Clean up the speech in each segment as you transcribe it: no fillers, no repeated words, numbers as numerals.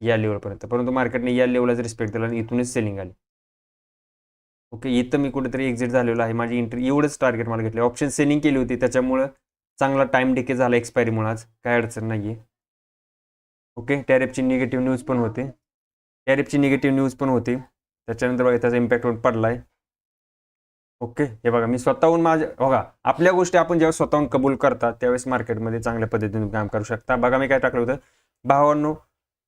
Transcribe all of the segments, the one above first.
या लेवलपर्यंत, परंतु मार्केटने या लेवललाच रिस्पेक्ट दिला आणि इथूनच सेलिंग आली. ओके, इथं मी कुठेतरी एक्झिट झालेलो आहे. माझी एंट्री एवढंच टार्गेट मला घेतलं. ऑप्शन सेलिंग केली होती, त्याच्यामुळं चांगला टाइम डिके झाला एक्सपायरीमुळे. आज काय अडचण नाही आहे. ओके, टॅरिफची निगेटिव्ह न्यूज पण होते. त्याच्यानंतर बघा त्याचा इम्पॅक्ट पडला आहे. ओके, हे बघा मी स्वतःहून बघा आपल्या गोष्टी आपण जेव्हा स्वतःहून कबूल करतात त्यावेळेस मार्केटमध्ये चांगल्या पद्धतीने काम करू शकता. बघा मी काय टाकलं होतं, भावांनो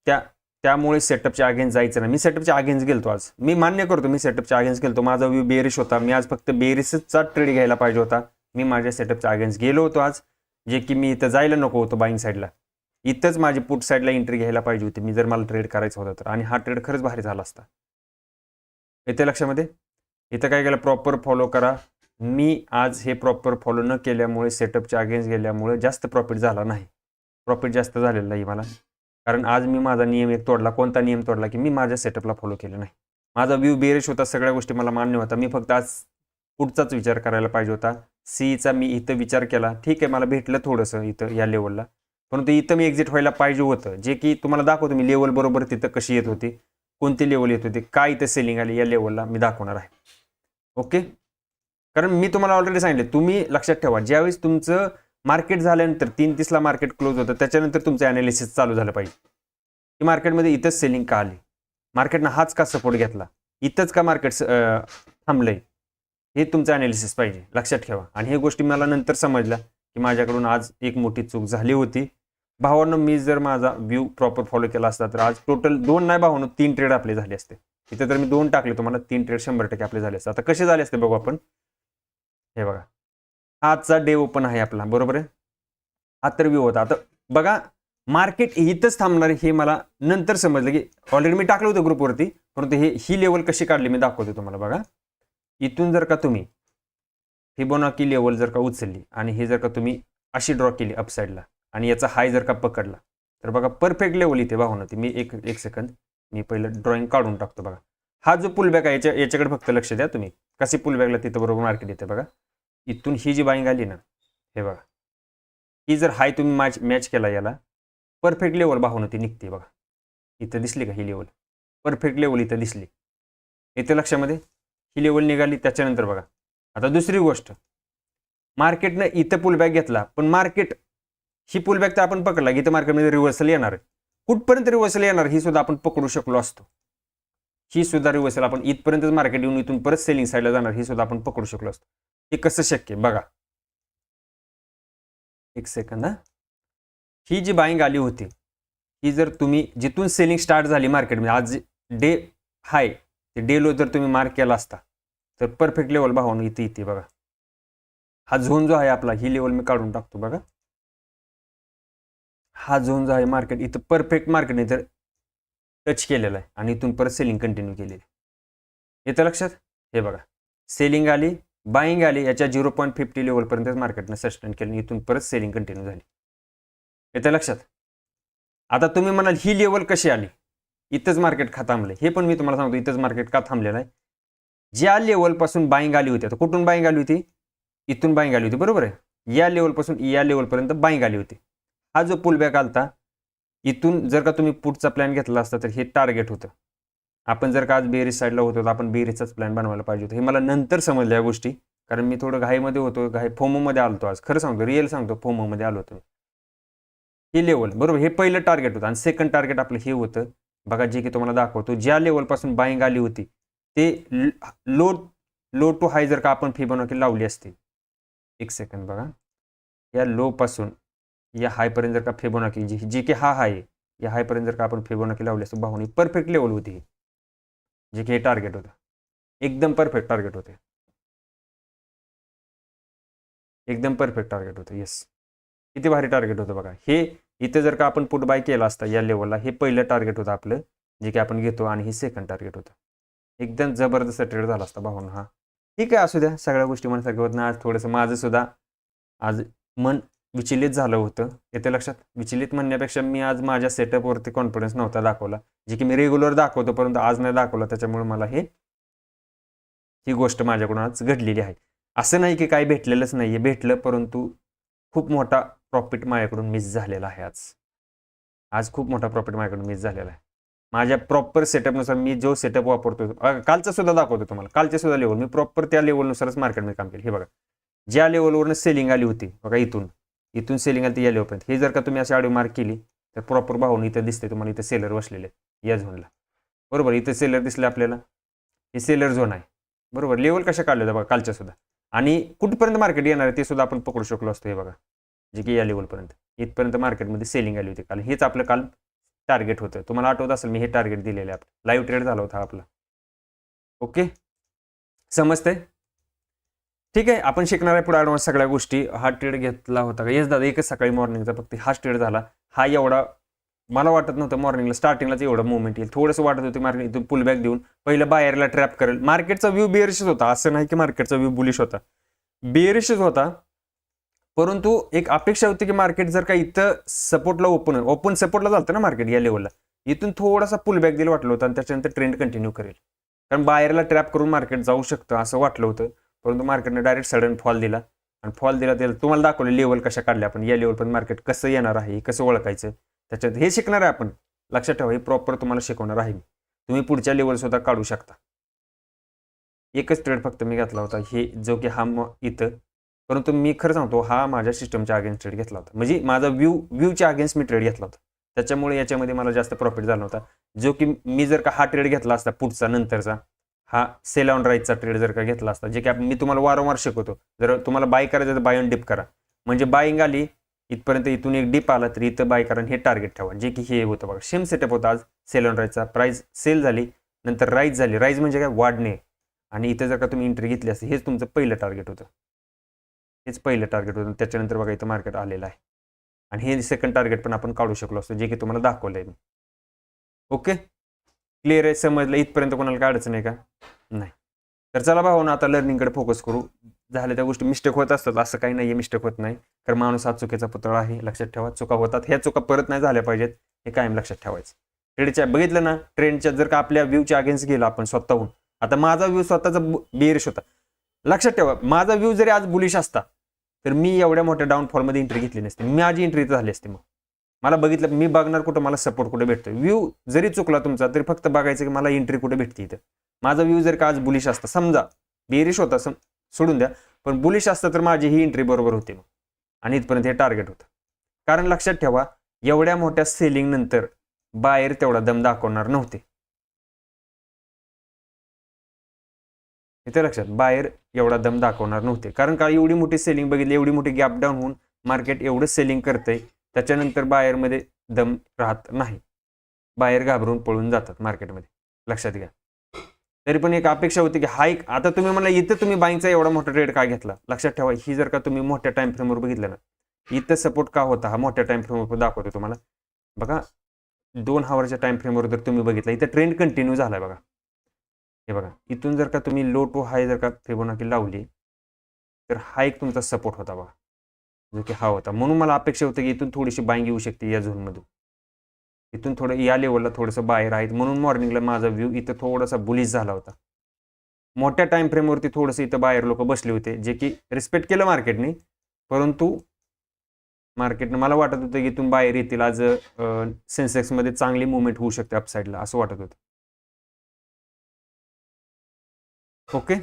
त्यामुळे सेटअपच्या अगेन्स्ट जायचं नाही. मी सेटअपच्या अगेन्स्ट गेलतो आज. मी मान्य करतो मी सेटअपच्या अगेन्स्ट गेलतो. माझा व्यू बेरिश होता. मी आज फक्त बेरिसचा ट्रेड घ्यायला पाहिजे होता. मी माझ्या सेटअपच्या अगेन्स्ट गेलो होतो आज, जे की मी इथं जायला नको होतं बाईंग साईडला. इथंच माझी पुट साईडला एंट्री घ्यायला पाहिजे होती मी, जर मला ट्रेड करायचा होता तर. आणि हा ट्रेड खरंच भारी झाला असता. येते लक्षामध्ये. इथं काय केलं, प्रॉपर फॉलो करा. मी आज हे प्रॉपर फॉलो न केल्यामुळे सेटअपच्या अगेन्स्ट गेल्यामुळे जास्त प्रॉफिट झाला नाही. प्रॉफिट जास्त झालेलं नाही मला, कारण आज मी माझा नियम एक तोडला. कोणता नियम तोडला, की मी माझ्या सेटअपला फॉलो केलं नाही. माझा व्यू बेरिश होता, सगळ्या गोष्टी मला मान्य होता. मी फक्त आज पुढचाच विचार करायला पाहिजे होता. सीचा मी इथं विचार केला, ठीक आहे मला भेटलं थोडंसं इथं या लेवलला, परंतु इथं मी एक्झिट व्हायला पाहिजे होतं. जे की तुम्हाला दाखवतो मी लेवल बरोबर तिथं कशी येत होती, कोणती लेवल येत होती, काय इथं सेलिंग आली या लेवलला मी दाखवणार आहे. ओके, कारण मी तुम्हाला ऑलरेडी सांगितले. तुम्ही लक्षात ठेवा, ज्यावेळेस तुमचं मार्केट झाल्यानंतर 3:30ला मार्केट क्लोज होतं, त्याच्यानंतर तुमचं ॲनालिसिस चालू झालं पाहिजे की मार्केटमध्ये इथंच सेलिंग का आली, मार्केटनं हाच का सपोर्ट घेतला, इथंच का मार्केट थांबलंय, हे तुमचं ॲनालिसिस पाहिजे. लक्षात ठेवा. आणि हे गोष्टी मला नंतर समजल्या की माझ्याकडून आज एक मोठी चूक झाली होती. भावांनो, मी जर माझा व्यू प्रॉपर फॉलो केला असता तर आज टोटल 2 नाही भावांनो 3 ट्रेड आपले झाले असते. इथं तर मी 2 टाकले, तुम्हाला 3 ट्रेड 100% आपले झाले असते. आता कसे झाले असते बघू आपण. हे बघा, आजचा डे ओपन आहे आपला, बरोबर आहे. हा तर व्यू होता. आता बघा मार्केट इथंच थांबणार हे मला नंतर समजलं, की ऑलरेडी मी टाकलं होतं ग्रुपवरती, परंतु ही लेवल कशी काढली मी दाखवतो तुम्हाला. बघा, इथून जर का तुम्ही फिबोनाची लेवल जर का उचलली आणि हे जर का तुम्ही अशी ड्रॉ केली अपसाईडला आणि याचा हाय जर का पकडला, तर बघा परफेक्ट लेवल इथे भावना ती. मी एक सेकंद मी पहिलं ड्रॉइंग काढून टाकतो. बघा हा जो पुलबॅक आहे याच्याकडे फक्त लक्ष द्या तुम्ही, कशी पुलबॅकला तिथं बरोबर मार्केट येते. बघा इथून ही जी बाईंग आली ना, हे बघा ही जर हाय तुम्ही मॅच केला याला, परफेक्ट लेवल भावना ती निघते. बघा इथं दिसली का ही लेवल, परफेक्ट लेवल इथं दिसली. इथे लक्षामध्ये ही लेवल निघाली. त्याच्यानंतर बघा आता दुसरी गोष्ट, मार्केटनं इथं पुलबॅक घेतला, पण मार्केट ही पुलबॅक तर आपण पकडला की इथं मार्केटमध्ये रिव्हर्सल येणार आहे. कुठपर्यंत रिव्हर्सल येणार ही सुद्धा आपण पकडू शकलो असतो. ही सुद्धा रिव्हर्सल आपण इथपर्यंतच मार्केट येऊन इथून परत सेलिंग साईडला जाणार ही सुद्धा आपण पकडू शकलो असतो. हे कसं शक्य बघा. एक सेकंद. ही जी बाईंग आली होती, ही जर तुम्ही जिथून सेलिंग स्टार्ट झाली मार्केटमध्ये, आज डे हाय ते डे लो जर तुम्ही मार्क केला असता तर परफेक्ट लेवल भावानं इथे इथे बघा. हा झोन जो आहे आपला, ही लेवल मी काढून टाकतो. बघा हा झोन जो आहे मार्केट इथं परफेक्ट मार्केटने तर टच केलेला आहे आणि इथून परत सेलिंग कंटिन्यू केलेली. येतं लक्षात. हे बघा सेलिंग आली, बाईंग आली, याच्या 0.50 लेवलपर्यंत मार्केटने सस्टेन केलं, इथून परत सेलिंग कंटिन्यू झाली. येतं लक्षात. आता तुम्ही म्हणाल ही लेवल कशी आली, इथंच मार्केट का थांबले, हे पण मी तुम्हाला सांगतो इथंच मार्केट का थांबलेलं आहे. ज्या लेवलपासून बाईंग आली होती, आता कुठून बाईंग आली होती, इथून बाईंग आली होती, बरोबर आहे. या लेवलपासून या लेवलपर्यंत बाईंग आली होती. हा जो पुलबॅक आलता, इथून जर का तुम्ही पुढचा प्लॅन घेतला असता तर हे टार्गेट होतं. आपण जर का आज बेरीज साईडला होतो तर आपण बेरीजचाच प्लॅन बनवायला पाहिजे होतं. हे मला नंतर समजल्या या गोष्टी, कारण मी थोडं घाईमध्ये होतो, फोमोमध्ये आलो आज. खरं सांगतो, रिअल सांगतो, फोमोमध्ये आलो होतो. ही लेवल बरोबर, हे पहिलं टार्गेट होतं आणि सेकंड टार्गेट आपलं हे होतं. बघा जे की तुम्हाला दाखवतो, ज्या लेवलपासून बाईंग आली होती ते लो टू हाय जर का आपण फिबोनाची लावली असती. एक सेकंड बघा, या लो पासून या हायपर्यंत जर का फिबोनाची जी की हा हाय, या हायपर्यंत जर का आपण फिबोनाची लावली असतो भावनी, परफेक्ट लेवल होती जे की हे टार्गेट होतं. एकदम परफेक्ट टार्गेट होते, एकदम परफेक्ट टार्गेट होतं. येस, किती भारी टार्गेट होतं बघा. हे इथे जर का आपण पुट बाय केला असता या लेवलला, हे पहिलं टार्गेट होतं आपलं जे की आपण घेतो, आणि हे सेकंड टार्गेट होतं. एकदम जबरदस्त ट्रेड झाला असता भावना हा. ठीक आहे, असू द्या, सगळ्या गोष्टी मनासारख्या होत ना. आज थोडंसं माझं सुद्धा आज मन विचलित झालं होतं. येते लक्षात. विचलित म्हणण्यापेक्षा मी आज माझ्या सेटअपवरती कॉन्फिडन्स नव्हता दाखवला, जे की मी रेग्युलर दाखवतो, परंतु आज नाही दाखवला. त्याच्यामुळे मला ही गोष्ट माझ्याकडून आज घडलेली आहे. असं नाही की काही भेटलेलंच नाही आहे, भेटलं, परंतु खूप मोठा प्रॉफिट माझ्याकडून मिस झालेला आहे आज. खूप मोठा प्रॉफिट माझ्याकडून मिस झालेला आहे. माझ्या प्रॉपर सेटअपनुसार मी जो सेटअप वापरतो, कालचा सुद्धा दाखवतो तुम्हाला, कालचे सुद्धा लेवल मी प्रॉपर त्या लेवलनुसारच मार्केटमध्ये काम केलं. हे बघा, ज्या लेवलवरनं सेलिंग आली होती बघा, इथून सेलिंग आली ती या लेवलपर्यंत. हे जर का तुम्ही अशी आडवी मार्क केली तर प्रॉपर भावून इथं दिसते तुम्हाला, इथं सेलर बसलेले या झोनला, बरोबर. इथं सेलर दिसले आपल्याला, हे सेलर झोन आहे, बरोबर. लेवल कशा काढले होत्या बघा कालच्या सुद्धा, आणि कुठपर्यंत मार्केट येणार आहे ते सुद्धा आपण पकडू शकलो असतो. हे बघा, जे की या लेवलपर्यंत, इथपर्यंत मार्केटमध्ये सेलिंग आली होती काल. हेच आपलं काल टार्गेट होतं, तुम्हाला आठवत असेल मी हे टार्गेट दिलेलं आहे. आपलं लाईव्ह ट्रेड झाला होता आपला. ओके, समजते. ठीक आहे, आपण शिकणार आहे पुढे ॲडव्हान्स सगळ्या गोष्टी. हा ट्रेड घेतला होता का? येस दादा, एकच सकाळी मॉर्निंगचा फक्त हाच ट्रेड झाला. हा एवढा मला वाटत नव्हतं मॉर्निंगला स्टार्टिंगलाच एवढं मुवमेंट येईल. थोडंसं वाटत होतं मार्केट इथून पुलबॅक देऊन पहिलं बायरला ट्रॅप करेल. मार्केटचा व्ह्यू बेअरिशच होता, असं नाही की मार्केटचा व्ह्यू बुलिश होता, बेअरिशच होता. परंतु एक अपेक्षा होती की मार्केट जर का इथं सपोर्टला ओपन सपोर्टला झालं ना मार्केट या लेवलला, इथून थोडासा पुलबॅक देईल वाटलं होतं आणि त्याच्यानंतर ट्रेंड कंटिन्यू करेल. कारण बायरला ट्रॅप करून मार्केट जाऊ शकतं असं वाटलं होतं. परंतु मार्केटने डायरेक्ट सडन फॉल दिला, आणि फॉल दिला त्याला तुम्हाला दाखवले लेवल कशा काढल्या आपण. या लेवल पण मार्केट कसं येणार आहे, कसं ओळखायचं, त्याच्यात हे शिकणार आहे आपण. लक्षात ठेवा, हे प्रॉपर तुम्हाला शिकवणार आहे मी. तुम्ही पुढच्या लेवल सुद्धा काढू शकता. एकच ट्रेड फक्त मी घेतला होता, हे जो की हा इथं. परंतु मी खरं सांगतो, हा माझ्या सिस्टमच्या अगेन्स्ट ट्रेड घेतला होता, म्हणजे माझा व्ह्यूच्या अगेन्स्ट मी ट्रेड घेतला होता. त्याच्यामुळे याच्यामध्ये मला जास्त प्रॉफिट झाला होता. जो की मी जर का हा ट्रेड घेतला असता पुढचा नंतरचा, हा सेल ऑन राईजचा ट्रेड जर का घेतला असता, जे की मी तुम्हाला वारंवार शिकवतो. जर तुम्हाला बाय करायचं तर बाय ऑन डिप करा, म्हणजे बाईंग आली इथपर्यंत, इथून एक डिप आला तर इथं बाय करा, हे टार्गेट ठेवा. जे की हे होतं बघा, सेम सेटअप होता आज सेल ऑन राईजचा. प्राइस सेल झाली, नंतर राईज झाली. राईज म्हणजे काय, वाढणे. आणि इथं जर का तुम्ही एंट्री घेतली असते, हेच तुमचं पहिलं टार्गेट होतं, हेच पहिलं टार्गेट होतं. त्याच्यानंतर बघा इथं मार्केट आलेलं आहे, आणि हे सेकंड टार्गेट पण आपण काढू शकलो असतो, जे की तुम्हाला दाखवलं आहे मी. ओके, क्लिअर आहे, समजलं इथपर्यंत? कोणाला काय अडचण आहे का? नाही. तर चला भाऊ ना, आता लर्निंगकडे फोकस करू. झाल्या त्या गोष्टी मिस्टेक होत असतात, असं काही नाही आहे मिस्टेक होत नाही, कारण माणूस हा चुकीचा पुतळा आहे. लक्षात ठेवा, चुका होतात, ह्या चुका परत नाही झाल्या पाहिजेत, हे कायम लक्षात ठेवायचं. ट्रेडच्या बघितलं ना, ट्रेंडच्या जर का आपल्या व्ह्यूच्या अगेन्स्ट गेला आपण स्वतःहून, आता माझा व्ह्यू स्वतःचा बेअरिश होता. लक्षात ठेवा, माझा व्ह्यू जरी आज बुलिश असता तर मी एवढ्या मोठ्या डाऊनफॉलमध्ये एंट्री घेतली नसती, माझी एंट्री तर झाली असते. मग मला बघितलं, मी बघणार कुठं मला सपोर्ट कुठे भेटतोय. व्ह्यू जरी चुकला तुमचा तरी फक्त बघायचं की मला एंट्री कुठे भेटते. इथं माझा व्ह्यू जर का आज बुलिश असता, समजा बेरिश होता सोडून द्या, पण बुलिश असतं तर माझी ही एंट्री बरोबर होती मग, आणि इथपर्यंत हे टार्गेट होतं. कारण लक्षात ठेवा, एवढ्या मोठ्या सेलिंग नंतर बाहेर तेवढा दम दाखवणार नव्हते. इथे लक्षात, बाहेर एवढा दम दाखवणार नव्हते, कारण का एवढी मोठी सेलिंग बघितली, एवढी मोठी गॅप डाऊन होऊन मार्केट एवढं सेलिंग करतंय, त्याच्यानंतर बाहेरमध्ये दम राहत नाही, बाहेर घाबरून पळून जातात मार्केटमध्ये. लक्षात घ्या. तरी पण एक अपेक्षा होती की हा एक, आता तुम्ही मला इथं तुम्ही बाईंगचा एवढा मोठा ट्रेड का घेतला? लक्षात ठेवा, ही जर का तुम्ही मोठ्या टाइम फ्रेमवर बघितलं ना, इथं सपोर्ट का होता, हा मोठ्या टाइम फ्रेमवर दाखवतो तुम्हाला बघा. 2 आवर्सच्या टाइम फ्रेमवर जर तुम्ही बघितलं, इथं ट्रेंड कंटिन्यू झालाय बघा. हे बघा, इथून जर का तुम्ही लो टू हाय जर का फिबोनाची लावली तर हा एक तुमचा सपोर्ट होता बघा, जो की हा होता. म्हणून मला अपेक्षा होती की इथून थोडीशी बाईंग येऊ शकते या झोनमधून, इथून थोडं या लेवलला थोडंसं बाहेर आहेत. म्हणून मॉर्निंगला माझा व्ह्यू इथं थोडासा बुलिश झाला होता. मोठ्या टाइम फ्रेमवरती थोडंसं इथं बाहेर लोक बसले होते, जे की रिस्पेक्ट केलं मार्केटने. परंतु मार्केटनं मला वाटत होतं की इथून बाहेर येतील, आज सेन्सेक्समध्ये चांगली मुवमेंट होऊ शकते अपसाईडला, असं वाटत होतं. ओके,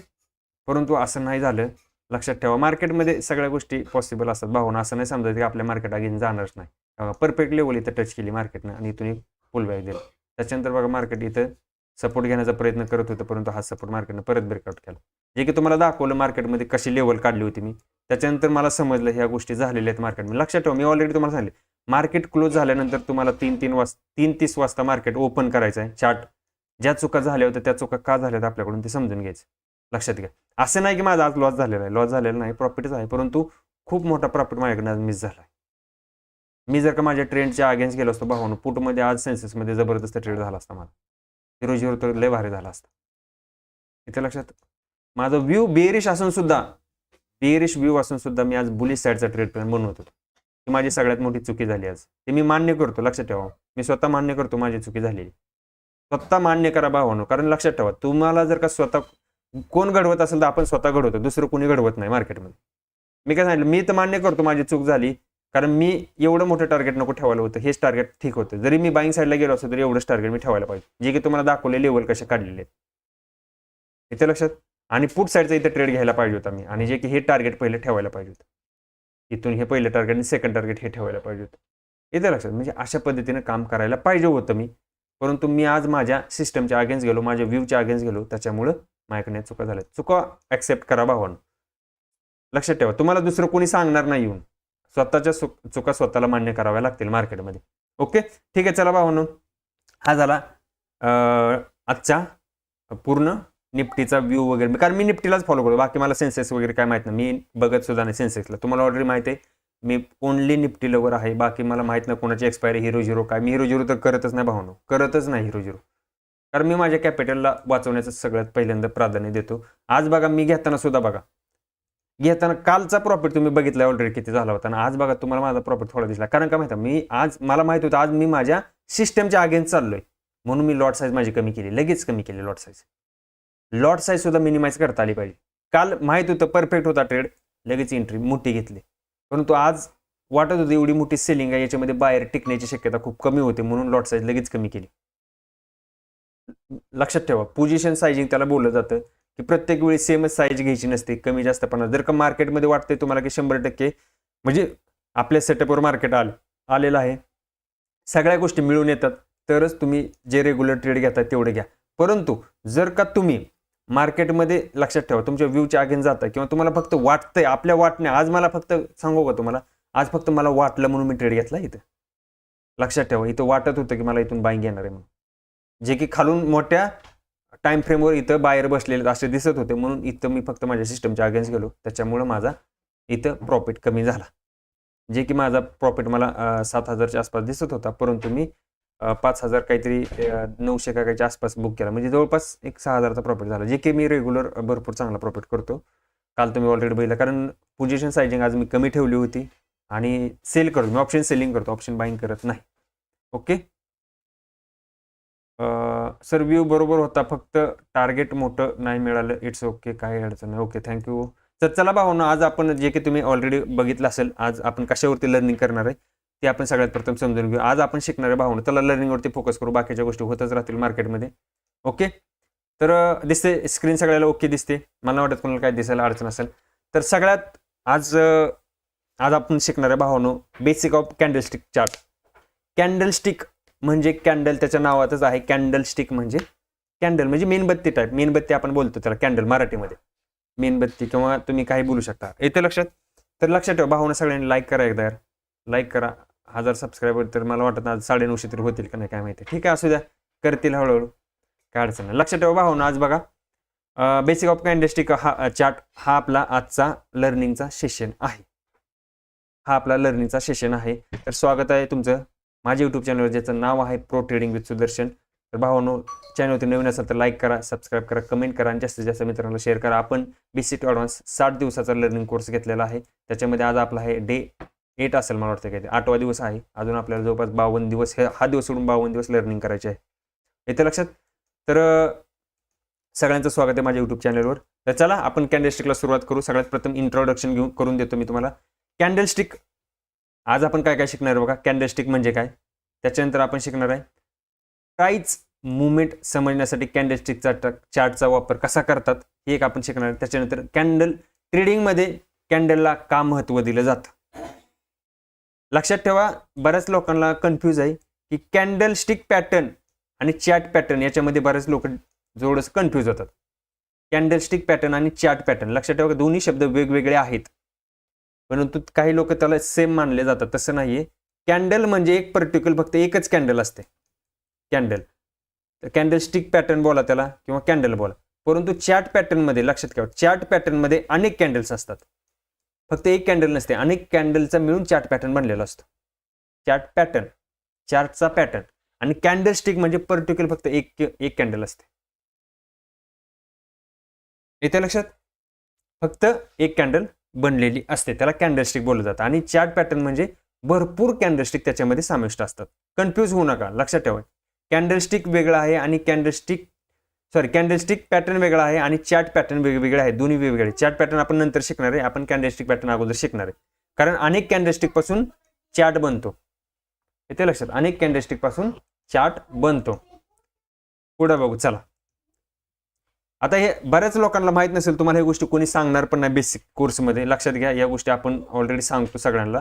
परंतु असं नाही झालं. लक्षात ठेवा, मार्केटमध्ये सगळ्या गोष्टी पॉसिबल असतात भावना, असं नाही समजायचं की आपल्या मार्केट अगेन जाणारच नाही. परफेक्ट लेवल इथं टच केली मार्केटनं, आणि इथून एक फुल बॅक दिला. त्याच्यानंतर बघा मार्केट इथं सपोर्ट घेण्याचा प्रयत्न करत होतं, परंतु हा सपोर्ट मार्केटनं परत ब्रेकआउट केला, जे की तुम्हाला दाखवलं मार्केटमध्ये कशी लेवल काढली होती मी. त्याच्यानंतर मला समजलं ह्या गोष्टी झालेल्या आहेत मार्केटमध्ये. लक्षात ठेवा, मी ऑलरेडी तुम्हाला सांगितले, मार्केट क्लोज झाल्यानंतर तुम्हाला 3:30 वाजता मार्केट ओपन करायचं आहे. चार्ट ज्या चुका झाल्या होत्या त्या चुका का झाल्या होत्या आपल्याकडून ते समजून घ्यायचं. लक्षात घ्या, असं नाही की माझा आज लॉस झालेला आहे, लॉस झालेला नाही, प्रॉफिटच आहे, परंतु खूप मोठा प्रॉफिट माझ्याकडे आज मिस झाला आहे. मी जर का माझ्या ट्रेंडच्या अगेन्स्ट गेलो असतो भावानो, पुटमध्ये आज सेन्सेसमध्ये जबरदस्त ट्रेड झाला असता माझा, रोजीवर तर लय भारी झाला असता. इथे लक्षात, माझा व्ह्यू बेरिश असून सुद्धा, बेरिश व्ह्यू असून सुद्धा मी आज बुलिश साईडचा ट्रेड प्लॅन बनवत होतो. ही माझी सगळ्यात मोठी चुकी झाली आज, ते मी मान्य करतो. लक्षात ठेवा, मी स्वतः मान्य करतो माझी चुकी झालेली. स्वतः मान्य करा भावानो, कारण लक्षात ठेवा, तुम्हाला जर का स्वतः कोण घडवत असेल तर आपण स्वतः घडवतो, दुसरं कोणी घडवत नाही मार्केटमध्ये. मी काय सांगितलं, मी तर मान्य करतो माझी चूक झाली, कारण मी एवढं मोठं टार्गेट नको ठेवायला होतं, हेच टार्गेट ठीक होतं. जरी मी बाईंग साईडला गेलो असतो तरी एवढंच टार्गेट मी ठेवायला पाहिजे, जे की तुम्हाला दाखवले लेवल कसे काढलेले आहेत इथे लक्षात. आणि पुट साईडचा इथे ट्रेड घ्यायला पाहिजे होता मी, आणि जे की हे टार्गेट पहिले ठेवायला पाहिजे होतं. इथून हे पहिलं टार्गेट आणि सेकंड टार्गेट हे ठेवायला पाहिजे होतं इथे लक्षात. म्हणजे अशा पद्धतीने काम करायला पाहिजे होतं मी, परंतु मी आज माझ्या सिस्टमच्या अगेन्स्ट गेलो, माझ्या व्ह्यूच्या अगेन्स्ट गेलो, त्याच्यामुळं माझ्याकडे चुका झाल्या. चुका ॲक्सेप्ट करा भावानं, लक्षात ठेवा. तुम्हाला दुसरं कोणी सांगणार नाही येऊन, स्वतःच्या चुका स्वतःला मान्य कराव्या लागतील मार्केटमध्ये. ओके, ठीक आहे. चला भावांनो, हा झाला आजचा पूर्ण निफ्टीचा व्ह्यू वगैरे. कारण मी निफ्टीलाच फॉलो करतो, बाकी मला सेन्सेक्स वगैरे काय माहित नाही, मी बघत सुद्धा नाही सेन्सेक्सला. तुम्हाला ऑलरेडी माहिती आहे मी ओनली निफ्टी लवर आहे, बाकी मला माहित नाही कोणाची एक्सपायरी हिरो झिरो काय. मी हिरो झिरो तर करतच नाही भावनो, करतच नाही हिरो झिरो, कारण मी माझ्या कॅपिटलला वाचवण्याचं सगळ्यात पहिल्यांदा प्राधान्य देतो. आज बघा मी घेताना सुद्धा बघा, घेताना कालचा प्रॉफिट तुम्ही बघितला ऑलरेडी किती झाला होता, आणि आज बघा तुम्हाला माझा प्रॉफिट थोडा दिसला. कारण काय माहिती मी आज, मला माहित होतं आज मी माझ्या सिस्टमच्या अगेन्स्ट चाललोय, म्हणून मी लॉट साईज माझी कमी केली, लगेच कमी केली लॉट साईज. लॉट साईज सुद्धा मिनिमाइज करता आली पाहिजे. काल माहित होतं परफेक्ट होता ट्रेड, लगेच एंट्री मोठी घेतली, परंतु आज वाटत होतं एवढी मोठी सेलिंग आहे, याच्यामध्ये बाहेर टिकण्याची शक्यता खूप कमी होते, म्हणून लॉट साईज लगेच कमी केली. लक्षात ठेवा, पोझिशन साईजिंग त्याला बोललं जातं की प्रत्येक वेळी सेमच साईज घ्यायची नसते, कमी जास्त पण. जर का मार्केटमध्ये वाटतंय तुम्हाला की 100% म्हणजे आपल्या सेटअपवर मार्केट आलेलं आहे, सगळ्या गोष्टी मिळून येतात, तरच तुम्ही जे रेग्युलर ट्रेड घेताय तेवढे घ्या. परंतु जर का तुम्ही मार्केटमध्ये, लक्षात ठेवा, तुमच्या व्ह्यूच्या अगेन्स्ट जाता किंवा तुम्हाला फक्त वाटतंय, आपल्या वाटणे, आज मला फक्त सांगू का तुम्हाला, आज फक्त मला वाटलं म्हणून मी ट्रेड घेतला इथं. लक्षात ठेवा, इथं वाटत होतं की मला इथून बाईंग येणार आहे म्हणून, जे की खालून मोठ्या टाइम फ्रेमवर इथं बाहेर बसलेले असे दिसत होते, म्हणून इथं मी फक्त माझ्या सिस्टमच्या अगेन्स्ट गेलो, त्याच्यामुळे माझा इथं प्रॉफिट कमी झाला. जे की माझा प्रॉफिट मला 7,000च्या आसपास दिसत होता, परंतु मी 5,000 काहीतरी 900 का काहीच्या आसपास बुक केला, म्हणजे जवळपास एक 6,000चा प्रॉफिट झाला, जे की मी रेग्युलर भरपूर चांगला प्रॉफिट करतो. काल तुम्ही ऑलरेडी बघितलं, कारण पोझिशन साईजिंग आज मी कमी ठेवली होती आणि सेल करतो, मी ऑप्शन सेलिंग करतो, ऑप्शन बाईंग करत नाही. ओके सर, व्ह्यू बरोबर होता, फक्त टार्गेट मोठं नाही मिळालं, इट्स ओके, काही अडचण नाही. Okay, thank you. तर चला भावना, आज आपण जे की तुम्ही ऑलरेडी बघितलं असेल, आज आपण कशावरती लर्निंग करणार आहे ते आपण सगळ्यात प्रथम समजून घेऊ. आज आपण शिकणारे भावना, त्याला लर्निंगवरती फोकस करू, बाकीच्या गोष्टी होतच राहतील मार्केटमध्ये. ओके, तर दिसते स्क्रीन सगळ्याला ओके दिसते, मला वाटत कोणाला काय दिसायला अडचण असेल. तर सगळ्यात आज आपण शिकणारे भावनो, basic of candlestick chart. Candlestick म्हणजे कॅन्डल त्याच्या नावातच आहे, कॅन्डलस्टिक म्हणजे कॅन्डल म्हणजे मेणबत्ती टाईप, मेणबत्ती आपण बोलतो त्याला कॅन्डल मराठीमध्ये, मेणबत्ती किंवा तुम्ही काही बोलू शकता. येते लक्षात? तर लक्षात ठेवा भावना, सगळ्यांनी लाईक करा, एकदा लाईक करा. 1000 सबस्क्रायबर तर मला वाटत आज 950 तरी होतील का नाही काय माहिती. ठीक आहे, असू द्या, करतील हळूहळू, काय अडचण नाही. लक्षात ठेवा भावना, आज बघा बेसिक ऑफ कॅन्डलस्टिक हा चार्ट, हा आपला आजचा लर्निंगचा सेशन आहे, हा आपला लर्निंगचा सेशन आहे. तर स्वागत आहे तुमचं माझ्या यूट्यूब चॅनलवर, ज्याचं नाव आहे प्रो ट्रेडिंग विथ सुदर्शन. तर भावांनो, चॅनलवरती नवीन असेल तर लाईक करा, सबस्क्राईब करा, कमेंट करा आणि जास्तीत जास्त मित्रांना शेअर करा. आपण बेसिक टू ॲडव्हान्स 60 दिवसाचा लर्निंग कोर्स घेतलेला आहे, त्याच्यामध्ये आज आपला आहे डे 8 असेल मला वाटतं, काय 8वा दिवस आहे. अजून आपल्याला जवळपास 52 दिवस, हा दिवस सोडून 52 दिवस लर्निंग करायचे आहे, येते लक्षात? तर सगळ्यांचं स्वागत आहे माझ्या यूट्यूब चॅनलवर. तर चला आपण कॅन्डलस्टिकला सुरुवात करू. सगळ्यात प्रथम इंट्रोडक्शन करून देतो मी तुम्हाला. कॅन्डलस्टिक आज आपण काय काय शिकणार आहे बघा. कॅन्डलस्टिक म्हणजे काय, त्याच्यानंतर आपण शिकणार आहे प्राइस मुवमेंट समजण्यासाठी कॅन्डलस्टिकचा चार्टचा वापर कसा करतात हे एक आपण शिकणार आहे. त्याच्यानंतर कॅन्डल ट्रेडिंगमध्ये कॅन्डलला का महत्त्व दिलं जातं. लक्षात ठेवा, बऱ्याच लोकांना कन्फ्यूज आहे की कॅन्डलस्टिक पॅटर्न आणि चार्ट पॅटर्न याच्यामध्ये बरेच लोक थोडंसं कन्फ्यूज होतात. कॅन्डलस्टिक पॅटर्न आणि चार्ट पॅटर्न, लक्षात ठेवा दोन्ही शब्द वेगवेगळे आहेत, परंतु काही लोक त्याला सेम मानले जातात, तसं नाहीये. कॅन्डल म्हणजे एक पर्टिक्युलर फक्त एकच कॅन्डल असते कॅन्डल, तर कॅन्डलस्टिक पॅटर्न बोला त्याला किंवा कॅन्डल बोला. परंतु चार्ट पॅटर्न मध्ये लक्षात ठेवा, चार्ट पॅटर्न मध्ये अनेक कॅन्डल्स असतात, फक्त एक कॅन्डल नसते, अनेक कॅन्डलचा मिळून चार्ट पॅटर्न बनलेला असतो. चार्ट पॅटर्न, चार्टचा पॅटर्न, आणि कॅन्डलस्टिक म्हणजे पर्टिक्युलर फक्त एक कॅन्डल असते, येते लक्षात? फक्त एक कॅन्डल बनलेली असते, त्याला कॅन्डलस्टिक बोललं जातं. आणि चार्ट पॅटर्न म्हणजे भरपूर कॅन्डलस्टिक त्याच्यामध्ये समाविष्ट असतात. कन्फ्यूज होऊ नका, लक्षात ठेवा कॅन्डलस्टिक वेगळा आहे आणि कॅन्डलस्टिक पॅटर्न वेगळा आहे आणि चार्ट पॅटर्न वेगवेगळे आहे, दोन्ही वेगवेगळे. चार्ट पॅटर्न आपण नंतर शिकणार आहे, आपण कॅन्डलस्टिक पॅटर्न अगोदर शिकणार आहे, कारण अनेक कॅन्डलस्टिक पासून चार्ट बनतो. येते लक्षात, अनेक कॅन्डलस्टिक पासून चार्ट बनतो. पुढे बघू चला. आता हे बऱ्याच लोकांना माहित नसेल, तुम्हाला हे गोष्टी कोणी सांगणार पण नाही बेसिक कोर्समध्ये. लक्षात घ्या, या गोष्टी आपण ऑलरेडी सांगतो सगळ्यांना.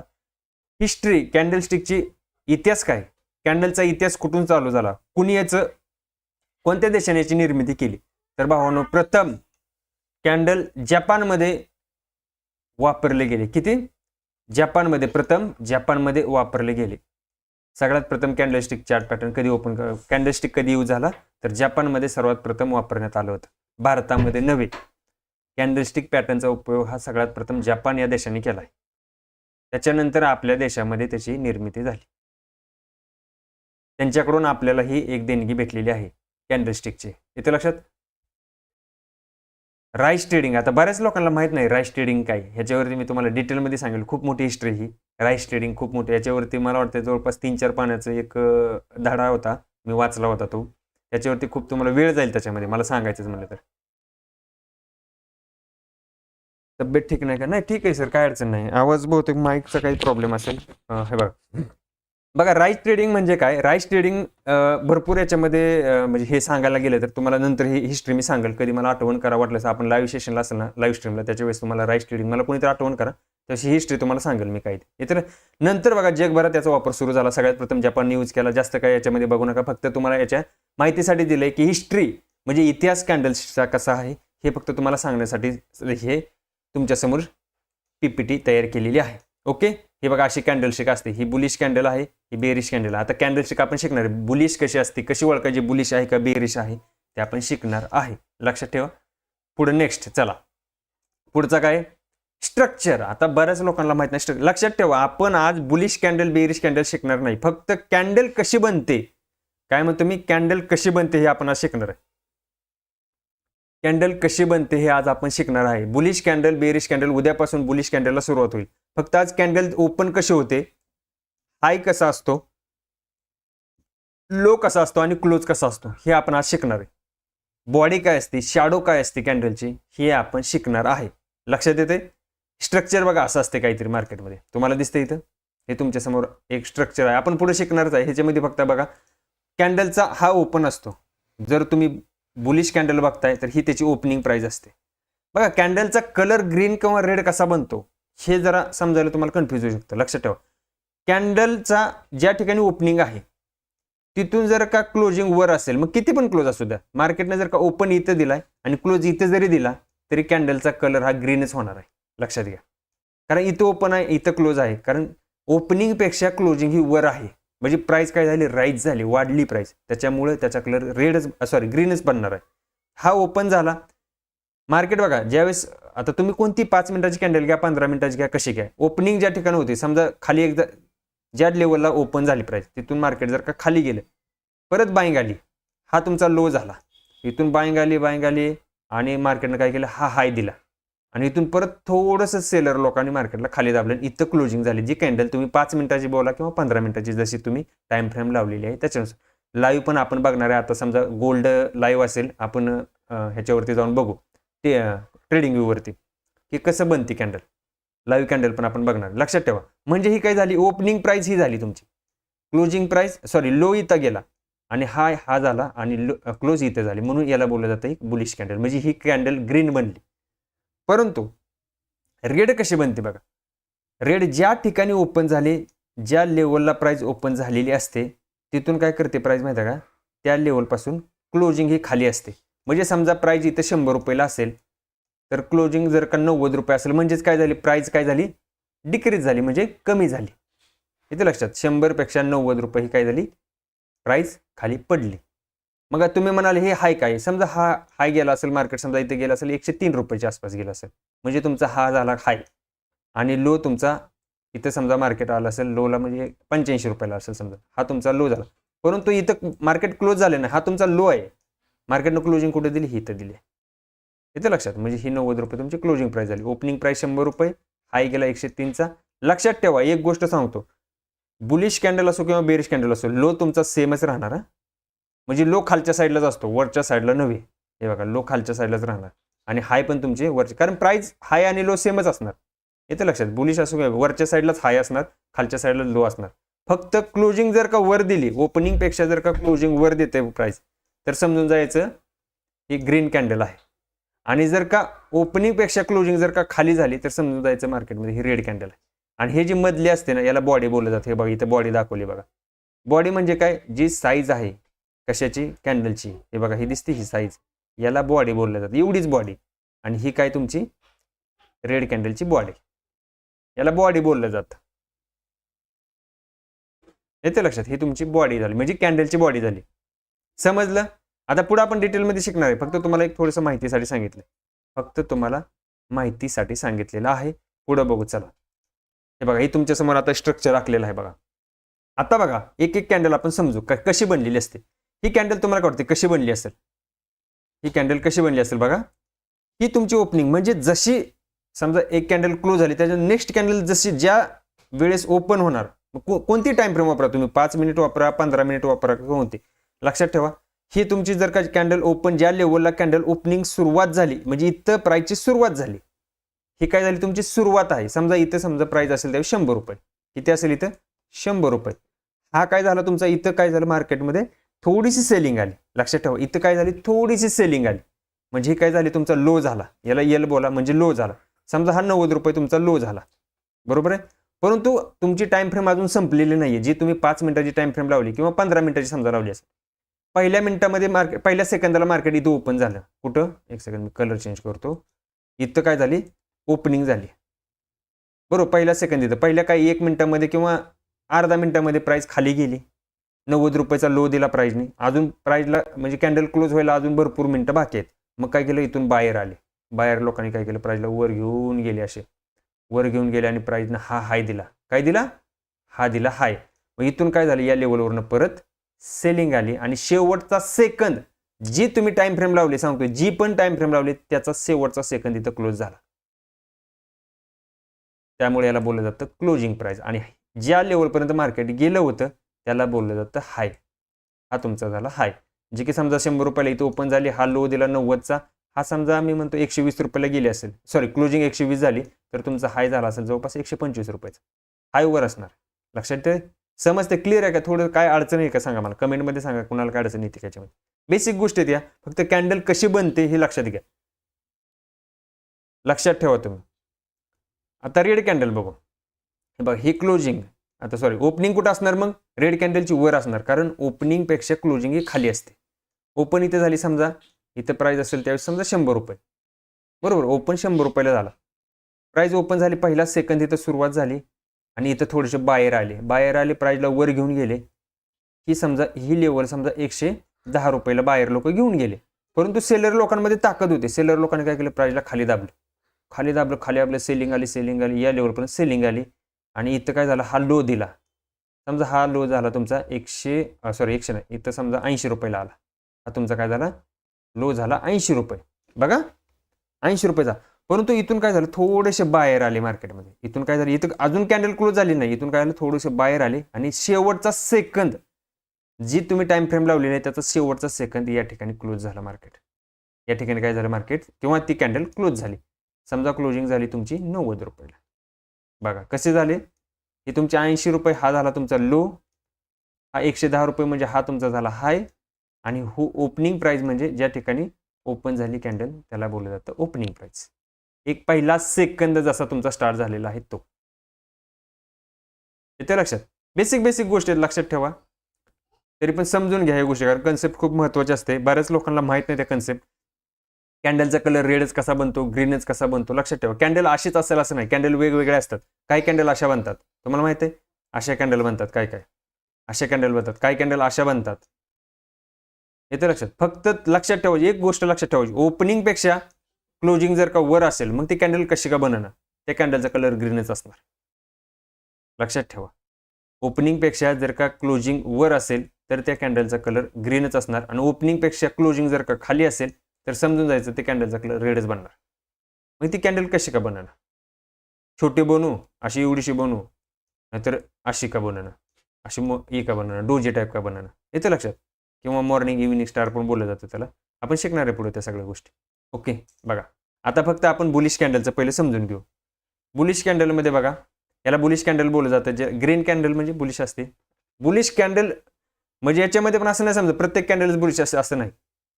हिस्ट्री कॅन्डलस्टिकची इतिहास काय, कॅन्डलचा इतिहास कुठून चालू झाला, कुणी याचं कोणत्या देशाने याची निर्मिती केली. तर भावांनो, प्रथम कॅन्डल जपानमध्ये वापरले गेले. किती? जपानमध्ये, प्रथम जपानमध्ये वापरले गेले. सगळ्यात प्रथम कॅन्डलस्टिक चार्ट पॅटर्न कधी कॅन्डलस्टिक कधी यूज झाला, तर जपानमध्ये सर्वात प्रथम वापरण्यात आलं होतं, भारतामध्ये नव्हे. कॅन्डलस्टिक पॅटर्नचा उपयोग हा सगळ्यात प्रथम जपान या देशाने केलाय. त्याच्यानंतर आपल्या देशामध्ये त्याची निर्मिती झाली. त्यांच्याकडून आपल्याला ही एक देणगी भेटलेली आहे कॅन्डलस्टिकची. इथे लक्षात. राईस ट्रेडिंग, आता बऱ्याच लोकांना माहित नाही राईस ट्रेडिंग काय. ह्याच्यावरती मी तुम्हाला डिटेलमध्ये सांगेल. खूप मोठी हिस्ट्री ही राईस ट्रेडिंग, खूप मोठी. याच्यावरती मला वाटतं जवळपास 3-4 पानाचा एक धडा होता, मी वाचला होता तो. त्याच्यावरती खूप तुम्हाला वेळ जाईल त्याच्यामध्ये, मला सांगायचंच म्हणलं तर. तब्येत ठीक नाही का? नाही ठीक आहे सर, काय अडचण नाही. आवाज बहुतेक माईकचा काही प्रॉब्लेम असेल. हे बघा राईस ट्रेडिंग म्हणजे काय. राईस ट्रेडिंग भरपूर याच्यामध्ये म्हणजे हे सांगायला गेलं तर तुम्हाला नंतर ही हिस्ट्री मी सांगेल. कधी मला आठवण करा वाटलं आपण लाईव्ह सेशनला असेल ना, लाईव्ह स्ट्रीमला, त्याच्या वेळेस तुम्हाला राईस ट्रेडिंग मला कोणीतरी आठवण करा, तशी हिस्ट्री तुम्हाला सांगेल मी काय. इतर नंतर बघा जगभरात याचा वापर सुरू झाला. सगळ्यात प्रथम जपान यूज केला. जास्त काय याच्यामध्ये बघू नका, फक्त तुम्हाला याच्या माहितीसाठी दिलंय की हिस्ट्री म्हणजे इतिहास कॅन्डल्सचा कसा आहे हे फक्त तुम्हाला सांगण्यासाठी हे तुमच्यासमोर PPT तयार केलेली आहे. ओके. हे बघा अशी कॅन्डलस्टिक असते. ही बुलिश कॅन्डल आहे, ही बेरिश कॅन्डल आहे. आता कॅन्डलस्टिक आपण शिकणार आहे. बुलिश कशी असते, कशी ओळखायची बुलिश आहे का बेरिश आहे, ते आपण शिकणार आहे. लक्षात ठेवा. पुढे नेक्स्ट चला. पुढचा काय, स्ट्रक्चर. आता बऱ्याच लोकांना माहित नाही. लक्षात ठेवा, आपण आज बुलिश कॅन्डल बेरिश कॅन्डल शिकणार नाही. फक्त कॅन्डल कशी बनते, काय म्हणतो मी, कॅन्डल कशी बनते हे आपण आज शिकणार आहे. कॅन्डल कशी बनते हे आज आपण शिकणार आहे. बुलिश कॅन्डल बेरिश कॅन्डल, उद्यापासून बुलिश कॅन्डलला सुरुवात होईल. फक्त आज कॅन्डल ओपन कसे होते, हाय कसा असतो, लो कसा असतो आणि क्लोज कसा असतो हे आपण आज शिकणार आहे. बॉडी काय असते, शॅडो काय असते कॅन्डलची, हे आपण शिकणार आहे. लक्षात येते. स्ट्रक्चर बघा असं असते काहीतरी मार्केटमध्ये, तुम्हाला दिसतं इथं, हे तुमच्या समोर एक स्ट्रक्चर आहे. आपण पुढे शिकणारच आहे. ह्याच्यामध्ये फक्त बघा कॅन्डलचा हा ओपन असतो. जर तुम्ही बुलिश कॅन्डल बघताय तर ही त्याची ओपनिंग प्राइस असते. बघा कॅन्डलचा कलर ग्रीन किंवा रेड कसा बनतो हे जरा समजायला तुम्हाला कन्फ्यूज होऊ शकतं. लक्षात ठेवा, कॅन्डलचा ज्या ठिकाणी ओपनिंग आहे तिथून जर का क्लोजिंग वर असेल, मग किती पण क्लोज असू द्या, मार्केटने जर का ओपन इथं दिलाय आणि क्लोज इथं जरी दिला तरी कॅन्डलचा कलर हा ग्रीनच होणार आहे. लक्षात घ्या, कारण इथं ओपन आहे इथं क्लोज आहे, कारण ओपनिंग पेक्षा क्लोजिंग ही वर आहे. म्हणजे प्राइस काय झाली, राईज झाली, वाढली प्राइस, त्याच्यामुळे त्याचा कलर ग्रीनच बनणार आहे. हा ओपन झाला मार्केट. बघा ज्यावेळेस आता तुम्ही कोणती 5 मिनिटाची कॅन्डल घ्या, 15 मिनिटाची घ्या, कशी घ्या, ओपनिंग ज्या ठिकाणी होती, समजा खाली एकदा ज्या लेवलला ओपन झाली प्राइस तिथून मार्केट जर का खाली गेलं, परत बाईंग आली, हा तुमचा लो झाला, इथून बाईंग आली आणि मार्केटनं काय केलं, हा हाय दिला आणि इथून परत थोडंसं सेलर लोकांनी मार्केटला खाली दाबलं, इथं क्लोजिंग झाली. जी कॅन्डल तुम्ही 5 मिनिटाची बोला किंवा 15 मिनिटाची जशी तुम्ही टाइम फ्रेम लावलेली आहे त्याच्यानुसार. लाईव्ह पण आपण बघणार आहे. आता समजा गोल्ड लाईव्ह असेल, आपण ह्याच्यावरती जाऊन बघू ते ट्रेडिंग व्ह्यूवरती की कसं बनते कॅन्डल. लाईव्ह कॅन्डल पण आपण बघणार. लक्षात ठेवा, म्हणजे ही काय झाली, ओपनिंग प्राइस ही झाली तुमची, क्लोजिंग प्राइस लो इथं गेला आणि हाय हा झाला आणि क्लोज इथं झाली, म्हणून याला बोललं जातं एक बुलिश कॅन्डल. म्हणजे ही कॅन्डल ग्रीन बनली. परंतु रेड कशी बनते बघा, रेड ज्या ठिकाणी ओपन झाले, ज्या लेवलला प्राइस ओपन झालेली असते तिथून काय करते प्राइस माहिती आहे का, त्या लेवलपासून क्लोजिंग ही खाली असते. म्हणजे समजा प्राइस इथं 100 रुपयाला असेल तर क्लोजिंग जर का 90 रुपये असेल, म्हणजेच काय झाली, प्राइस काय झाली, डिक्रीज झाली, म्हणजे कमी झाली. इथे लक्षात, 100 पेक्षा 90 रुपये ही काय झाली, प्राइस खाली पडली. मग तुम्ही म्हणाले हे हाय काय, समजा हा हाय गेला असेल, मार्केट समजा इथे गेला असेल 103 रुपयाच्या आसपास गेला असेल, म्हणजे तुमचा हा झाला हाय आणि लो तुमचा इथं समजा मार्केट आला असेल लोला, म्हणजे 85 रुपयाला असेल समजा, हा तुमचा लो झाला. परंतु इथं मार्केट क्लोज झाले नाही, हा तुमचा लो आहे. मार्केटनं क्लोजिंग कुठे दिली, ही इथं दिली. इथं लक्षात, म्हणजे ही 90 रुपये तुमची क्लोजिंग प्राइस झाली. ओपनिंग प्राइस 100 रुपये, हाय गेला 103चा. लक्षात ठेवा, एक गोष्ट सांगतो, बुलिश कॅन्डल असो किंवा बेरिश कॅन्डल असो, लो तुमचा सेमच राहणार. म्हणजे लो खालच्या साईडलाच असतो, वरच्या साईडला नव्हे. हे बघा, लो खालच्या साईडलाच राहणार आणि हाय पण तुमचे वरचे, कारण प्राइस हाय आणि लो सेमच असणार. येतं लक्षात. बुलिश असो किंवा वरच्या साईडलाच हाय असणार, खालच्या साईडला लो असणार. फक्त क्लोजिंग जर का वर दिली, ओपनिंग पेक्षा जर का क्लोजिंग वर देते प्राइस, तर समजून जायचं ही ग्रीन कॅन्डल आहे. आणि जर का ओपनिंग पेक्षा क्लोजिंग जर का खाली झाली तर समजून जायचं मार्केटमध्ये ही रेड कॅन्डल आहे. आणि हे जी मधली असते ना, याला बॉडी बोललं जातं. हे बघा इथे बॉडी दाखवली बघा. बॉडी म्हणजे काय, जी साईज आहे कशाची, कॅन्डलची. हे बघा ही दिसते ही साईज, याला बॉडी बोललं जातं. एवढीच बॉडी. आणि ही काय तुमची रेड कॅन्डलची बॉडी, याला बॉडी बोललं जातं. येते लक्षात. ही तुमची बॉडी झाली, म्हणजे कॅन्डलची बॉडी झाली. समजलं. आता पुढे आपण डिटेलमध्ये शिकणार आहे. फक्त तुम्हाला एक थोडंसं माहितीसाठी सांगितलं, फक्त तुम्हाला माहितीसाठी सांगितलेलं आहे. पुढे बघू चला. हे बघा ही तुमच्या समोर आता स्ट्रक्चर आखलेलं आहे बघा. आता बघा एक एक कॅन्डल आपण समजू कशी बनलेली असते. ही कॅन्डल तुम्हाला कळते कशी बनली असेल. ही कॅन्डल कशी बनली असेल बघा. ही तुमची ओपनिंग, म्हणजे जशी समजा एक कॅन्डल क्लोज झाली त्याच्या नेक्स्ट कॅन्डल जशी ज्या वेळेस ओपन होणार, कोणती टाइम फ्रेम वापरा तुम्ही, 5 मिनिट वापरा, 15 मिनिट वापरा, कोणती, लक्षात ठेवा. ही तुमची जर का कॅन्डल ओपन, ज्या लेवलला कॅन्डल ओपनिंग सुरुवात झाली, म्हणजे इथं प्राइसची सुरुवात झाली, ही काय झाली तुमची सुरुवात आहे. समजा इथं समजा प्राइस असेल त्यावेळी 100 रुपये, किती असेल इथं 100 रुपये. हा काय झाला तुमचा, इथं काय झालं मार्केटमध्ये थोडीशी सेलिंग आली. लक्षात ठेवा इथं काय झाली, थोडीशी सेलिंग आली, म्हणजे काय झाली तुमचा लो झाला. याला यल बोला, म्हणजे लो झाला. समजा हा 90 रुपये तुमचा लो झाला, बरोबर आहे. परंतु तुमची टाइम फ्रेम अजून संपलेली नाहीये. जी तुम्ही 5 मिनिटाची टाइम फ्रेम लावली किंवा 15 मिनिटाची समजा लावली असेल, पहिल्या मिनिटामध्ये मार्केट, पहिल्या सेकंदाला मार्केट इथं ओपन झालं. कुठं, एक सेकंड मी कलर चेंज करतो. इथं काय झाली, ओपनिंग झाली, बरोबर. पहिल्या सेकंद इथं पहिल्या काही 1 मिनिटामध्ये किंवा अर्धा मिनिटामध्ये प्राइस खाली गेली. 90 रुपयाचा लो दिला प्राइसने. अजून प्राइसला म्हणजे कॅन्डल क्लोज व्हायला अजून भरपूर मिनिटं बाकी आहेत. मग काय केलं, इथून बाहेर आले. बाहेर लोकांनी काय केलं, प्राइसला वर घेऊन गेले, असे वर घेऊन गेले आणि प्राइसनं हा हाय दिला. काय दिला, हा दिला हाय. मग इथून काय झालं, या लेवलवरनं परत सेलिंग आली आणि शेवटचा सेकंद जी तुम्ही टाइम फ्रेम लावली, सांगतोय जी पण टाइम फ्रेम लावली त्याचा शेवटचा सेकंद इथं क्लोज झाला. त्यामुळे याला बोललं जातं क्लोजिंग प्राइस. आणि ज्या लेवलपर्यंत मार्केट गेलं होतं त्याला बोललं जातं हाय. हा तुमचा झाला हाय. जे की समजा 100 रुपयाला इथं ओपन झाली, हा लो दिला 90चा, हा समजा मी म्हणतो 120 रुपयाला गेली असेल, सॉरी क्लोजिंग 120 झाली, तर तुमचा हाय झाला असेल जवळपास 125 रुपयाचा. हाय वर असणार. लक्षात ठेवा. समजते, क्लिअर आहे का, थोडं काय अडचण आहे का सांगा मला, कमेंटमध्ये सांगा कुणाला काय अडचण येते त्याच्यामध्ये. बेसिक गोष्ट आहेत या, फक्त कॅन्डल कशी बनते हे लक्षात घ्या, लक्षात ठेवा तुम्ही. आता रेड कॅन्डल बघू. बघ ही क्लोजिंग, आता सॉरी ओपनिंग कुठं असणार, मग रेड कॅन्डलची वर असणार, कारण ओपनिंग पेक्षा क्लोजिंग ही खाली असते. ओपन इथे झाली समजा, इथं प्राइस असेल त्यावेळेस समजा 100 रुपये, बरोबर. ओपन 100 रुपयाला झाला, प्राइस ओपन झाली, पहिला सेकंद इथं सुरुवात झाली आणि इथं थोडेसे बाहेर आले, प्राइसला वर घेऊन गेले. ही समजा ही लेवल समजा 110 रुपयाला बाहेर लोक घेऊन गेले. परंतु सेलर लोकांमध्ये ताकद होते. सेलर लोकांनी काय केलं, प्राइसला खाली दाबलं, सेलिंग आली, या लेवलपर्यंत सेलिंग आली. आणि इथं काय झालं, हा लो दिला. समजा हा लो झाला तुमचा 100 नाही, इथं समजा 80 रुपयाला आला. हा तुमचा काय झाला, लो झाला 80 रुपये, बघा 80 रुपयाचा. परंतु इथून काय झालं, थोडेसे बाहेर आले मार्केटमध्ये. इथून काय झालं, इथं अजून कॅन्डल क्लोज झाली नाही, इथून काय झालं, थोडेसे बाहेर आले आणि शेवटचा सेकंद जी तुम्ही टाइम फ्रेम लावलेली आहे त्याचा शेवटचा सेकंद या ठिकाणी क्लोज झाला मार्केट. या ठिकाणी काय झालं, मार्केट किंवा ती कॅन्डल क्लोज झाली. समजा क्लोजिंग झाली तुमची 90 रुपयाला. बघा कसे झाले, ही तुमचे 80 रुपये, हा झाला तुमचा लो, हा 110 रुपये म्हणजे हा तुमचा झाला हाय. आणि ओपनिंग प्राइस म्हणजे ज्या ठिकाणी ओपन झाली कॅन्डल त्याला बोललं जातं ओपनिंग प्राइस. एक पहिला सेकंद जसा तुमचा स्टार्ट झालेला आहे तो. येते लक्षात. बेसिक गोष्टी लक्षात ठेवा, तरी पण समजून घ्या या गोष्टी, कारण कन्सेप्ट खूप महत्त्वाचे असते. बऱ्याच लोकांना माहित नाही त्या कन्सेप्ट. कॅन्डलचा कलर रेडच कसा बनतो, ग्रीनच कसा बनतो, लक्षात ठेवा. कॅन्डल अशीच असेल असं नाही, कॅन्डल वेगवेगळे असतात. काही कॅन्डल अशा बनतात, तुम्हाला माहिती आहे, अशा कॅन्डल बनतात, काय अशा कॅन्डल बनतात, काही कॅन्डल अशा बनतात. येते लक्षात. फक्त लक्षात ठेवायची एक गोष्ट, लक्षात ठेवायची, ओपनिंग पेक्षा क्लोजिंग जर का वर असेल मग ती कॅन्डल कशी का बनणार, त्या कॅन्डलचा कलर ग्रीनच असणार. लक्षात ठेवा. ओपनिंग पेक्षा जर का क्लोजिंग वर असेल तर त्या कॅन्डलचा कलर ग्रीनच असणार. आणि ओपनिंग पेक्षा क्लोजिंग जर का खाली असेल तर समजून जायचं ते कॅन्डलचा कलर रेडच बनणार. मग ती कॅन्डल कशी का बनणार, छोटी बनवू, अशी एवढीशी बनवू, नाहीतर अशी का बनणार, अशी का बनणार, डोजे टाईप का बनणार. येतं लक्षात. किंवा मॉर्निंग इव्हिनिंग स्टार पण बोललं जातं त्याला. आपण शिकणार आहे पुढे त्या सगळ्या गोष्टी. ओके बघा, आता फक्त आपण बुलिश कॅन्डलचं पहिले समजून घेऊ. बुलिश कॅन्डलमध्ये बघा, याला बुलिश कॅन्डल बोललं जातं. जे ग्रीन कॅन्डल म्हणजे बुलिश असते. बुलिश कॅन्डल म्हणजे याच्यामध्ये पण असं नाही समजा प्रत्येक कॅन्डल बुलिश असं नाही.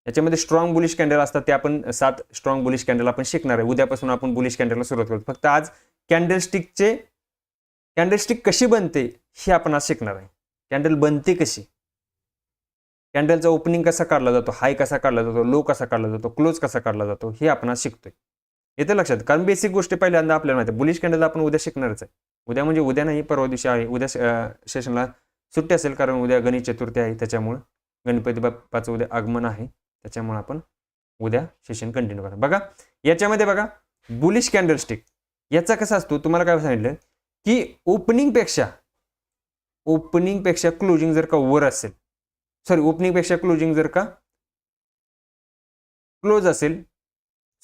याच्यामध्ये स्ट्रॉंग बुलिश कॅन्डल असतात. ते आपण 7 स्ट्रॉंग बुलिश कॅन्डल आपण शिकणार आहे. उद्यापासून आपण बुलिश कॅन्डलला सुरुवात करू. फक्त आज कॅन्डलस्टिक कशी बनते हे आपण आज शिकणार आहे. कॅन्डल बनते कशी, कॅन्डलचा ओपनिंग कसा काढला जातो, हाय कसा काढला जातो, लो कसा काढला जातो, क्लोज कसा काढला जातो, हे आपण आज शिकतोय. येते लक्षात. कारण बेसिक गोष्टी पहिल्यांदा आपल्याला माहिती आहे. बुलिश कॅन्डल आपण उद्या शिकणारच आहे. उद्या म्हणजे उद्या नाही, परवा दिवशी आहे. उद्या सेशनला सुट्टी असेल कारण उद्या गणेश चतुर्थी आहे. त्याच्यामुळे गणपती बाप्पाचं उद्या आगमन आहे. त्याच्यामुळे आपण उद्या सेशन कंटिन्यू करा. बघा याच्यामध्ये बघा बुलिश कॅन्डलस्टिक याचा कसा असतो, तुम्हाला काय सांगितलं की ओपनिंगपेक्षा क्लोजिंग जर का वर असेल, सॉरी ओपनिंगपेक्षा क्लोजिंग जर का क्लोज असेल,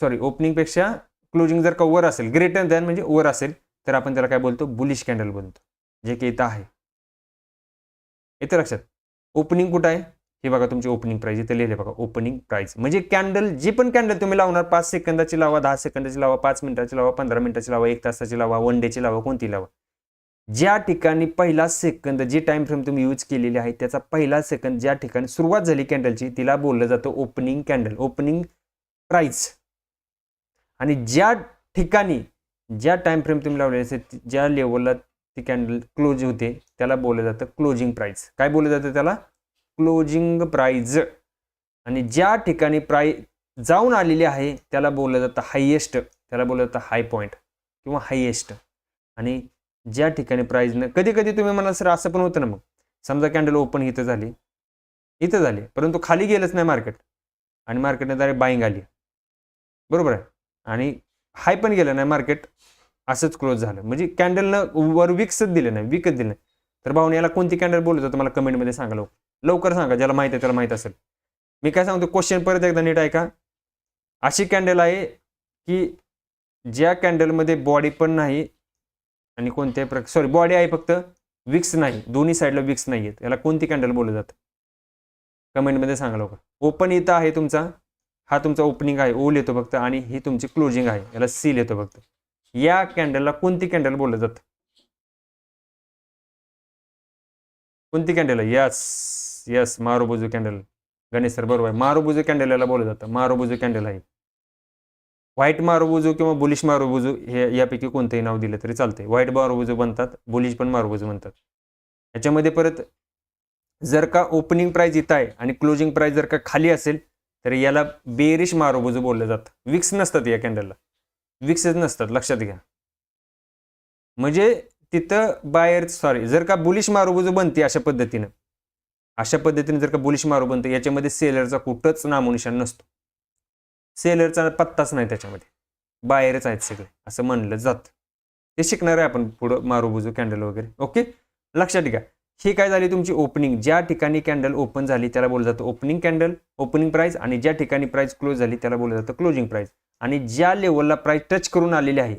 सॉरी ओपनिंगपेक्षा क्लोजिंग जर का वर असेल, ग्रेटर दॅन म्हणजे वर असेल, तर आपण त्याला काय बोलतो, बुलिश कॅन्डल बनतो. जे की इथं आहे. येतं लक्षात. ओपनिंग कुठं आहे हे बघा, तुमची ओपनिंग प्राइस इथे लिहिले बघा. ओपनिंग प्राइस म्हणजे कॅन्डल, जी पण कॅन्डल तुम्ही लावणार, 5 सेकंदाची लावा, 10 सेकंदाची लावा, 5 मिनिटाची लावा, 15 मिनिटाची लावा, 1 तासाची लावा, 1 डेची लावा, कोणती लावा. ज्या ठिकाणी पहिला सेकंद, जी टाइम फ्रेम तुम्ही यूज केलेली आहे त्याचा पहिला सेकंद ज्या ठिकाणी सुरुवात झाली कॅन्डलची, तिला बोललं जातं ओपनिंग कॅन्डल, ओपनिंग प्राइस. आणि ज्या ठिकाणी ज्या टाइम फ्रेम तुम्ही लावलेली असेल, ज्या लेवलला ती कॅन्डल क्लोज होते, त्याला बोललं जातं क्लोजिंग प्राइस. काय बोललं जातं त्याला, क्लोजिंग प्राइस. आणि ज्या ठिकाणी प्राइस जाऊन आलेली आहे त्याला बोललं जातं हायएस्ट, त्याला बोललं जातं हाय पॉईंट किंवा हायएस्ट. आणि ज्या ठिकाणी प्राइस न, कधी कधी तुम्ही म्हणाल सर असं पण होतं ना, मग समजा कॅन्डल ओपन इथं झाली परंतु खाली गेलंच नाही मार्केट आणि मार्केटने डायरेक्ट बाईंग आली, बरोबर आहे, आणि हाय पण गेलं नाही मार्केट, असंच क्लोज झालं, म्हणजे कॅन्डलनं वर विकच दिलं नाही. तर भाऊने याला कोणती कॅन्डल बोलत होतं मला कमेंटमध्ये सांगा, लवकर सांगा. ज्याला माहिती आहे त्याला माहित असेल. मी काय सांगतो, क्वेश्चन परत एकदा नीट ऐका. अशी कॅन्डल आहे की ज्या कॅन्डलमध्ये बॉडी पण नाही आणि कोणत्याही प्रकार, सॉरी बॉडी आहे फक्त, विक्स नाही, दोन्ही साईडला विक्स नाही आहेत, याला कोणती कॅन्डल बोललं जातं कमेंटमध्ये सांगा लवकर. ओपन इथं आहे तुमचा, हा तुमचा ओपनिंग आहे, ओल येतो फक्त, आणि ही तुमची क्लोजिंग आहे, याला सील येतो फक्त. या कॅन्डलला कोणती कॅन्डल बोललं जातं, कोणती कॅन्डल आहे? Yes marubozu candle. Ganesh sir बरोबर आहे. मारुबुजू कॅन्डल याला बोललं जातं. मारुबुजू कॅन्डल आहे. व्हाईट मारुबुजू किंवा बुलिश मारुबुजू हे यापैकी कोणतंही नाव दिलं तरी चालते. व्हाईट मारुबुजू बनतात, बुलिश पण मारुबुजू म्हणतात. याच्यामध्ये परत जर का ओपनिंग प्राइस इथं आहे आणि क्लोजिंग प्राइस जर का खाली असेल तर याला बेरिश मारुबुजू बोललं जातं. विक्स नसतात या कॅन्डलला, विक्सच नसतात, लक्षात घ्या. म्हणजे तिथं बायर, सॉरी, जर का बुलिश मारुबुजू बनते अशा पद्धतीने जर का बुलिश मारू बनते, याच्यामध्ये सेलरचा कुठंच नामोनिशान नसतो, सेलरचा पत्ताच नाही त्याच्यामध्ये, बाहेरच आहेत सगळे असं म्हणलं जातं. ते शिकणार आहे आपण पुढं, मारुबुजू कॅन्डल वगैरे. ओके, लक्षात घ्या. ही काय झाली तुमची ओपनिंग, ज्या ठिकाणी कॅन्डल ओपन झाली त्याला बोललं जातं ओपनिंग कॅन्डल, ओपनिंग प्राइस. आणि ज्या ठिकाणी प्राइस क्लोज झाली त्याला बोललं जातं क्लोजिंग प्राइस. आणि ज्या लेवलला प्राइस टच करून आलेली आहे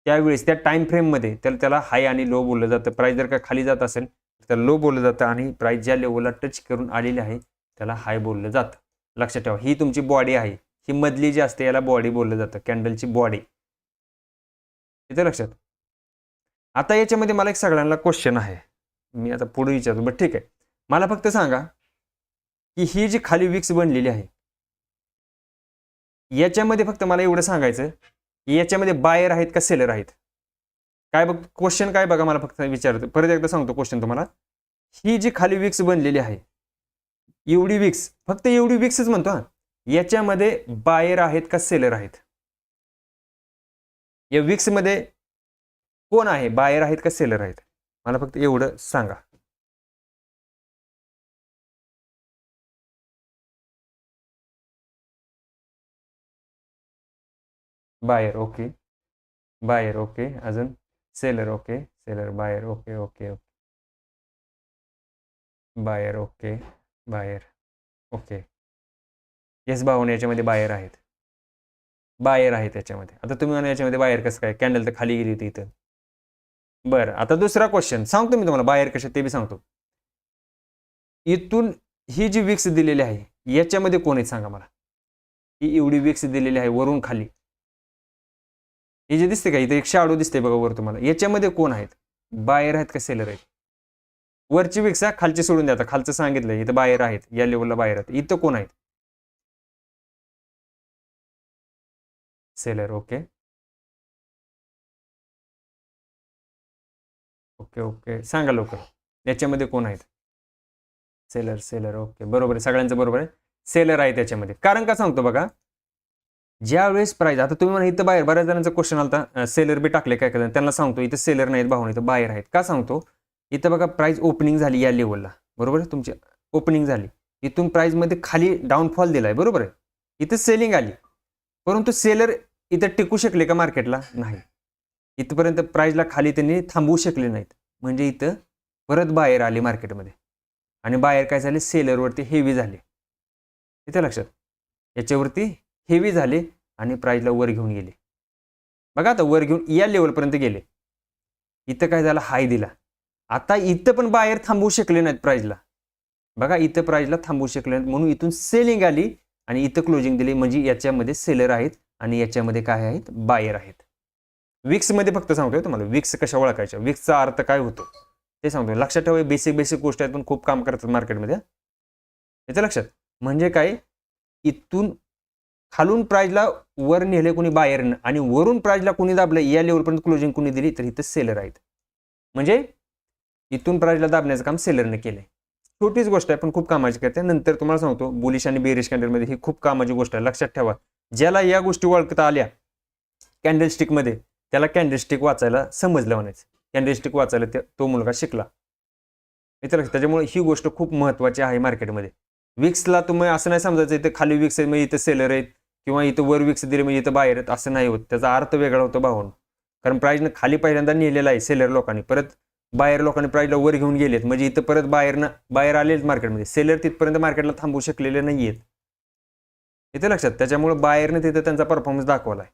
त्यावेळेस त्या टाइम फ्रेममध्ये त्याला हाय आणि लो बोललं जातं. प्राइस जर का खाली जात असेल तर लो बोललं जातं, आणि प्राइस ज्या लेवलला टच करून आलेली आहे त्याला हाय बोललं जातं. लक्षात ठेवा, ही तुमची बॉडी आहे, ही मधली जी असते याला बॉडी बोललं जातं, कॅन्डलची बॉडी. इथे लक्षात. आता याच्यामध्ये मला एक सगळ्यांना क्वेश्चन आहे, मी आता पुढे विचारतो, बट ठीक आहे. मला फक्त सांगा की ही जी खाली विक्स बनलेली आहे याच्यामध्ये फक्त मला एवढं सांगायचं की याच्यामध्ये बायर आहेत का सेलर आहेत. काय बघ क्वेश्चन काय बघा, मला फक्त विचारतो, परत एकदा सांगतो क्वेश्चन तुम्हाला. ही जी खाली विक्स बनलेली आहे, एवढी विक्स, फक्त एवढी विक्सच म्हणतो हा, याच्यामध्ये बायर आहेत का सेलर आहेत. या विक्स मध्ये कोण आहे, बायर आहेत का सेलर आहेत, मला फक्त एवढं सांगा. बायर, ओके, बायर, ओके, अजून seller, okay, seller, buyer, okay okay okay, buyer, okay, buyer, okay. Yes भाऊन याच्यामध्ये बायर आहेत, बायर आहेत याच्यामध्ये. आता तुम्ही म्हणा याच्यामध्ये बायर कसं काय, कॅन्डल तर खाली गेली होती इथं. बरं, आता दुसरा क्वेश्चन सांगतो मी तुम्हाला, बायर कशा ते बी सांगतो. इथून ही जी विक्स दिलेली आहे याच्यामध्ये कोण आहेत सांगा मला. ही एवढी विक्स दिलेली आहे वरून खाली, हे जे दिसते का इथे एक शॅडो दिसते बघा वर तुम्हाला, याच्यामध्ये कोण आहेत, बायर आहेत का सेलर आहेत? वरची विक्स खालची सोडून द्या, खालचं सांगितलं इथं बायर आहेत, या लेवलला बायर आहेत, इथं कोण आहेत? सेलर. ओके ओके ओके, सांगा लवकर याच्यामध्ये कोण आहेत? सेलर. सेलर. ओके, बरोबर आहे, सगळ्यांचं बरोबर आहे, सेलर आहे त्याच्यामध्ये. कारण का सांगतो बघा, ज्या वेळेस प्राइस, आता तुम्ही म्हणा इथं बाहेर, बऱ्याच जणांचा क्वेश्चन आलता सेलर बी टाकले काय काय, त्यांना सांगतो इथं सेलर नाहीत भाऊ, इथं बाहेर आहेत. का सांगतो, इथं बघा प्राइस ओपनिंग झाली या लेवलला, बरोबर आहे, तुमची ओपनिंग झाली, इथून प्राइसमध्ये खाली डाऊनफॉल दिलाय, बरोबर आहे, इथं सेलिंग आली, परंतु सेलर इथं टिकू शकले का मार्केटला? नाही, इथपर्यंत प्राइसला खाली त्यांनी थांबवू शकले नाहीत, म्हणजे इथं परत बाहेर आले मार्केटमध्ये, आणि बाहेर काय झाले, सेलरवरती हेवी झाले. इथे लक्षात, याच्यावरती हेवी झाले आणि प्राइसला वर घेऊन गेले. बघा आता वर घेऊन या लेवलपर्यंत गेले, इथं काय झालं, हाय दिला. आता इथं पण बाहेर थांबवू शकले नाहीत प्राइसला, बघा इथं प्राइसला थांबवू शकले नाहीत, म्हणून इथून सेलिंग आली आणि इथं क्लोजिंग दिली, म्हणजे याच्यामध्ये सेलर आहेत आणि याच्यामध्ये काय आहेत, बायर आहेत. विक्समध्ये फक्त सांगतोय तुम्हाला, विक्स कशा ओळखायच्या, विक्सचा अर्थ काय होतो ते सांगतोय. लक्षात ठेवा, बेसिक बेसिक गोष्ट आहेत पण खूप काम करतात मार्केटमध्ये. याचं लक्षात, म्हणजे काय, इथून खालून प्राइसला वर नेले कोणी बाहेरनं आणि वरून प्राइसला कोणी दाबलं, या लेवलपर्यंत क्लोजिंग कोणी दिली, तर इथं सेलर आहेत, म्हणजे इथून प्राइसला दाबण्याचं काम सेलरने केलंय. छोटीच गोष्ट आहे पण खूप कामाची करते. नंतर तुम्हाला सांगतो बुलिश आणि बेरिश कॅन्डलमध्ये ही खूप कामाची गोष्ट आहे, लक्षात ठेवा. ज्याला या गोष्टी ओळखता आल्या कॅन्डलस्टिकमध्ये, त्याला कॅन्डलस्टिक वाचायला समजलं म्हणायचं, कॅन्डलस्टिक वाचायला तो मुलगा शिकला. त्याच्यामुळे ही गोष्ट खूप महत्त्वाची आहे मार्केटमध्ये. विक्सला तुम्ही असं नाही समजायचं इथं खाली विक्स आहे म्हणजे इथं सेलर आहेत, किंवा इथं वर विक्स दिले म्हणजे इथं बाहेर आहेत, असं नाही होत, त्याचा अर्थ वेगळा होतो भावून. कारण प्राइसनं खाली पहिल्यांदा नेलेला आहे सेलर लोकांनी, परत बाहेर लोकांनी प्राइसला वर घेऊन गेलेत, म्हणजे इथं परत बाहेर आलेत मार्केटमध्ये, सेलर तिथपर्यंत मार्केटला थांबवू शकलेले नाही आहेत. इथे लक्षात, त्याच्यामुळे बाहेरने तिथं त्यांचा परफॉर्मन्स दाखवलाय.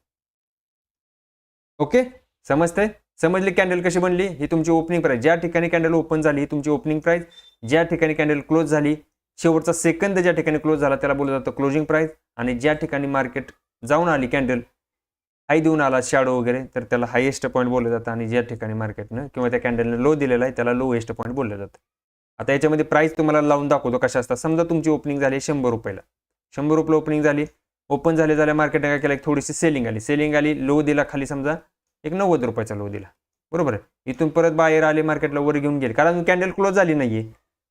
ओके, समजतंय? समजली कॅन्डल कशी बनली, ही तुमची ओपनिंग प्राइस, ज्या ठिकाणी कॅन्डल ओपन झाली ही तुमची ओपनिंग प्राइस, ज्या ठिकाणी कॅन्डल क्लोज झाली, शेवटचा सेकंद ज्या ठिकाणी क्लोज झाला त्याला बोललं जातं क्लोजिंग प्राइस, आणि ज्या ठिकाणी मार्केट जाऊन आली कॅन्डल हाय देऊन आला शॅडो वगैरे, तर त्याला हायेस्ट पॉईंट बोललं जातं, आणि ज्या ठिकाणी मार्केटनं किंवा त्या कॅन्डलने लो दिलेला आहे त्याला लोएस्ट पॉईंट बोललं जातं. आता याच्यामध्ये प्राइस तुम्हाला लावून दाखवतो कशा असतात. समजा तुमची ओपनिंग झाली 100 रुपयाला, 100 रुपये ओपनिंग झाली, ओपन झाल्या मार्केटने काय केलं, एक थोडीशी सेलिंग आली, लो दिला खाली, समजा एक 90 रुपयाचा लो दिला, बरोबर आहे. इथून परत बाहेर आले, मार्केटला वर घेऊन गेले, कारण कॅन्डल क्लोज झाली नाहीये,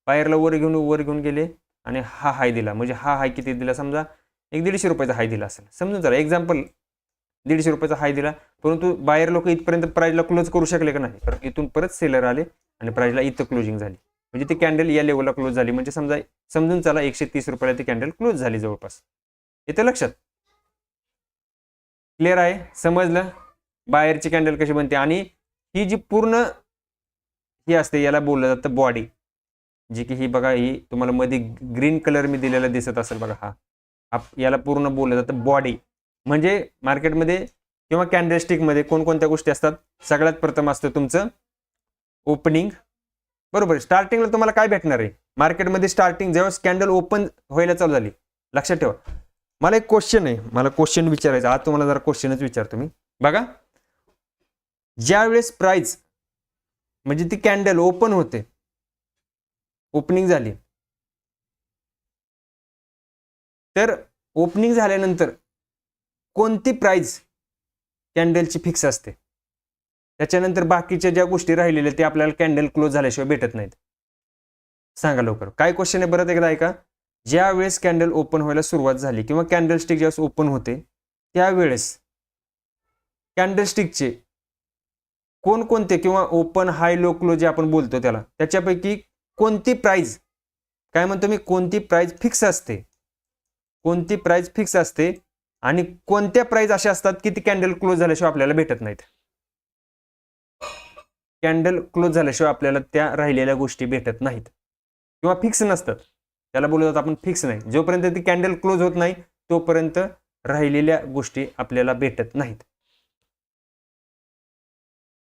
बाहेरला वर घेऊन गेले आणि हा हाय दिला, म्हणजे हा हाय किती दिला, समजा एक 150 रुपयाचा हाय दिला असेल, समजून चला एक्झाम्पल 150 रुपयाचा हाय दिला, परंतु बाहेर लोक इथपर्यंत प्राइसला क्लोज करू शकले का नाही, कारण इथून परत सेलर आले आणि प्राइसला इथं क्लोजिंग झाली, म्हणजे ती कॅन्डल या लेवलला क्लोज झाली, म्हणजे समजून चला 130 रुपयाला ती कॅन्डल क्लोज झाली जवळपास. इथं लक्षात, क्लिअर आहे, समजलं बाहेरची कॅन्डल कशी बनते. आणि ही जी पूर्ण ही असते याला बोललं जातं बॉडी, जी की ही बघा, ही तुम्हाला मध्ये ग्रीन कलर मी दिलेला दिसत असेल बघा, हा याला पूर्ण बोललं जातं बॉडी. म्हणजे मार्केटमध्ये किंवा कॅन्डलस्टिकमध्ये कोणकोणत्या गोष्टी असतात, सगळ्यात प्रथम असतं तुमचं ओपनिंग, बरोबर. स्टार्टिंगला तुम्हाला काय भेटणार आहे मार्केटमध्ये, स्टार्टिंग जेव्हा कॅन्डल ओपन व्हायला चालू झाली, लक्षात ठेवा. मला एक क्वेश्चन आहे, मला क्वेश्चन विचारायचं आज तुम्हाला, जरा क्वेश्चनच विचारतो मी. बघा, ज्या वेळेस प्राइस म्हणजे ती कॅन्डल ओपन होते, ओपनिंग झाली, तर ओपनिंग झाल्यानंतर कोणती प्राइस कॅन्डलची फिक्स असते, त्याच्यानंतर बाकीच्या ज्या गोष्टी राहिलेल्या ते आपल्याला कॅन्डल क्लोज झाल्याशिवाय भेटत नाहीत. सांगा लवकर, काय क्वेश्चन आहे, परत एकदा ऐका. ज्या वेळेस कॅन्डल ओपन व्हायला सुरुवात झाली किंवा कॅन्डलस्टिक ज्यावेळेस ओपन होते, त्यावेळेस कॅन्डलस्टिकचे कोणकोणते किंवा ओपन हाय लो क्लोज जे आपण बोलतो त्याला, त्याच्यापैकी कोणती प्राइस, काय म्हणतो मी, कोणती प्राइस फिक्स असते, कोणती प्राइस फिक्स असते, आणि कोणत्या प्राइस अशा असतात की ती कॅन्डल क्लोज झाल्याशिवाय आपल्याला भेटत नाहीत. कॅन्डल क्लोज झाल्याशिवाय आपल्याला त्या राहिलेल्या गोष्टी भेटत नाहीत किंवा फिक्स नसतात, त्याला बोलत जातं आपण फिक्स नाही. जोपर्यंत ती कॅन्डल क्लोज होत नाही तोपर्यंत राहिलेल्या गोष्टी आपल्याला भेटत नाहीत.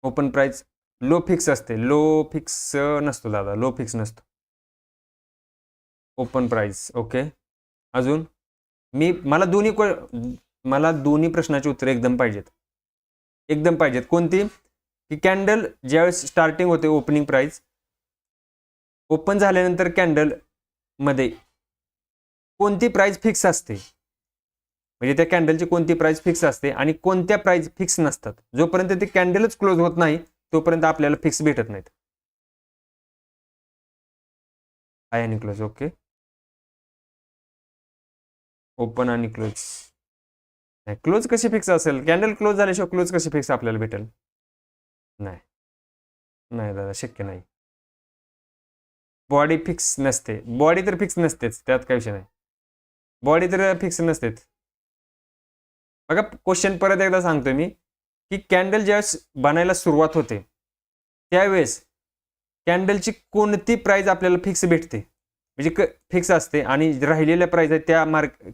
ओपन प्राइस लो फिक्स असते, लो फिक्स नसतो दादा, लो फिक्स नसतो ओपन प्राइस. ओके, अजून मला दोन्ही प्रश्नाची उत्तरे एकदम पाहिजेत. एकदम पाहिजेत. कोणती? की कॅन्डल ज्यावेळेस स्टार्टिंग होते ओपनिंग प्राइस, ओपन झाल्यानंतर कॅन्डल मध्ये कोणती प्राइस फिक्स असते, म्हणजे त्या कॅन्डलची कोणती प्राइस फिक्स असते आणि कोणत्या प्राइस फिक्स नसतात. जोपर्यंत ते कॅन्डलच क्लोज होत नाही तोपर्यंत आपल्याला फिक्स भेटत नाहीत. हाय आणि क्लोज. ओके, ओपन आणि क्लोज. क्लोज कशी फिक्स असेल? कॅन्डल क्लोज झाल्याशिवाय क्लोज कशी फिक्स आपल्याला भेटेल? नाही नाही दादा, शक्य नाही. बॉडी फिक्स नसते. बॉडी तर फिक्स नसतेच, त्यात काही विषय नाही. बॉडी तर फिक्स नसतेच. बघा क्वेश्चन परत एकदा सांगतोय मी, की कॅन्डल ज्यावेळेस बनायला सुरुवात होते त्यावेळेस कॅन्डलची कोणती प्राइस आपल्याला फिक्स भेटते, म्हणजे फिक्स असते, आणि राहिलेल्या प्राइस आहेत त्या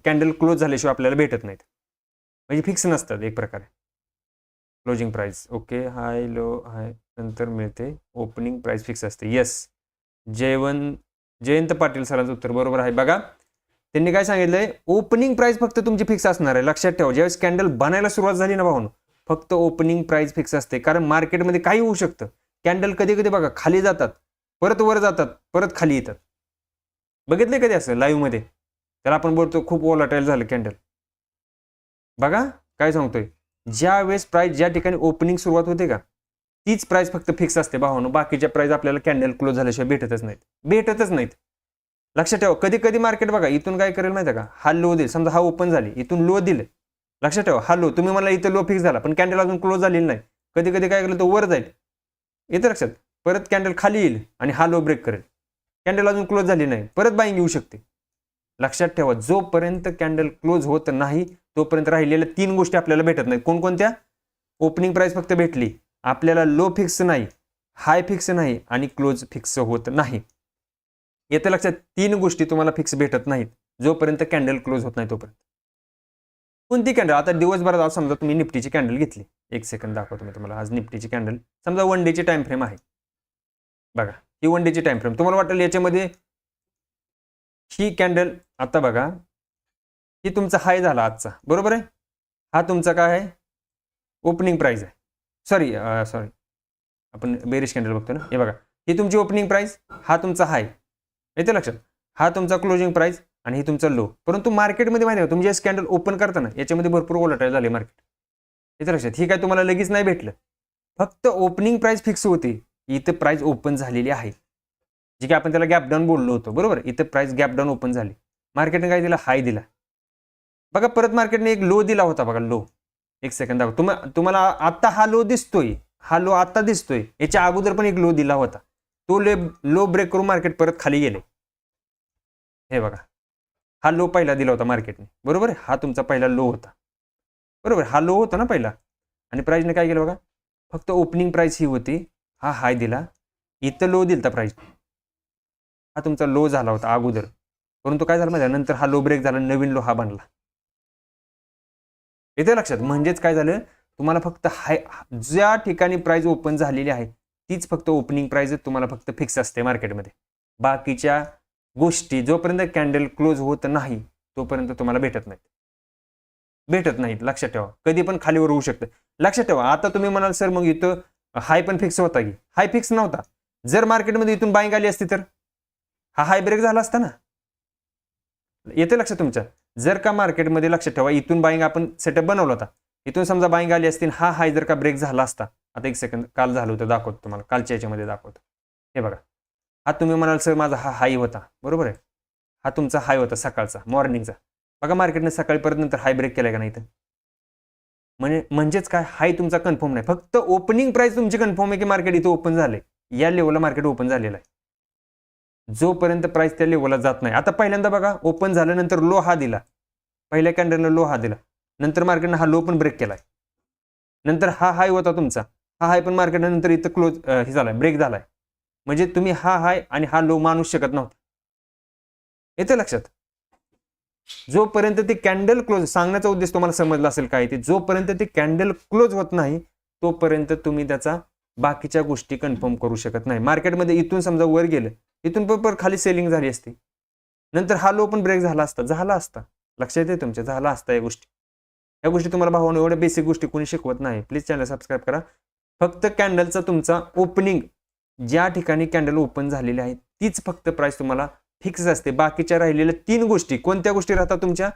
कॅन्डल क्लोज झाल्याशिवाय आपल्याला भेटत नाहीत, म्हणजे फिक्स नसतात एक प्रकारे. Closing price. ओके, हाय लो हाय नंतर मिळते, ओपनिंग प्राइस फिक्स असते. येस, जयंत पाटील सरांचं उत्तर बरोबर आहे. बघा त्यांनी काय सांगितलंय, ओपनिंग प्राइस फक्त तुमची फिक्स असणार आहे. लक्षात ठेवा, ज्यावेळेस कॅन्डल बनायला सुरुवात झाली ना भाऊनो, फक्त ओपनिंग प्राइस फिक्स असते. कारण मार्केटमध्ये काही होऊ शकतं. कॅन्डल कधी कधी बघा खाली जातात, परत वर जातात, परत खाली येतात. बघितले कधी असं लाईव्ह मध्ये? त्याला आपण बोलतो खूप वोलाटाईल झालं कॅन्डल. बघा काय सांगतोय, ज्या वेळेस प्राइस ज्या ठिकाणी ओपनिंग सुरुवात होते का, तीच प्राइस फक्त फिक्स असते भावानो. बाकीच्या प्राइस आपल्याला कॅन्डल क्लोज झाल्याशिवाय भेटतच नाहीत. लक्षात ठेवा, कधी कधी मार्केट बघा इथून काय करेल माहिती का, हा लो देईल. समजा हा ओपन झाली, इथून लो दिले. लक्षात ठेवा, हा लो तुम्ही मला इथं लो फिक्स झाला पण कॅन्डल अजून क्लोज झालेली नाही. कधी कधी काय करेल, तो वर जाईल, येतं लक्षात, परत कॅन्डल खाली येईल आणि हा लो ब्रेक करेल. कॅन्डल अजून क्लोज झाली नाही, परत बाईंग येऊ शकते. लक्षात ठेवा, जोपर्यंत कॅन्डल क्लोज होत नाही तोपर्यंत राहिलेल्या 3 गोष्टी आपल्याला भेटत नाही. कोणकोणत्या? ओपनिंग प्राइस फक्त भेटली, आपल्याला लो फिक्स नाही, हाय फिक्स नाही, आणि क्लोज फिक्स होत नाही. येते लक्षात, 3 गोष्टी तुम्हाला फिक्स भेटत नाहीत जोपर्यंत कॅन्डल क्लोज होत नाही तोपर्यंत. कोणती कॅन्डल? आता दिवसभरात आज समजा तुम्ही निफ्टीची कॅन्डल घेतली, 1 सेकंद दाखवतो मी तुम्हाला. आज निफ्टीची कॅन्डल समजा 1 डेची टाइम फ्रेम आहे. बघा ही 1 डेची टाइम फ्रेम. तुम्हाला वाटेल याच्यामध्ये ही कॅन्डल, आता बघा ही तुमचा हाय झाला आजचा, बरोबर आहे. हा तुमचा काय आहे? ओपनिंग प्राइस आहे. सॉरी आपण बेरिश कॅन्डल बघतो ना. हे बघा, ही तुमची ओपनिंग प्राइस, हा तुमचा हाय, येते लक्षात, हा तुमचा क्लोजिंग प्राइस आणि ही तुमचा लो. परंतु मार्केटमध्ये माहिती आहे, तुम्ही जे कॅन्डल ओपन करताना याच्यामध्ये भरपूर वोलटाईल झाले मार्केट, येते लक्षात. ही काय तुम्हाला लगेच नाही भेटलं, फक्त ओपनिंग प्राइस फिक्स होती. इथं प्राइस ओपन झालेली आहे, जी काय आपण त्याला गॅप डाऊन बोललो होतो, बरोबर. इथं प्राइस गॅप डाऊन ओपन झाली, मार्केटने काय दिला? हाय दिला. बघा परत मार्केटने एक लो दिला होता बघा, लो. 1 सेकंद दाखव तुम्हाला. आता हा लो दिसतोय, हा लो आता दिसतोय, याच्या अगोदर पण एक लो दिला होता. तो लो ब्रेक करून मार्केट परत खाली गेले. हे बघा, हा लो पहिला दिला होता मार्केटने, बरोबर. हा तुमचा पहिला लो होता, बरोबर. हा लो होता ना पहिला, आणि प्राइसने काय केलं बघा, फक्त ओपनिंग प्राइस ही होती, हा हाय दिला, इथं लो दिलता प्राइस. हा तुमचा लो झाला होता अगोदर, परंतु काय झालं माहिती, नंतर हा लो ब्रेक झाला, नवीन लो हा बनला. येते लक्षात. म्हणजेच काय झालं, तुम्हाला फक्त हाय ज्या ठिकाणी प्राइस ओपन झालेली आहे तीच फक्त ओपनिंग प्राइस तुम्हाला फक्त फिक्स असते मार्केटमध्ये. बाकीच्या गोष्टी जोपर्यंत कॅन्डल क्लोज होत नाही तोपर्यंत तुम्हाला भेटत नाहीत. लक्षात ठेवा, कधी पण खालीवर होऊ शकतं. लक्षात ठेवा, आता तुम्ही म्हणाल सर मग इथं हाय पण फिक्स होता की? हाय फिक्स नव्हता. जर मार्केटमध्ये इथून बाईंग आली असती तर हा हाय ब्रेक झाला असता ना. येते लक्षात तुमच्या. जर का मार्केटमध्ये, लक्षात ठेवा, इथून बाईंग आपण सेटअप बनवला होता, इथून समजा बाईंग आली असती, हा हाय जर का ब्रेक झाला असता, आता 1 सेकंद, काल झालं होतं, दाखवतो तुम्हाला, कालच्या याच्यामध्ये दाखवतो. हे बघा, हा तुम्ही म्हणाल सर माझा हा हाय होता, बरोबर आहे. हा तुमचा हाय होता सकाळचा, मॉर्निंगचा. बघा मार्केटने सकाळी परत नंतर हाय ब्रेक केलाय का नाही तर, म्हणजेच काय, हाय तुमचा कन्फर्म नाही, फक्त ओपनिंग प्राइस तुमची कन्फर्म आहे की मार्केट इथं ओपन झाले, या लेवलला मार्केट ओपन झालेलं आहे. जोपर्यंत प्राइस त्या लेवलला जात नाही. आता पहिल्यांदा बघा, ओपन झाल्यानंतर लो हा दिला, पहिल्या कॅन्डलला लो हा दिला, नंतर मार्केटने हा लो पण ब्रेक केलाय, नंतर हा हाय होता तुमचा, हा हाय पण मार्केटने नंतर इथं क्लोज हे झालाय, ब्रेक झालाय. म्हणजे तुम्ही हा हाय आणि हा लो मानू शकत नव्हता. येते लक्षात. जोपर्यंत ते कॅन्डल क्लोज, सांगण्याचा उद्देश तुम्हाला समजला असेल काय ते, जोपर्यंत ते कॅन्डल क्लोज होत नाही तोपर्यंत तुम्ही त्याचा बाकीच्या गोष्टी कन्फर्म करू शकत नाही. मार्केटमध्ये इथून समजा वर गेलं, इथून पण खाली सेलिंग झाली असती, नंतर हा लो पण ब्रेक झाला असता. लक्षात येते तुमच्या, झाला असता या या गोष्टी तुम्हाला भावानं एवढ्या बेसिक गोष्टी कोणी शिकवत नाही. प्लीज चॅनल सबस्क्राईब करा. फक्त कॅन्डलचा तुमचा ओपनिंग ज्या ठिकाणी कॅन्डल ओपन झालेली आहे तीच फक्त प्राइस तुम्हाला फिक्स असते. बाकीच्या राहिलेल्या 3 गोष्टी कोणत्या गोष्टी राहतात तुमच्या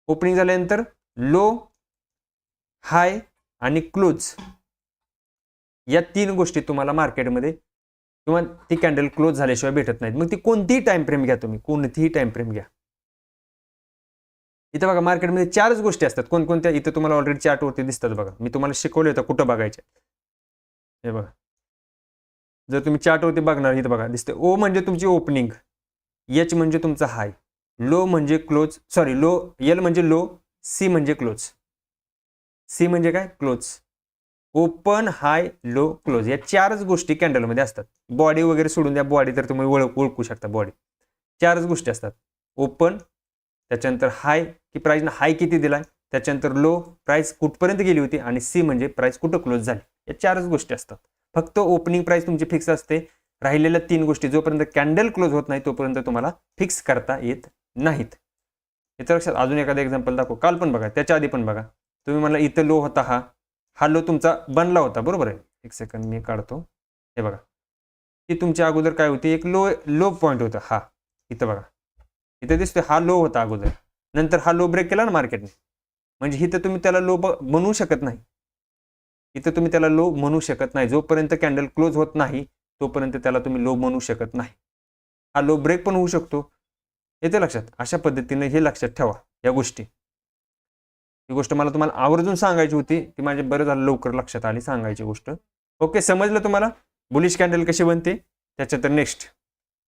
ओपनिंग झाल्यानंतर लो, हाय आणि क्लोज. या 3 गोष्टी तुम्हाला मार्केटमध्ये किंवा ती कॅन्डल क्लोज झाल्याशिवाय भेटत नाहीत. मग ती कोणतीही टाइम फ्रेम घ्या, तुम्ही कोणतीही टाइम फ्रेम घ्या. इथं बघा मार्केटमध्ये 4च गोष्टी असतात. कोणकोणत्या इथं तुम्हाला ऑलरेडी चार्टवरती दिसतात बघा. मी तुम्हाला शिकवलं होतं कुठं बघायचे. हे बघा, जर तुम्ही चार्टवरती बघणार इथं बघा दिसते ओ म्हणजे तुमची ओपनिंग, एच म्हणजे तुमचा हाय, लो म्हणजे क्लोज, सॉरी लो, एल म्हणजे लो, सी म्हणजे क्लोज. सी म्हणजे काय? क्लोज. ओपन, हाय, लो, क्लोज या 4च गोष्टी कॅन्डलमध्ये असतात. बॉडी वगैरे सोडून द्या, बॉडी तर तुम्ही ओळखू शकता. बॉडी 4च गोष्टी असतात. ओपन, त्याच्यानंतर हाय की प्राइसनं हाय किती दिलाय, त्याच्यानंतर लो प्राइस कुठपर्यंत गेली होती, आणि सी म्हणजे प्राइस कुठं क्लोज झाली. या 4च गोष्टी असतात. फक्त ओपनिंग प्राइस तुमची फिक्स असते. राहिलेल्या 3 गोष्टी जोपर्यंत कॅन्डल क्लोज होत नाही तोपर्यंत तुम्हाला फिक्स करता येत नाहीत. याच्या लक्षात. अजून एखादा एक्झाम्पल दाखव. काल पण बघा, त्याच्या आधी पण बघा. तुम्ही म्हणला इथं लो होता, हा लो तुमचा बनला होता, बरोबर आहे. एक सेकंड मी काढतो. हे बघा, ती तुमच्या अगोदर काय होती, एक लो पॉईंट होता. हा इथं बघा, इथं दिसतोय हा लो होता अगोदर. नंतर हा लो ब्रेक केला ना मार्केटने, म्हणजे इथं तुम्ही त्याला लो बनवू शकत नाही. इथं तुम्ही त्याला लो म्हणू शकत नाही. जोपर्यंत कॅन्डल क्लोज होत नाही तोपर्यंत त्याला तुम्ही लो म्हणू शकत नाही. हा लो ब्रेक पण होऊ शकतो. येते लक्षात. अशा पद्धतीने हे लक्षात ठेवा या गोष्टी. ही गोष्ट मला तुम्हाला आवर्जून सांगायची होती, ती माझे बरं झालं लवकर लक्षात आली सांगायची गोष्ट. ओके, समजलं तुम्हाला बुलिश कॅन्डल कशी बनते. त्याच्यानंतर नेक्स्ट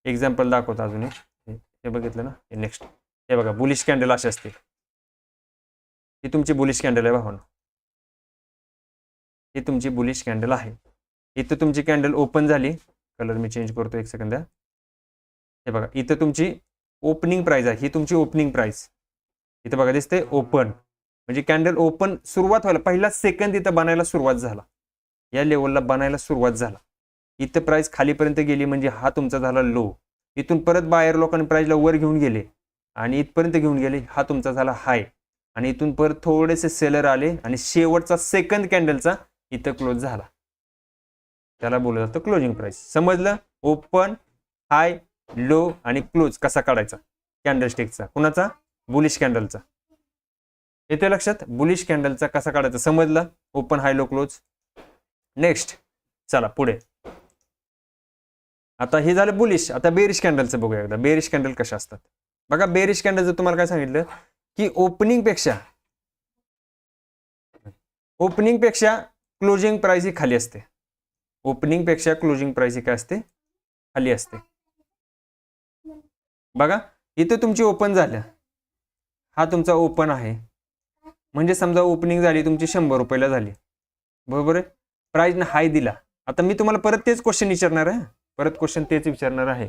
एक्झाम्पल दाखवतो अजून. हे बघितलं ना, हे नेक्स्ट. हे बघा, बुलिश कॅन्डल अशी असते. ही तुमची बुलिश कॅन्डल आहे भावांनो. ही तुमची बुलिश कॅन्डल आहे. इथं तुमची कॅन्डल ओपन झाली. कलर मी चेंज करतो, एक सेकंद द्या. हे बघा, इथं तुमची ओपनिंग प्राइस आहे. ही तुमची ओपनिंग प्राइस. इथं बघा दिसते ओपन, म्हणजे कॅन्डल ओपन सुरुवात व्हायला पहिला सेकंद इथं बनायला सुरुवात झाला. या लेवलला बनायला सुरुवात झाला. इथं प्राइस खालीपर्यंत गेली म्हणजे हा तुमचा झाला लो. इथून परत बायर लोकांनी प्राइसला वर घेऊन गेले आणि इथपर्यंत घेऊन गेले. हा तुमचा झाला हाय. आणि इथून परत थोडेसे सेलर आले आणि शेवटचा सेकंड कॅन्डलचा इथं क्लोज झाला. त्याला बोललं जातं क्लोजिंग प्राइस. समजलं? ओपन, हाय, लो आणि क्लोज कसा काढायचा कॅन्डलस्टिकचा. कुणाचा? बुलिश कॅन्डलचा. येते लक्षात? बुलिश कॅन्डलचा कसा काढायचा समजलं? ओपन, हाय, लो, क्लोज. नेक्स्ट चला पुढे. आता हे झालं बुलिश. आता बेरिश कॅन्डलचं बघूया एकदा. बेरिश कॅन्डल कशा असतात बघा. बेरिश कॅन्डलचं तुम्हाला काय सांगितलं की ओपनिंग पेक्षा क्लोजिंग प्राइस ही खाली असते. ओपनिंग पेक्षा क्लोजिंग प्राइस ही काय असते? खाली असते. बघा, इथे तुमची ओपन झाल्या. हा तुमचा ओपन आहे, म्हणजे समजा ओपनिंग झाली तुमची 100 रुपयाला झाली, बरोबर आहे. प्राइसने हाय दिला. आता मी तुम्हाला परत तेच क्वेश्चन विचारणार आहे. परत क्वेश्चन तेच विचारणार आहे.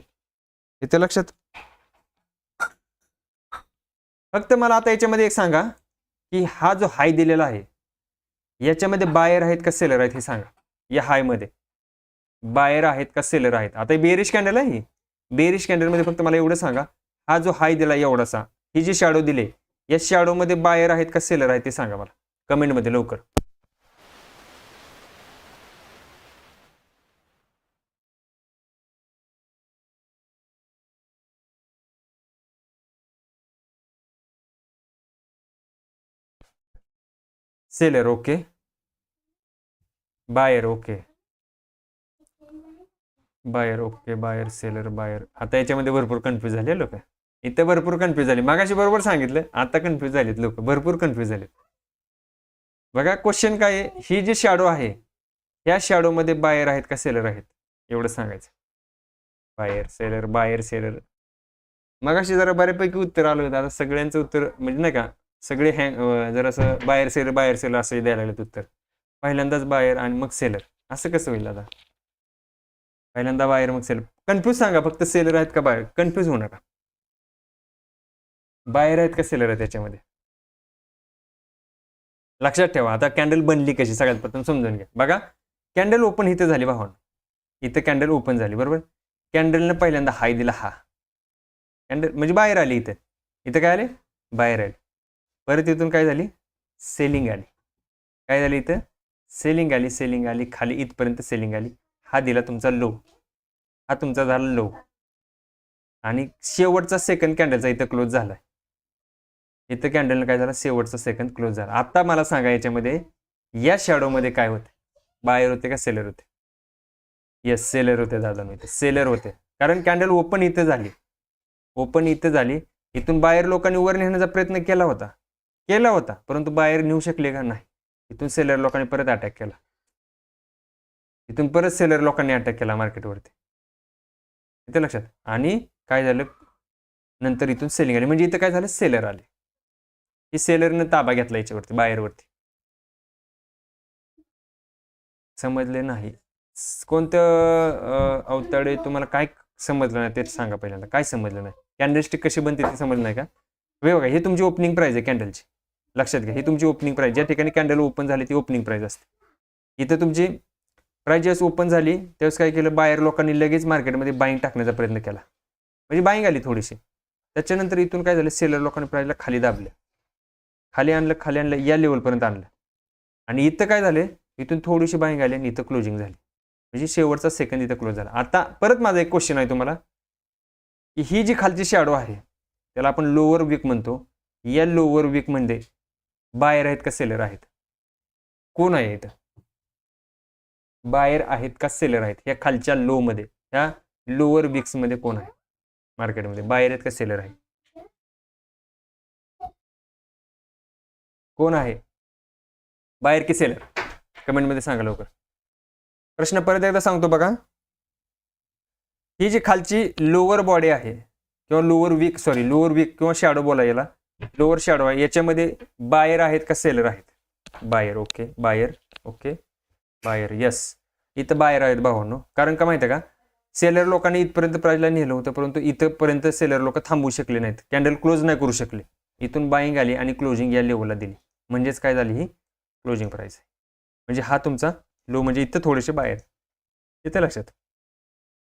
इथे लक्षात. फक्त मला आता याच्यामध्ये एक सांगा की हा जो हाय दिलेला आहे याच्यामध्ये बायर आहेत का सेलर आहेत हे सांगा. या हाय मध्ये बायर आहेत का सेलर आहेत? आता बेरिश कॅन्डल आहे. बेरिश कॅन्डल मध्ये फक्त मला एवढं सांगा, हा जो हाय दिला एवढासा, ही जी शॅडो दिले, या शॅडो मध्ये बायर आहेत का सेलर आहेत ते सांगा मला कमेंट मध्ये लवकर. Seller okay, buyer okay, buyer okay, buyer seller buyer. आता याच्यामध्ये भरपूर कन्फ्यूज झाले लोक. इथे भरपूर कन्फ्यूज झाले. मागाशी बरोबर सांगितलं, आता कन्फ्यूज झालेत लोक, भरपूर कन्फ्यूज झालेत. बघा क्वेश्चन काय आहे, ही जी शॅडो आहे या शॅडो मध्ये बायर आहेत का सेलर आहेत एवढं सांगायचं. Buyer seller, buyer seller. मगाशी जरा बऱ्यापैकी उत्तर आलं होतं. आता सगळ्यांचं उत्तर म्हणजे नाही का, सगळे जरासं बायर सेलर असं द्यायला लागलेत उत्तर. पहिल्यांदाच बायर आणि मग सेलर, असं कसं होईल आता? पहिल्यांदा बायर मग सेलर. कन्फ्यूज सांगा फक्त, सेलर आहेत का बायर. कन्फ्यूज होऊ नका. बायर आहेत का सेलर आहेत त्याच्यामध्ये लक्षात ठेवा. आता कॅन्डल बनली कशी सगळ्यात प्रथम समजून घ्या. बघा, कॅन्डल ओपन इथे झाली भावांनो. इथे कॅन्डल ओपन झाली, बरोबर. कॅन्डलने पहिल्यांदा हाय दिला. हा कॅन्डल म्हणजे बाहेर आली. इथे काय आले? बाहेर आले. परत इथून काय झाली? सेलिंग आली. काय झालं इथं? सेलिंग आली, सेलिंग आली, खाली इथपर्यंत सेलिंग आली. हा दिला तुमचा लो, हा तुमचा झाला लो, आणि शेवटचा सेकंड कॅन्डलचा इथं क्लोज झालाय. इथं कॅन्डलनं काय झालं? शेवटचा सेकंड क्लोज झाला. आता मला सांगा याच्यामध्ये या शॅडोमध्ये काय होते? बायर होते का सेलर होते? येस, सेलर होते दादा. इथे सेलर होते, कारण कॅन्डल ओपन इथं झाली, ओपन इथं झाली. इथून बाहेर लोकांनी वर नेण्याचा प्रयत्न केला होता, परंतु बाहेर नेऊ शकले का? नाही. इथून सेलर लोकांनी परत अटॅक केला, इथून परत सेलर लोकांनी अटॅक केला मार्केटवरती. इथे लक्षात. आणि काय झालं? नंतर इथून सेलिंग आली, म्हणजे इथं काय झालं? सेलर आले. ही सेलरनं ताबा घेतला याच्यावरती, बाहेरवरती. समजले नाही? कोणतं अवताडे तुम्हाला काय समजलं नाही तेच सांगा पहिल्यांदा. काय समजलं नाही? कॅन्डलस्टिक कशी बनते ते समजलं नाही का? बघा, हे तुमची ओपनिंग प्राइस आहे कॅन्डलची. लक्षात घ्या, ही तुमची ओपनिंग प्राइस. ज्या ठिकाणी कॅन्डल ओपन झाली ती ओपनिंग प्राइस असते. इथं तुमची प्राइस ज्यावेळेस ओपन झाली त्यावेळेस काय केलं? बाहेर लोकांनी लगेच मार्केटमध्ये बाईंग टाकण्याचा प्रयत्न केला, म्हणजे बाईंग आली थोडीशी. त्याच्यानंतर इथून काय झालं? सेलर लोकांनी प्राइसला खाली दाबलं, खाली आणलं, या लेवलपर्यंत आणलं. आणि इथं काय झालं? इथून थोडीशी बाईंग आली आणि इथं क्लोजिंग झाली, म्हणजे शेवटचा सेकंड इथं क्लोज झाला. आता परत माझा एक क्वेश्चन आहे तुम्हाला, की ही जी खालची शॅडो आहे त्याला आपण लोअर वीक म्हणतो. या लोअर वीक मध्ये बायर आहेत का सेलर आहेत? कोण आहे इथं? बायर आहेत का सेलर आहेत? या खालच्या लो मध्ये, या लोअर वीक्स मध्ये कोण आहे मार्केटमध्ये? बायर आहेत का सेलर आहे? कोण आहे? बायर की सेलर? कमेंटमध्ये सांगा लवकर. प्रश्न परत एकदा सांगतो बघा. ही जी खालची लोअर बॉडी आहे किंवा लोअर वीक किंवा शॅडो बोला याला, लोअर शॅडो आहे, याच्यामध्ये बायर आहेत का सेलर आहेत? Buyer. Okay, buyer. Okay, buyer. Yes, इथं बायर आहेत भावांनो. कारण का माहिती आहे का? सेलर लोकांनी इथपर्यंत प्राइसला नेलं होतं, परंतु इथंपर्यंत सेलर लोक थांबवू शकले नाहीत, कॅन्डल क्लोज नाही करू शकले. इथून बाईंग आली आणि क्लोजिंग या लेवलला दिली, म्हणजेच काय झाली? ही क्लोजिंग प्राइस आहे. म्हणजे हा तुमचा लो, म्हणजे इथं थोडेसे बायर. इथं लक्षात,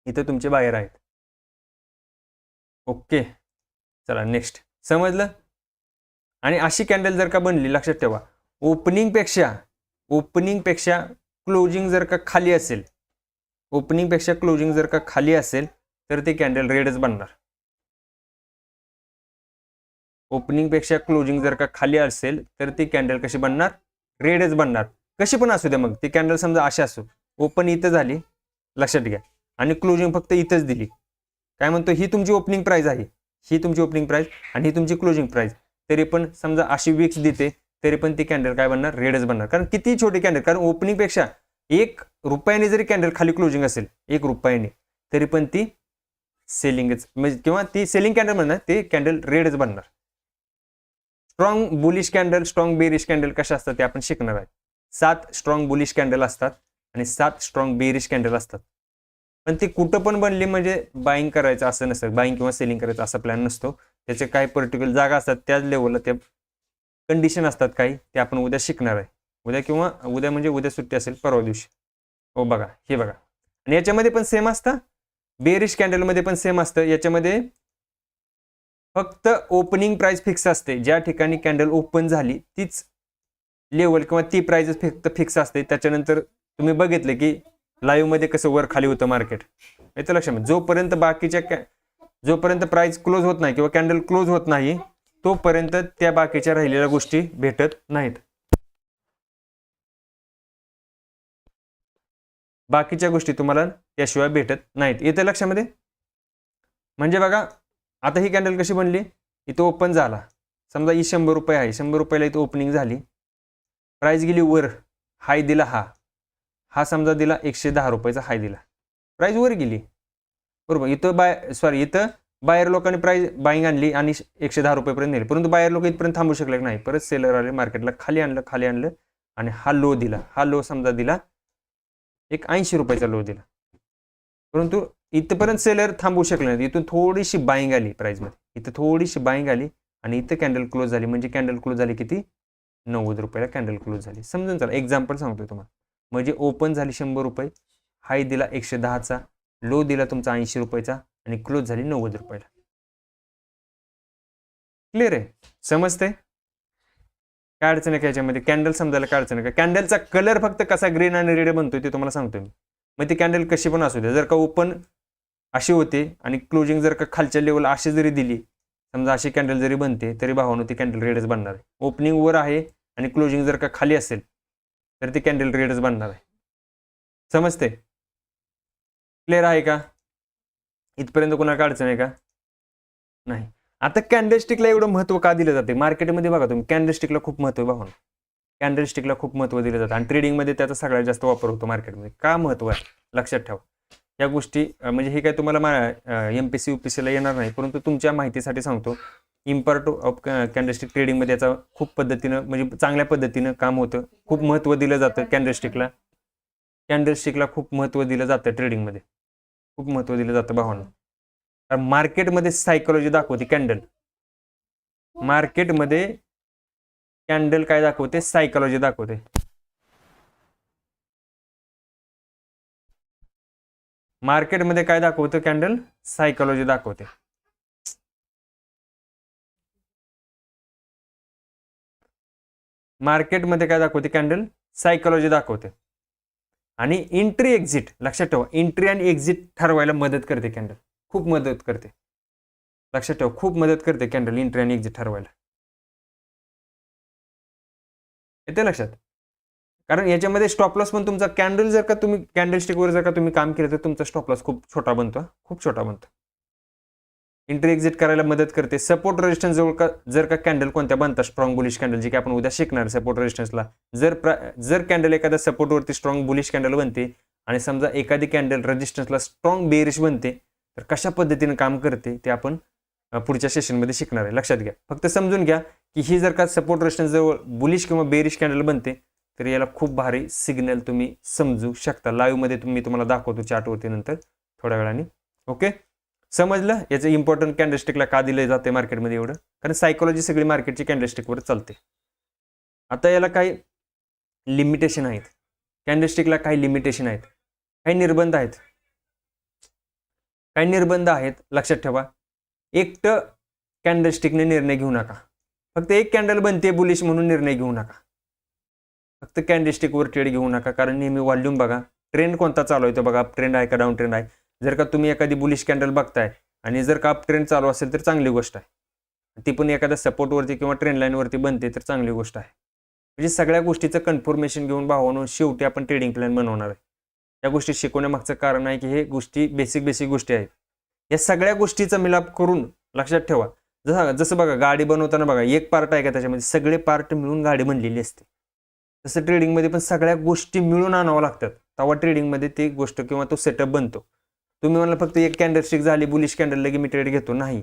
इथं तुमचे बायर आहेत. ओके, चला नेक्स्ट. समजलं? आणि अशी कॅन्डल जर का बनली, लक्षात ठेवा, ओपनिंगपेक्षा क्लोजिंग जर का खाली असेल, ओपनिंगपेक्षा क्लोजिंग जर का खाली असेल तर ते कॅन्डल रेडच बनणार. ओपनिंगपेक्षा क्लोजिंग जर का खाली असेल तर ती कॅन्डल कशी बनणार? रेडच बनणार. कशी पण असू द्या, मग ती कॅन्डल समजा अशी असो, ओपन इथं झाली, लक्षात घ्या, आणि क्लोजिंग फक्त इथंच दिली. काय म्हणतो? ही तुमची ओपनिंग प्राइस आहे, ही तुमची ओपनिंग प्राइस आणि ही तुमची क्लोजिंग प्राइस. तरी पण समजा अशी विक्स देते, तरी पण ती कॅन्डल काय बनणार? रेडच बनणार. कारण किती छोटी कॅन्डल, कारण ओपनिंगपेक्षा 1 रुपयाने जरी कॅन्डल खाली क्लोजिंग असेल, 1 रुपयाने, तरी पण ती सेलिंगच, म्हणजे किंवा ती सेलिंग कॅन्डल म्हणणार, ते कॅन्डल रेडच बनणार. Strong bullish candle, strong bearish candle कशा असतात ते आपण शिकणार आहे. 7 स्ट्रॉंग बुलिश कॅन्डल असतात आणि 7 स्ट्रॉंग बेरिश कॅन्डल असतात. पण ती कुठं पण बनली म्हणजे बाईंग करायचं असं नसतं, बाईंग किंवा सेलिंग करायचं असा प्लॅन नसतो. त्याचे काही पर्टिक्युलर जागा असतात, त्याच लेवलला ते कंडिशन असतात काही, ते आपण उद्या शिकणार आहे. उद्या म्हणजे उद्या सुट्टी असेल, परवा दिवशी. हो बघा, हे बघा. आणि याच्यामध्ये पण सेम असतं, बेरिश कॅन्डलमध्ये पण सेम असतं. याच्यामध्ये फक्त ओपनिंग प्राइस फिक्स असते, ज्या ठिकाणी कॅन्डल ओपन झाली तीच लेवल किंवा ती प्राइस फक्त फिक्स असते. त्याच्यानंतर तुम्ही बघितलं की लाईव्ह मध्ये कसं वर खाली होतं मार्केट. येतं लक्षात? जोपर्यंत प्राइस क्लोज होत नाही किंवा कॅन्डल क्लोज होत नाही, तोपर्यंत त्या बाकीच्या राहिलेल्या गोष्टी भेटत नाहीत. बाकीच्या गोष्टी तुम्हाला त्याशिवाय भेटत नाहीत. येतं लक्षामध्ये? म्हणजे बघा, आता ही कॅन्डल कशी बनली? इथं ओपन झाला, समजा ही 100 रुपये आहे, 100 रुपयाला इथं ओपनिंग झाली, प्राइस गेली वर, हाय दिला, हा समजा दिला 110 रुपयाचा हाय दिला, प्राइस वर गेली, बरोबर. इथं बायर लोकांनी प्राइस बाईंग आणली आणि 110 रुपयेपर्यंत नेली, परंतु बायर लोक इथपर्यंत थांबू शकले नाही. परत सेलर आले, मार्केटला खाली आणलं आणि हा लो दिला. हा लो समजा दिला एक 80 रुपयाचा लो दिला, परंतु इथपर्यंत सेलर थांबू शकले नाही. इथून थोडीशी बाईंग आली प्राइसमध्ये, इथं थोडीशी बाईंग आली आणि इथं कॅन्डल क्लोज झाली. म्हणजे कॅन्डल क्लोज झाली किती? 90 रुपयाला कॅन्डल क्लोज झाली. समजून चला, एक्झाम्पल सांगतोय तुम्हाला. म्हणजे ओपन झाली 100 रुपये, हाय दिला 110चा, लो दिला तुमचा 80 रुपयाचा आणि क्लोज झाली 90 रुपयाला. क्लिअर आहे? समजते? काय अडचण आहे का याच्यामध्ये? कॅन्डल समजायला काय अडचण आहे का? कॅन्डलचा कलर फक्त कसा ग्रीन आणि रेड बनतोय ते तुम्हाला सांगतोय मी. मग ती कॅन्डल कशी पण असू दे, जर का ओपन अशी होते आणि क्लोजिंग जर का खालच्या लेवल अशी जरी दिली, समजा अशी कॅन्डल जरी बनते तरी भावानो ती कॅन्डल रेडच बनणार आहे. ओपनिंग वर आहे आणि क्लोजिंग जर का खाली असेल तर ती कॅन्डल रेडच बनणार आहे. समजते? क्लिअर आहे का? इथपर्यंत कोणाला अडचण आहे का? नाही. आता कॅन्डलस्टिकला एवढं महत्व का दिलं जाते? मार्केटमध्ये बघा तुम्ही, कॅन्डलस्टिकला खूप महत्व आहे भावानो. कॅन्डलस्टिकला खूप महत्व दिलं जातं आणि ट्रेडिंगमध्ये त्याचा सगळ्यात जास्त वापर होतो मार्केटमध्ये. का महत्व आहे लक्षात ठेवा. या गोष्टी म्हणजे हे काय तुम्हाला एमपीसी यूपीसीला येणार नाही, परंतु तुमच्या माहितीसाठी सांगतो. इम्पॉर्ट ऑफ कॅन्डलस्टिक ट्रेडिंगमध्ये याचा खूप पद्धतीनं म्हणजे चांगल्या पद्धतीनं काम होतं. खूप महत्व दिलं जातं कॅन्डलस्टिकला. कॅन्डलस्टिकला खूप महत्व दिलं जातं ट्रेडिंगमध्ये, खूप महत्व दिलं जातं भावांनो. तर मार्केटमध्ये सायकोलॉजी दाखवते कॅन्डल. मार्केटमध्ये कॅन्डल काय दाखवते? सायकोलॉजी दाखवते. मार्केटमध्ये काय दाखवतं कॅन्डल? सायकोलॉजी दाखवते. मार्केटमध्ये काय दाखवते कॅन्डल? सायकोलॉजी दाखवते. आणि एंट्री एक्झिट लक्षात ठेवा, एंट्री आणि एक्झिट ठरवायला मदत करते कॅन्डल, खूप मदत करते. लक्षात ठेवा, खूप मदत करते कॅन्डल एंट्री आणि एक्झिट ठरवायला. येते लक्षात? कारण याच्यामध्ये स्टॉप लॉस पण तुमचा कॅन्डल जर का तुम्ही कॅन्डलस्टिकवर जर का तुम्ही काम केलं तर तुमचा स्टॉप लॉस खूप छोटा बनतो, खूप छोटा बनतो. एंट्री एक्झिट करायला मदत करते. सपोर्ट रेजिस्टन्स जर का कॅन्डल कोणत्या बनतात स्ट्रॉंग बुलिश कॅन्डल, जे की आपण उद्या शिकणार सपोर्ट रेजिस्टन्सला, जर कॅन्डल एखाद्या सपोर्टवरती स्ट्रॉंग बुलिश कॅन्डल बनते आणि समजा एखादी कॅन्डल रेजिस्टन्सला स्ट्रॉंग बेरिश बनते, तर कशा पद्धतीने काम करते ते आपण पुढच्या सेशनमध्ये शिकणार आहे. लक्षात घ्या, फक्त समजून घ्या की ही जर का सपोर्ट रेजिस्टन्स जवळ बुलिश किंवा बेरिश कॅन्डल बनते तर याला खूप भारी सिग्नल तुम्ही समजू शकता. लाईव्ह मध्ये तुम्हाला दाखवतो चार्टवरती नंतर थोड्या वेळाने. ओके, समजलं याचं इम्पॉर्टंट कॅन्डलस्टिकला का दिलं जाते मार्केटमध्ये एवढं? कारण सायकोलॉजी सगळी मार्केटची कॅन्डलस्टिकवर चालते. आता याला काही लिमिटेशन आहेत, कॅन्डलस्टिकला काही लिमिटेशन आहेत, काही निर्बंध आहेत, काही निर्बंध आहेत. लक्षात ठेवा, एकटं कॅन्डलस्टिकने निर्णय घेऊ नका. फक्त एक कॅन्डल बनते बुलिश म्हणून निर्णय घेऊ नका. फक्त कॅन्डलस्टिकवर ट्रेड घेऊ नका, कारण नेहमी व्हॉल्यूम बघा, ट्रेंड कोणता चालू आहे तो बघा, अप ट्रेंड आहे का डाऊन ट्रेंड आहे. जर का तुम्ही एखादी बुलिश कॅन्डल बघताय आणि जर का अप ट्रेंड चालू असेल तर चांगली गोष्ट आहे, ती पण एखाद्या सपोर्टवरती किंवा ट्रेंड लाईनवरती बनते तर चांगली गोष्ट आहे. म्हणजे सगळ्या गोष्टीचं कन्फर्मेशन घेऊन भावानो शेवटी आपण ट्रेडिंग प्लॅन बनवणार आहे. या गोष्टी शिकवण्यामागचं कारण आहे की हे गोष्टी बेसिक गोष्टी आहेत. या सगळ्या गोष्टीचा मिलाप करून लक्षात ठेवा, जसं बघा गाडी बनवताना बघा एक पार्ट आहे का त्याच्यामध्ये, सगळे पार्ट मिळून गाडी बनलेली असते. तसं ट्रेडिंगमध्ये पण सगळ्या गोष्टी मिळून आणावं लागतात, तेव्हा ट्रेडिंगमध्ये ती गोष्ट किंवा तो सेटअप बनतो. तुम्ही म्हणला फक्त एक कॅन्डलस्टिक झाली बुलिश कॅन्डल लगे मी ट्रेड घेतो, नाही.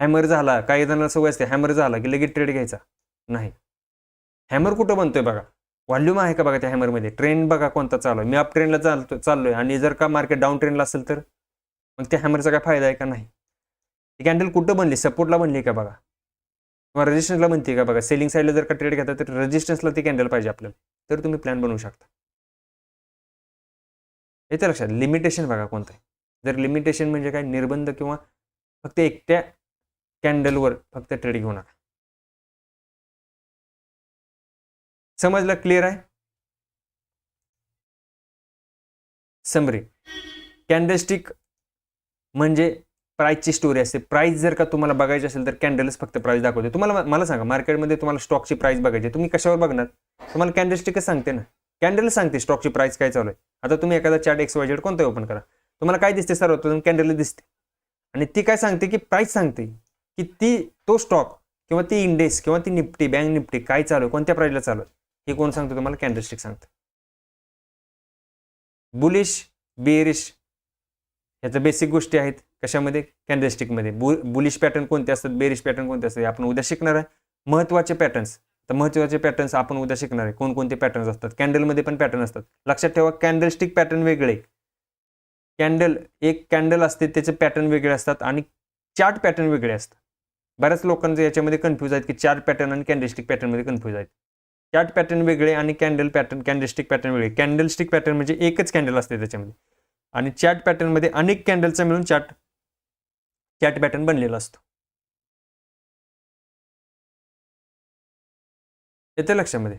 हॅमर झाला, काही जणांना सवय असते हॅमर झाला की लगेच ट्रेड घ्यायचा, नाही. हॅमर कुठं बनतोय बघा, व्हॉल्यूम आहे का बघा त्या हॅमरमध्ये, ट्रेंड बघा कोणता चालू आहे. मी अप ट्रेंडला चाललोय आणि जर का मार्केट डाऊन ट्रेंडला असेल तर मग त्या हॅमरचा काय फायदा आहे का? नाही. ती कॅन्डल कुठं बनली? सपोर्टला बनली का बघा, किंवा रेजिस्टन्सला बनते का बघा. सेलिंग साईडला जर का ट्रेड घेता तर रेजिस्टन्सला ती कॅन्डल पाहिजे आपल्याला, तर तुम्ही प्लॅन बनवू शकता. येते लक्षात? लिमिटेशन बघा कोणतं आहे. जर लिमिटेशन म्हणजे काय, निर्बंध किंवा फक्त एकट्या कॅन्डलवर फक्त ट्रेड घेऊ नका. समजलं? क्लिअर आहे? समरी, कॅन्डलस्टिक म्हणजे प्राइसची स्टोरी असते. प्राइस जर का तुम्हाला बघायची असेल तर कॅन्डलच फक्त प्राइस दाखवते. तुम्हाला मला सांगा, मार्केटमध्ये तुम्हाला स्टॉकची प्राइस बघायची, तुम्ही कशावर बघणार? तुम्हाला कॅन्डलस्टिकच सांगते ना, कॅन्डल सांगते स्टॉकची प्राइस काय चालू आहे. आता तुम्ही एखादा चार्ट XYZ कोणता ओपन करा, तुम्हाला काय दिसते? सर्वप्रथम कॅन्डल दिसते आणि ती काय सांगते की प्राइस सांगते की तो स्टॉक किंवा ती इंडेक्स किंवा ती निफ्टी, बँक निफ्टी काय चालू आहे, कोणत्या प्राइसला चालू आहे, हे कोण सांगतो तुम्हाला? कॅन्डलस्टिक सांगतं. बुलिश बेरिश ह्याच्या बेसिक गोष्टी आहेत कशामध्ये? कॅन्डलस्टिकमध्ये. बुलिश पॅटर्न कोणते असतात, बेरिश पॅटर्न कोणते असतात आपण उद्या शिकणार आहे. महत्त्वाचे पॅटर्न्स, तर महत्त्वाचे पॅटर्न्स आपण उद्या शिकणार आहे. कोणकोणते पॅटर्न्स असतात? कॅन्डलमध्ये पण पॅटर्न असतात. लक्षात ठेवा, कॅन्डलस्टिक पॅटर्न वेगळे, एक कॅन्डल असते त्याचे पॅटर्न वेगळे असतात आणि चार्ट पॅटर्न वेगळे असतात. बऱ्याच लोकांचे याच्यामध्ये कन्फ्यूज आहेत की चार्ट पॅटर्न आणि कॅन्डलस्टिक पॅटर्नमध्ये कन्फ्यूज आहेत. चार्ट पॅटर्न वेगळे आणि कॅन्डलस्टिक पॅटर्न वेगळे. कॅन्डलस्टिक पॅटर्न म्हणजे एकच कॅन्डल असते त्याच्यामध्ये, आणि चार्ट पॅटर्नमध्ये अनेक कॅन्डलचा मिळून चार्ट पॅटर्न बनलेला असतो. येते लक्षामध्ये?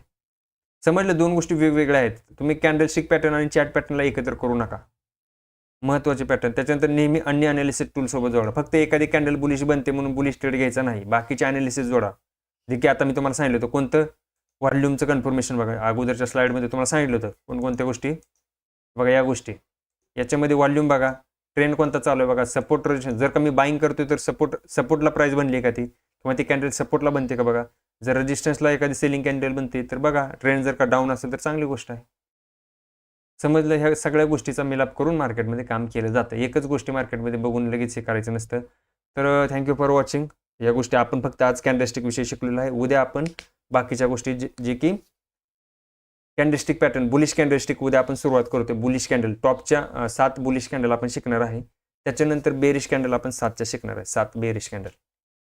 समजलं, दोन गोष्टी वेगवेगळ्या आहेत. तुम्ही कॅन्डलस्टिक पॅटर्न आणि चार्ट पॅटर्नला एकत्र करू नका. महत्त्वाचे पॅटर्न. त्याच्यानंतर नेहमी अन्य अनालिसिस टूल सोबत जोडा. फक्त एखादी कॅन्डल बुलिश बनते म्हणून बुलिश ट्रेड घ्यायचा नाही, बाकीचे अनालिसिस जोडा. जे की आता मी तुम्हाला सांगितलं होतं कोणतं, व्हॉल्यूमचं कन्फर्मेशन बघा. अगोदरच्या स्लाइडमध्ये तुम्हाला सांगितलं होतं कोणकोणत्या गोष्टी बघा. या गोष्टी याच्यामध्ये व्हॉल्यूम बघा, ट्रेंड कोणता चालू आहे बघा, सपोर्ट रेजिस्टन्स. जर का मी बाईंग करतोय तर सपोर्टला प्राइस बनली आहे का ती, किंवा ती कॅन्डल सपोर्टला बनते का बघा. जर रेजिस्टन्सला एखादी सेलिंग कॅन्डल बनते तर बघा, ट्रेंड जर का डाऊन असेल तर चांगली गोष्ट आहे. समजलं? ह्या सगळ्या गोष्टीचा मिलाप करून मार्केटमध्ये काम केलं जातं. एकच गोष्टी मार्केटमध्ये बघून लगेच हे करायचं नसतं. तर थँक्यू फॉर वॉचिंग. या गोष्टी आपण फक्त आज कॅन्डलस्टिक विषयी शिकलेलो आहे. उद्या आपण बाकीच्या गोष्टी जे की कॅन्डलस्टिक पॅटर्न, बुलिश कॅन्डलस्टिक, उद्या आपण सुरुवात करतोय. बुलिश कॅन्डल टॉपच्या 7 बुलिश कॅन्डल आपण शिकणार आहे. त्याच्यानंतर बेरिश कॅन्डल आपण 7च्या शिकणार आहे. 7 बेरिश कॅन्डल.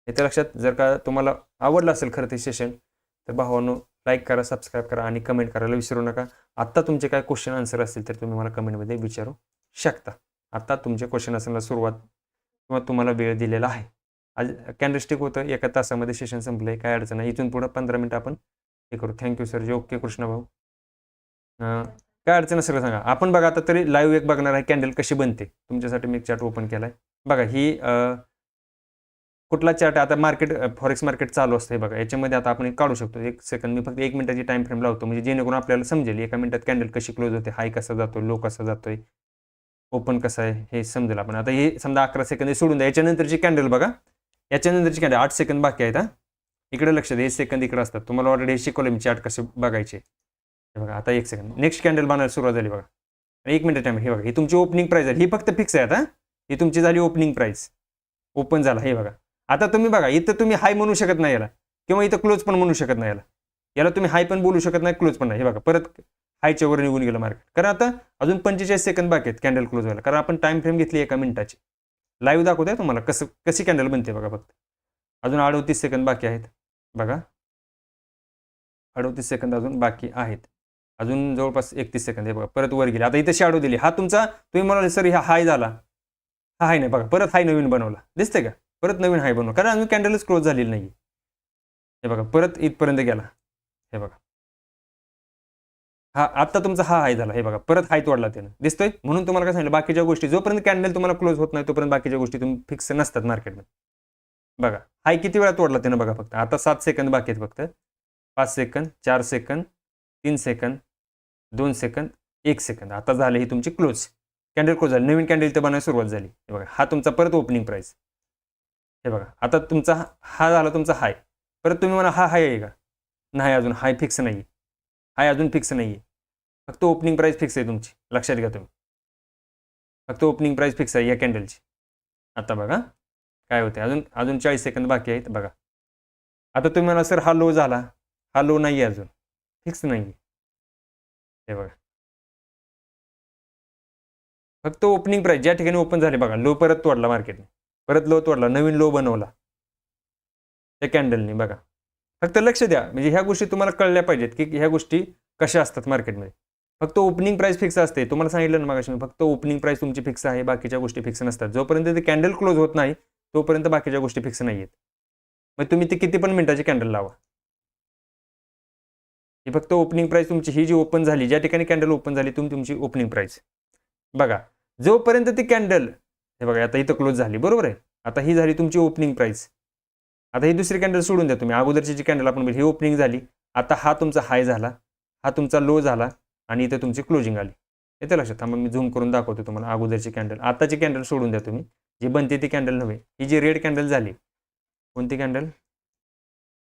याच्या लक्षात. जर का तुम्हाला आवडलं असेल खरं ते सेशन तर भावांनो लाईक करा, सबस्क्राईब करा आणि कमेंट करायला विसरू नका. आत्ता तुमचे काय क्वेश्चन आन्सर असतील तर तुम्ही मला कमेंटमध्ये विचारू शकता. आता तुमचे क्वेश्चन आन्सरला सुरुवात किंवा तुम्हाला वेळ दिलेला आहे. आज कॅन्डलस्टिक होतं, एका तासामध्ये सेशन संपलं आहे, काय अडचण नाही. इथून पुढं 15 मिनिटं आपण हे करू. Thank you sir. ओके कृष्ण भाऊ. काय अडचण असेल सांगा. आपण बघा आता तरी लाईव्ह एक बघणार आहे कॅन्डल कशी बनते. तुमच्यासाठी मी चार्ट ओपन केला आहे बघा. ही कुठला चार्ट आता मार्केट फॉरेक्स मार्केट चालू असतं हे बघा. याच्यामध्ये आता आपण काढू शकतो. 1 सेकंद मी फक्त 1 मिनिटाची टाइम फ्रेम लावतो, म्हणजे जेणेकरून आपल्याला समजेल एका मिनिटात कॅन्डल कशी क्लोज होते, हाय कसा जातोय, लो कसा जातोय, ओपन कसा आहे हे समजेल. आपण आता हे समजा 11 सेकंद सोडून द्या. याच्यानंतरची कॅन्डल बघा. याच्यानंतरची कॅन्डल 8 सेकंद बाकी आहेत. इकडे लक्ष द्या, हे सेकंद इकडे असतात. तुम्हाला ऑलरेडी हे शिकवलं मी चार्ट कसे बघायचे. हे बघा आता 1 सेकंद नेक्स्ट कॅन्डल बनायला सुरुवात झाली बघा. 1 मिनिट टाइम. हे बघा, ही तुमची ओपनिंग प्राइस आहे. ही फक्त फिक्स आहे. आता ही तुमची झाली ओपनिंग प्राइस, ओपन झाला. हे बघा आता तुम्ही बघा, इथं तुम्ही हाय म्हणू शकत नाही याला, किंवा इथं क्लोज पण म्हणू शकत नाही याला. याला तुम्ही हाय पण बोलू शकत नाही, क्लोज पण नाही. हे बघा परत हायच्या वर निघून गेलं मार्केट. कारण आता अजून 45 सेकंद बाकी आहेत कॅन्डल क्लोज व्हायला. कारण आपण टाइम फ्रेम घेतली 1 मिनिटाची. लाईव्ह दाखवतोय तुम्हाला कशी कॅन्डल बनते बघा. फक्त अजून 38 सेकंद बाकी आहेत बघा. 38 सेकंद अजून बाकी आहेत. अजून जवळपास 31 सेकंद. हे बघा परत वर गेले. आता इथं शॅडो दिली. हा तुमचा, तुम्ही म्हणाले सर हा हाय झाला, हा हाय नाही बघा, परत हाय नवीन बनवला. दिसते का? परत नवीन हाय बनवला, कारण अजून कॅन्डलच क्लोज झालेली नाही. हे बघा परत इथपर्यंत गेला. हे बघा हा आता तुमचा हा हाय झाला. हे बघा परत हाय तोडला त्यानं. दिसतोय? म्हणून तुम्हाला काय सांगितलं, बाकीच्या गोष्टी जोपर्यंत कॅन्डल तुम्हाला क्लोज होत नाही तोपर्यंत बाकीच्या गोष्टी तुम्ही फिक्स नसतात मार्केटमध्ये. बघा हाय किती वेळा तोडला त्यानं बघा. फक्त आता 7 सेकंद बाकी आहेत. फक्त 5 second, 4 second, 3 second, 2 second, 1 second. आता झाले ही तुमची क्लोज. कॅन्डल क्लोज झाली. नवीन कॅन्डल इथं बनायला सुरुवात झाली. हे बघा हा तुमचा परत ओपनिंग प्राइस. हे बघा आता तुमचा हा झाला तुमचा हाय. परत तुम्ही म्हणा हा हाय आहे का? नाही, अजून हाय फिक्स नाही. हाय अजून फिक्स नाही आहे. फक्त ओपनिंग प्राइस फिक्स आहे तुमची. लक्षात घ्या तुम्ही. फक्त ओपनिंग प्राइस फिक्स आहे या कॅन्डलची. आता बघा काय होते. अजून 40 सेकंद बाकी आहेत बघा. आता तुम्ही म्हणा सर हा लो झाला, हा लो नाही आहे, अजून फिक्स नाही आहे. हे बघा फक्त ओपनिंग प्राइस ज्या ठिकाणी ओपन झाले बघा, लो परत तोडला मार्केटने, परत लो तोडला, नवीन लो बनवला त्या कॅन्डलने. बघा फक्त लक्ष द्या, म्हणजे ह्या गोष्टी तुम्हाला कळल्या पाहिजेत की ह्या गोष्टी कशा असतात मार्केटमध्ये. फक्त ओपनिंग प्राइस फिक्स असते. तुम्हाला सांगितलं ना मागाशी मी, फक्त ओपनिंग प्राइस तुमची फिक्स आहे, बाकीच्या गोष्टी फिक्स नसतात. जोपर्यंत ते कॅन्डल क्लोज होत नाही तोपर्यंत बाकीच्या गोष्टी फिक्स नाही आहेत. मग तुम्ही ते किती पण मिनिटाची कॅन्डल लावा. ही फक्त ओपनिंग प्राइस तुमची, ही जी ओपन झाली, ज्या ठिकाणी कॅन्डल ओपन झाली तुमची ओपनिंग प्राइस बघा. जोपर्यंत ती कॅन्डल, हे बघा आता इथं क्लोज झाली बरोबर आहे. आता ही झाली तुमची ओपनिंग प्राइस. आता ही दुसरी कॅन्डल सोडून द्या तुम्ही. अगोदरची जी कॅन्डल आपण ही ओपनिंग झाली. आता हा तुमचा हाय झाला, हा तुमचा लो झाला आणि इथं तुमची क्लोजिंग आली. येते लक्षात? थांबा मी झूम करून दाखवतो तुम्हाला. अगोदरची कॅन्डल, आताची कॅन्डल सोडून द्या तुम्ही. जी बनते ती कॅन्डल नव्हे. ही जी रेड कॅन्डल झाली, कोणती कॅन्डल?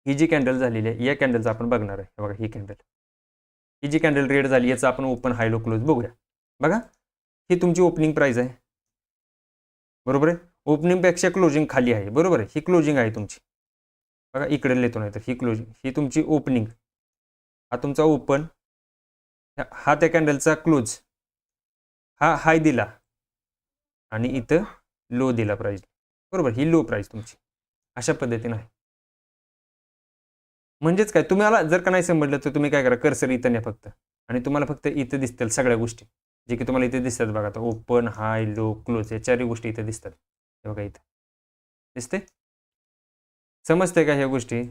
ही जी कॅन्डल झालेली आहे या कॅन्डलचा आपण बघणार आहे. बघा ही कॅन्डल, ही जी कॅन्डल रेड झाली याचा आपण ओपन हाय लो क्लोज बघूया. बघा ही तुमची ओपनिंग प्राइस आहे बरोबर आहे. ओपनिंगपेक्षा क्लोजिंग खाली आहे बरोबर आहे. ही क्लोजिंग आहे तुमची. बघा इकडे लिहितो नाही तर ही क्लोजिंग, ही तुमची ओपनिंग, हा तुमचा ओपन, हा त्या कॅन्डलचा क्लोज, हा हाय दिला आणि इथं लो दिला प्राइस बरोबर. ही लो प्राइस तुमची. अशा पद्धतीने आहे. म्हणजेच काय, तुम्हाला जर का नाही समजलं तर तुम्ही काय करा, कर्सर इथं न्या फक्त, आणि तुम्हाला फक्त इथं दिसतील सगळ्या गोष्टी जे की तुम्हाला इथे दिसतात बघा. आता ओपन, हाय, लो, क्लोज या चारही गोष्टी इथे दिसतात. हे बघा इथं दिसते. समजते का ह्या गोष्टी?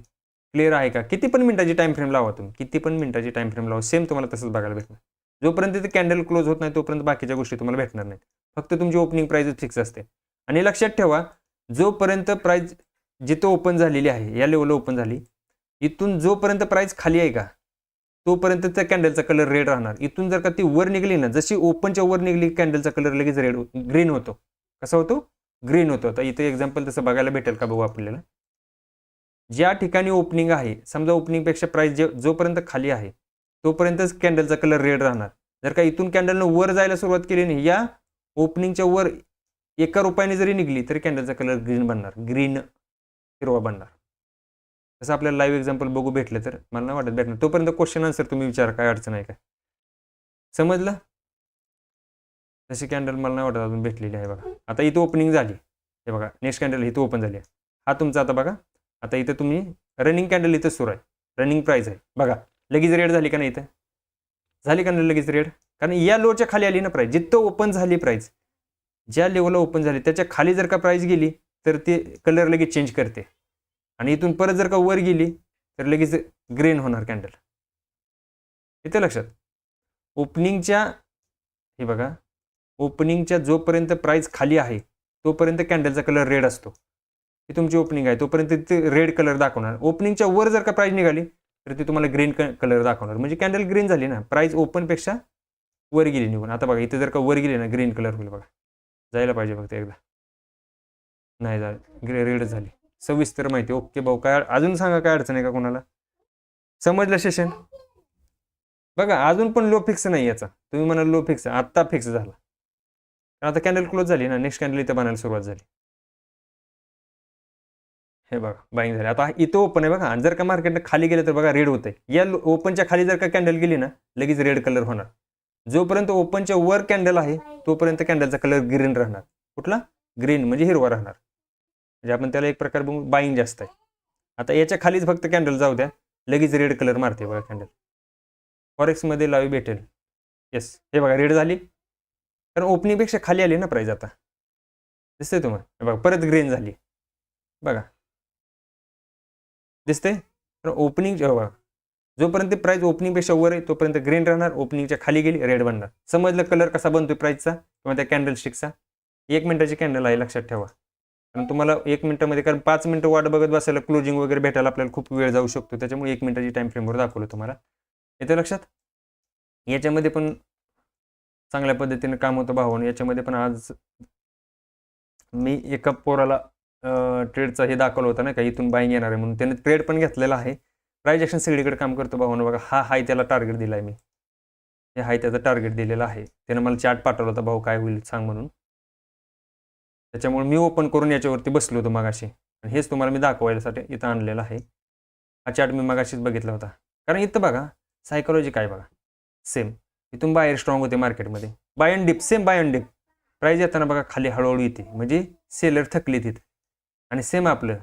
क्लिअर आहे का? किती पण मिनिटाची टाइम फ्रेम लावा तुम्ही, किती पण मिनिटाची टाइम फ्रेम लावा, सेम तुम्हाला तसंच बघायला भेटणार. जोपर्यंत ते कॅन्डल क्लोज होत नाही तोपर्यंत बाकीच्या गोष्टी तुम्हाला भेटणार नाहीत. फक्त तुमची ओपनिंग प्राइस फिक्स असते. आणि लक्षात ठेवा, जोपर्यंत प्राइस जिथं ओपन झालेली आहे, या लेवलला ओपन झाली, इथून जोपर्यंत प्राइस खाली आहे का, तोपर्यंत त्या कॅन्डलचा कलर रेड राहणार. इथून जर का ती वर निघली ना, जशी ओपनच्या वर निघली कॅन्डलचा कलर लगेच ग्रीन होतो. कसा होतो? ग्रीन होतो. आता इथे एक्झाम्पल तसं बघायला भेटेल का बघू आपल्याला. ज्या ठिकाणी ओपनिंग आहे, समजा ओपनिंगपेक्षा प्राइस जोपर्यंत खाली आहे तोपर्यंतच कॅन्डलचा कलर रेड राहणार. जर का इथून कॅन्डलनं वर जायला सुरुवात केली नाही, या ओपनिंगच्या वर 1 रुपयाने जरी निघली तरी कॅन्डलचा कलर ग्रीन बनणार, ग्रीन हिरवा बनणार. तसं आपल्याला लाईव्ह एक्झाम्पल बघू भेटलं तर मला नाही वाटत भेटणार. तोपर्यंत क्वेश्चन आन्सर तुम्ही विचारा, काय अडचण आहे काय. समजलं? तशी कॅन्डल मला नाही वाटत अजून भेटलेली आहे बघा. आता इथं ओपनिंग झाली, हे बघा नेक्स्ट कॅन्डल इथं ओपन झाली आहे. हा तुमचा आता बघा, आता इथं तुम्ही रनिंग कॅन्डल इथं सुरू आहे, रनिंग प्राइस आहे बघा. लगेच रेड झाली का नाही? इथं झाली का नाही लगेच रेड? कारण या लोच्या खाली आली ना प्राइस. जिथं ओपन झाली प्राइस, ज्या लेवलला ओपन झाली त्याच्या खाली जर का प्राइस गेली तर ते कलर लगेच चेंज करते. आणि इथून परत जर का वर गेली तर लगेच ग्रीन होणार कॅन्डल. इथे लक्षात, ओपनिंगच्या हे बघा, ओपनिंगच्या जोपर्यंत प्राइस खाली आहे तोपर्यंत कॅन्डलचा कलर रेड असतो. ही तुमची ओपनिंग आहे तोपर्यंत ते रेड कलर दाखवणार. ओपनिंगच्या वर जर का प्राइस निघाली तर ती तुम्हाला ग्रीन कलर दाखवणार. म्हणजे कॅन्डल ग्रीन झाली ना, प्राइस ओपनपेक्षा वर गेली निघून. आता बघा इथे जर का वर गेली ना, ग्रीन कलर होईल बघा. जायला पाहिजे फक्त एकदा, नाही झालं, रेड झाली. सविस्तर माहिती. ओके भाऊ, काय अजून सांगा, काय अडचण आहे का कोणाला? समजलं सेशन? बघा अजून पण लो फिक्स नाही याचा. तुम्ही म्हणाल लो फिक्स, आत्ता फिक्स झाला. आता कॅन्डल क्लोज झाली ना, नेक्स्ट कॅन्डल इथं बनायला सुरुवात झाली. हे बघा बाईंग झाली. आता इथं ओपन आहे बघा. जर का मार्केटने खाली गेलं तर बघा रेड होतंय. या ओपनच्या खाली जर का कॅन्डल गेली ना, लगेच रेड कलर होणार. जोपर्यंत ओपनच्या वर कॅन्डल आहे तोपर्यंत कॅन्डलचा कलर ग्रीन राहणार. कुठला? ग्रीन म्हणजे हिरवा राहणार. म्हणजे आपण त्याला एक प्रकार बाईंग जास्त आहे. आता याच्या खालीच फक्त कॅन्डल जाऊ द्या, लगेच रेड कलर मारते बघा कॅन्डल. फॉरेक्समध्ये लाईव्ह भेटेल. येस, हे बघा रेड झाली, कारण ओपनिंगपेक्षा खाली आली ना प्राइस. आता दिसतंय तुम्हाला बघा, परत ग्रीन झाली बघा, दिसते. तर ओपनिंग बघा, जोपर्यंत प्राइस ओपनिंगपेक्षा वर आहे तोपर्यंत ग्रीन राहणार. ओपनिंगच्या खाली गेली रेड बनणार. समजलं कलर कसा बनतोय प्राइसचा किंवा त्या कॅन्डल स्टिकचा? 1 मिनिटाची कॅन्डल आहे, लक्षात ठेवा. कारण तुम्हाला 1 मिनिटामध्ये, कारण 5 मिनिटं वाट बघत बसायला, क्लोजिंग वगैरे भेटायला आपल्याला खूप वेळ जाऊ शकतो. त्याच्यामुळे 1 मिनिटाची टाइम फ्रेमवर दाखवलं तुम्हाला. येतं लक्षात? याच्यामध्ये पण चांगल्या पद्धतीने काम होतं भावानं. याच्यामध्ये पण आज मी एका पोराला ट्रेडचा हे दाखवलं होतं ना का, इथून बाईंग येणार आहे म्हणून. त्याने ट्रेड पण घेतलेला आहे. प्राइस ॲक्शन सगळीकडे काम करतो भावानं. बघा हा हाय त्याला टार्गेट दिला आहे मी, हे हाय त्याचं टार्गेट दिलेलं आहे. त्यानं मला चार्ट पाठवला होता, भाऊ काय होईल सांग म्हणून. त्याच्यामुळे मी ओपन करून याच्यावरती बसलो होतो मगाशी, आणि हेच तुम्हाला मी दाखवायसाठी इथं आणलेलं आहे. हा चार्ट मी मगाशीच बघितला होता. कारण इथं बघा सायकोलॉजी काय बघा, सेम. इथून बायर स्ट्रॉंग होते मार्केटमध्ये, buy and dip, same buy and dip. Price येताना बघा खाली हळूहळू येते, म्हणजे सेलर थकले तिथे. आणि सेम आपलं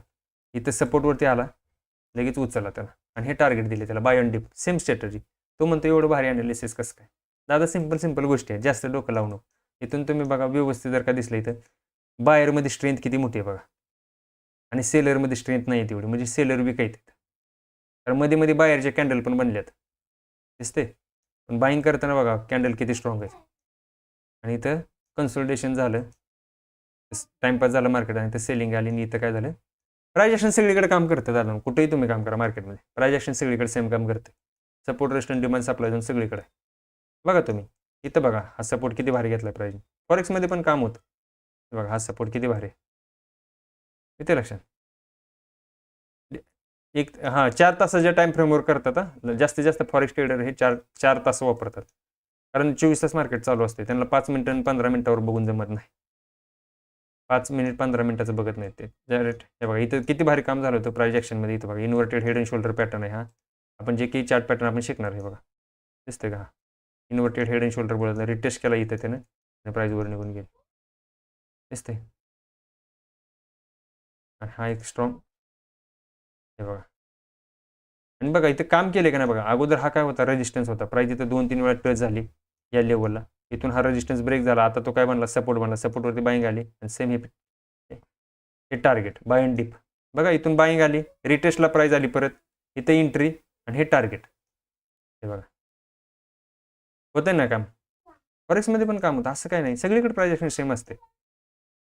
इथं सपोर्टवरती आला, लगेच उचलला त्याला, आणि हे टार्गेट दिले त्याला buy and dip. Same strategy. तो म्हणतो एवढं भारी ॲनालिसिस कसं काय? दादा सिंपल गोष्टी आहे, जास्त डोकं लावू नको. इथून तुम्ही बघा व्यवस्थित जर का दिसलं, इथं बायरमध्ये स्ट्रेंथ किती मोठी आहे बघा, आणि सेलरमध्ये स्ट्रेंथ नाही तेवढी, म्हणजे सेलर वीक आहेत. तर मध्ये मध्ये बायरचे कॅन्डल पण बनल्यात, दिसते. पण बाईंग करताना बघा कॅन्डल किती स्ट्रॉंग आहे. आणि इथं कन्सोलिडेशन झालं, टाइमपास झाला मार्केट, आणि इथं सेलिंग आली. आणि इथं काय झालं, प्राइस ॲक्शन सगळीकडे काम करतं दादा. कुठेही तुम्ही काम करा मार्केटमध्ये, प्राइस ॲक्शन सगळीकडे सेम काम करते. Support, restaurant, demand, supply zone सगळीकडे बघा तुम्ही. इथं बघा हा सपोर्ट किती भारी घेतला प्राइस. फॉरेक्समध्ये पण काम होतं बघा, हा सपोर्ट किती भारी. इथे लक्षात, एक 4 तासाच्या टाइम फ्रेमवर करतात. जास्तीत जास्त फॉरेक्स ट्रेडर हे 4 तास वापरतात, कारण 24 तास मार्केट चालू असते. त्यांना 5 मिनिटं आणि 15 मिनिटावर बघून जमत नाही. 5 मिनिट 15 मिनिटाचं बघत नाही ते डायरेक्ट. हे बघा इथं किती भारी काम झालं होतं प्राइस ॲक्शनमध्ये. इथं बघा inverted head and shoulder pattern आहे हा. आपण जे काही चार्ट पॅटर्न आपण शिकणार आहे बघा, दिसतंय का? इन्व्हर्टेड हेड अँड शोल्डर बोलत रिटेस्ट केला इथं त्यानं, आणि प्राइसवर निघून गेली, दिसतंय. हा एक स्ट्रॉंग, हे बघा. आणि बघा इथं काम केले का नाही बघा. अगोदर हा काय होता, रेजिस्टन्स होता. प्राइस इथं 2-3 वेळा टच झाली या लेवलला. इथून हा रेजिस्टन्स ब्रेक झाला. आता तो काय बनला, सपोर्ट बनला. सपोर्टवरती बाईंग आली, आणि सेम हे टार्गेट बाय अँड डिप. बघा इथून बाईंग आली, रिटेस्टला प्राइस आली परत, इथे एंट्री आणि हे टार्गेट. हे बघा होतंय ना काम. फॉरेक्समध्ये पण काम होतं, असं काय नाही, सगळीकडे प्राइस एक्शन सेम असते.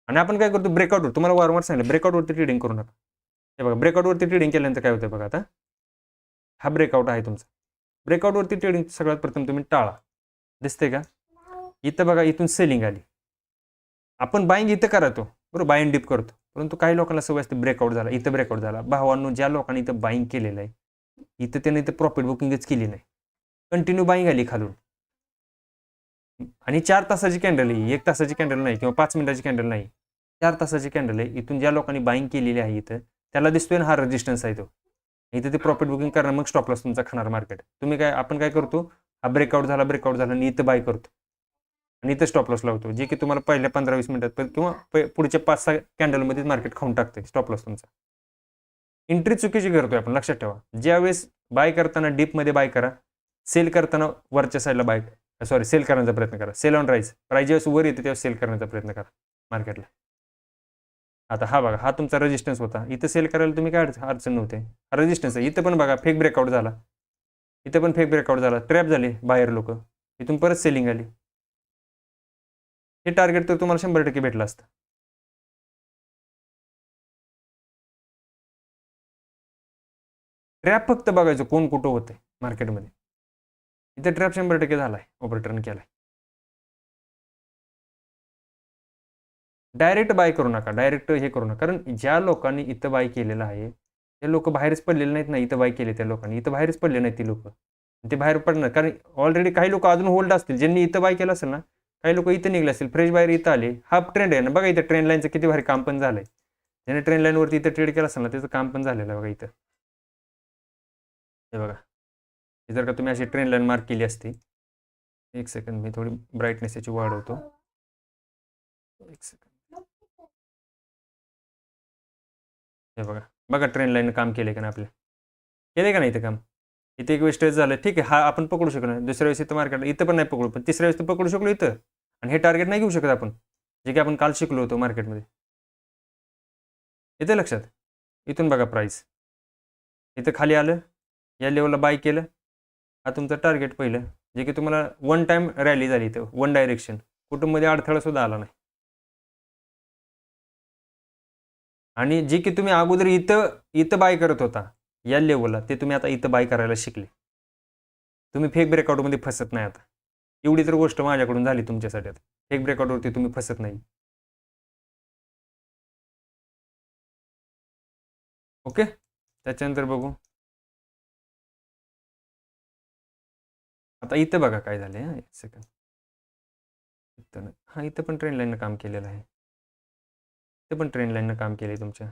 आणि आपण काय करतो ब्रेकआउटवर, तुम्हाला वारंवार सांगितलं ब्रेकआउटवरती ट्रेडिंग करू नका. हे बघा ब्रेकआउटवरती ट्रेडिंग केल्यानंतर काय होतं बघा, आता हा ब्रेकआउट आहे तुमचा. ब्रेकआउटवरती ट्रेडिंग सगळ्यात प्रथम तुम्ही टाळा. दिसते का इथं बघा, इथून सेलिंग आली, आपण बाईंग इथं करतो बरोबर, बाय अँड डिप करतो. परंतु काही लोकांना सवय असते ब्रेकआउट झाला, इथं ब्रेकआउट झाला. भावांनो, ज्या लोकांनी इथं बाईंग केलेलं आहे, इथं त्याने इथं प्रॉफिट बुकिंगच केली नाही, कंटिन्यू बाईंग आली खालून, आणि 4 तासाची कॅन्डल आहे, 1 तासाची कॅन्डल नाही किंवा 5 मिनिटाची कॅन्डल नाही, 4 तासाची कॅन्डल आहे. इथून ज्या लोकांनी बाईंग केलेली आहे इथं, त्याला दिसतोय ना हा रेजिस्टन्स आहे, तो इथं ते प्रॉफिट बुकिंग करणार, मग स्टॉप लॉस तुमचा खाणार मार्केट. तुम्ही काय, आपण काय करतो, हा ब्रेकआउट झाला आणि इथं बाय करतो आणि इथं स्टॉप लॉस लावतो, जे की तुम्हाला पहिल्या 15-20 मिनिटात किंवा पुढच्या 5-6 कॅन्डलमध्येच मार्केट खाऊन टाकते स्टॉप लॉस तुमचा. एंट्री चुकीची करतोय आपण, लक्षात ठेवा. ज्यावेळेस बाय करताना डीपमध्ये बाय करा, सेल करताना वरच्या साईडला बाय, सेल करण्याचा प्रयत्न करा. सेल ऑन राईज, प्राइस जेव्हा वर येते तेव्हा सेल करण्याचा प्रयत्न करा मार्केटला. आता हा बघा, हा तुमचा रेजिस्टन्स होता, इथं सेल करायला तुम्ही काय अडचण नव्हते, हा रेजिस्टन्स आहे. इथं पण बघा फेक ब्रेकआउट झाला, इथं पण फेक ब्रेकआउट झाला, ट्रॅप झाले बाहेर लोक, इथून परत सेलिंग आली. हे टार्गेट तर तुम्हाला 100% भेटलं असतं. ट्रॅप फक्त बघायचं कोण कुठं होतंय मार्केटमध्ये. इथे ट्रॅप 100% झालाय, ऑपरेटरने केलाय. डायरेक्ट बाय करू नका, डायरेक्ट हे करू नका, कारण ज्या लोकांनी इथं बाय केलेलं आहे ते लोक बाहेरच पडलेले नाहीत ना. इथं बाय केले त्या लोकांनी, इथं बाहेरच पडले नाहीत ती लोक, ते बाहेर पडणार. कारण ऑलरेडी काही लोक अजून होल्ड असतील, ज्यांनी इथं बाय केलं असेल ना, काही लोक इथं निघले असतील, फ्रेश बाहेर इथं आले. हा ट्रेंड आहे ना बघा, इथं ट्रेंड लाईनचं किती भारी काम पण झालंय. ज्याने ट्रेंड लाईनवरती इथं ट्रेड केलं असेल ना, त्याचं काम पण झालेलं आहे बघा इथं. हे बघा, जर का तुम्ही अशी ट्रेंड लाईन मार्क केली असती, एक सेकंड मी थोडी ब्राईटनेस याची वाढवतो, एक सेकंड. हे बघा बघा, ट्रेंड लाईन काम केले का ना आपले, केले का नाही इथं काम. इथे एक वेळेस स्ट्रेस झालं, ठीक आहे, हा आपण पकडू शकलो नाही. दुसऱ्या वेळेस इथं मार्केट इथं पण नाही पकडू, पण तिसऱ्या वेळेस तर पकडू शकलो इथं. आणि हे टार्गेट नाही घेऊ शकत आपण, जे की आपण काल शिकलो होतो मार्केटमध्ये. इथे लक्षात, इथून बघा प्राइस इथं खाली आलं, या लेवलला बाय केलं, हा तुमचं टार्गेट पहिलं, जे की तुम्हाला वन टाइम रॅली झाली इथं, वन डायरेक्शन, कुटुंबमध्ये अडथळा सुद्धा आला नाही. आणि जे की तुम्ही अगोदर इथं इथं बाय करत होता या लेवलला, ते तुम्ही आता इथं बाय करायला शिकले. तुम्ही फेक ब्रेकआउटमध्ये फसत नाही आता. एवढी तर गोष्ट माझ्याकडून झाली तुमच्यासाठी. आता फेक ब्रेकआउटवरती तुम्ही फसत नाही. ओके, त्याच्यानंतर बघू. आता इथं बघा काय झालंय, एक सेकंड. इथं हा, इथं पण ट्रेंड लाईननं काम केलेलं आहे, इथं पण ट्रेंड लाईननं काम केलंय तुमच्या.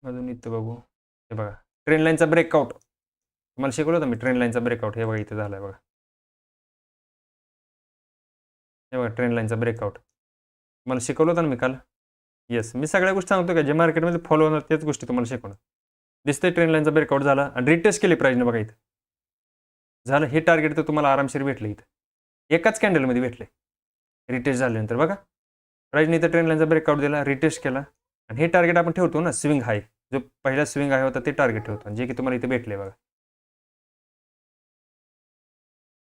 अजून इथं बघू, हे बघा ट्रेंड लाईनचा ब्रेकआउट, तुम्हाला शिकवलं होतं मी ट्रेंड लाईनचा ब्रेकआउट. हे बघा इथं झालाय बघा, हे बघा ट्रेंड लाईनचा ब्रेकआउट, तुम्हाला शिकवलं होतं ना मी काल. येस, मी सगळ्या गोष्टी सांगतो का जे मार्केटमध्ये फॉलो होणार त्याच गोष्टी तुम्हाला शिकवणार. दिसतंय ट्रेंड लाईनचा ब्रेकआउट झाला आणि रिटेस्ट केली प्राइसने बघा इथं झालं. हे टार्गेट तर तुम्हाला आरामशीर भेटलं, इथं एकाच कॅन्डलमध्ये भेटले. रिटेस्ट झाल्यानंतर बघा प्राइसने इथं ट्रेंड लाईनचा ब्रेकआउट दिला, रिटेस्ट केला, आणि हे टार्गेट आपण ठेवतो ना स्विंग हाय, जो पहिला स्विंग हाय होता ते टार्गेट ठेवतो, जे की तुम्हाला इथे भेटले बघा.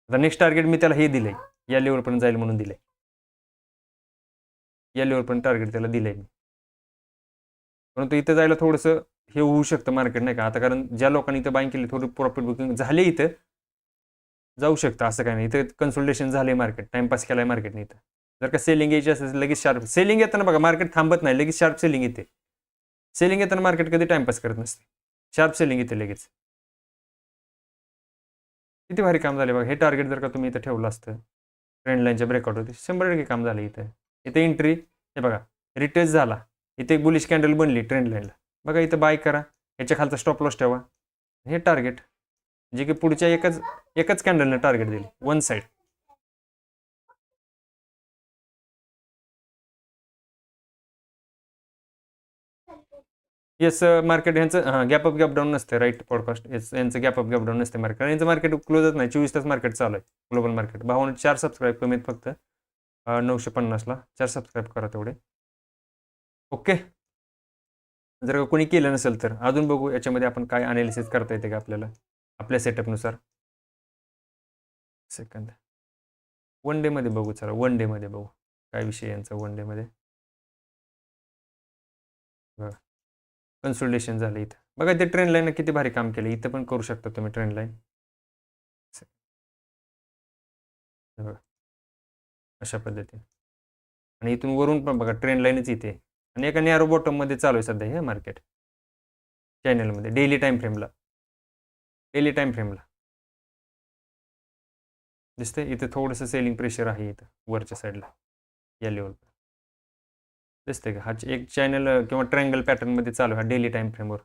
आता नेक्स्ट टार्गेट मी त्याला हे दिलंय, या लेवलपर्यंत जाईल म्हणून दिलंय, या लेवलपर्यंत टार्गेट त्याला दिलंय मी. परंतु इथं जायला थोडंसं हे होऊ शकतं मार्केट नाही का आता, कारण ज्या लोकांनी इथं बाईंग केली थोडी प्रॉफिट बुकिंग झाले, इथं जाऊ शकतं असं काही नाही. इथं कन्सल्टेशन झाले, मार्केट टाइमपास केलाय मार्केटने. इथं जर का सेलिंग यायची असेल लगेच शार्प सेलिंग येताना बघा, मार्केट थांबत नाही, लगेच शार्प सेलिंग येते. सेलिंग येताना मार्केट कधी टाइमपास करत नसते, शार्प सेलिंग येते लगेच. किती भारी काम झाले बघा. हे टार्गेट जर का तुम्ही इथं ठेवलं असतं ट्रेंड लाईनच्या ब्रेकआउट होते, 100% काम झालं इथं. इथे एंट्री, हे बघा रिटेस्ट झाला, इथे एक बुलिश कॅन्डल बनली ट्रेंड लाईनला, बघा इथं बाय करा, याच्या खालचा स्टॉप लॉस ठेवा. हे टार्गेट जे की पुढच्या एकच कॅन्डलने टार्गेट दिले वन साईड. येस, मार्केट यांचं गॅप अप गॅप डाऊन नसते, राईट पॉडकास्ट. येस, यांचं गॅप अप गॅप डाऊन नसते मार्केट, यांचं मार्केट क्लोजच नाही, 24 तास मार्केट चालू आहे ग्लोबल मार्केट. भावाने 4 सबस्क्राईब कमी आहेत फक्त 950ला, 4 सबस्क्राईब करा तेवढे. ओके. जर का कोणी केलं नसेल तर अजून बघू याच्यामध्ये आपण काय अनालिसिस करता येते का आपल्याला आपल्या सेटअपनुसार. सेकंद, वन डेमध्ये बघू, चला वन डेमध्ये बघू काय विषय यांचा वन डेमध्ये. बघा कन्सोलिडेशन झालं इथं, बघा ते ट्रेंड लाईन किती भारी काम केलं. इथं पण करू शकता तुम्ही ट्रेंड लाईन, बघा अशा पद्धतीने. आणि इथून वरून पण बघा ट्रेंड लाईनच इथे आणि एका नॅरो बॉटममध्ये चालू आहे सध्या हे मार्केट चॅनलमध्ये. डेली टाइम फ्रेमला, डेली टाइम फ्रेमला दिसतंय इथं थोडंसं सेलिंग प्रेशर आहे इथं वरच्या साईडला या लेवलवर दिसतंय का. हा एक चॅनल किंवा ट्रायंगल पॅटर्नमध्ये चालू आहे डेली टाइम फ्रेमवर.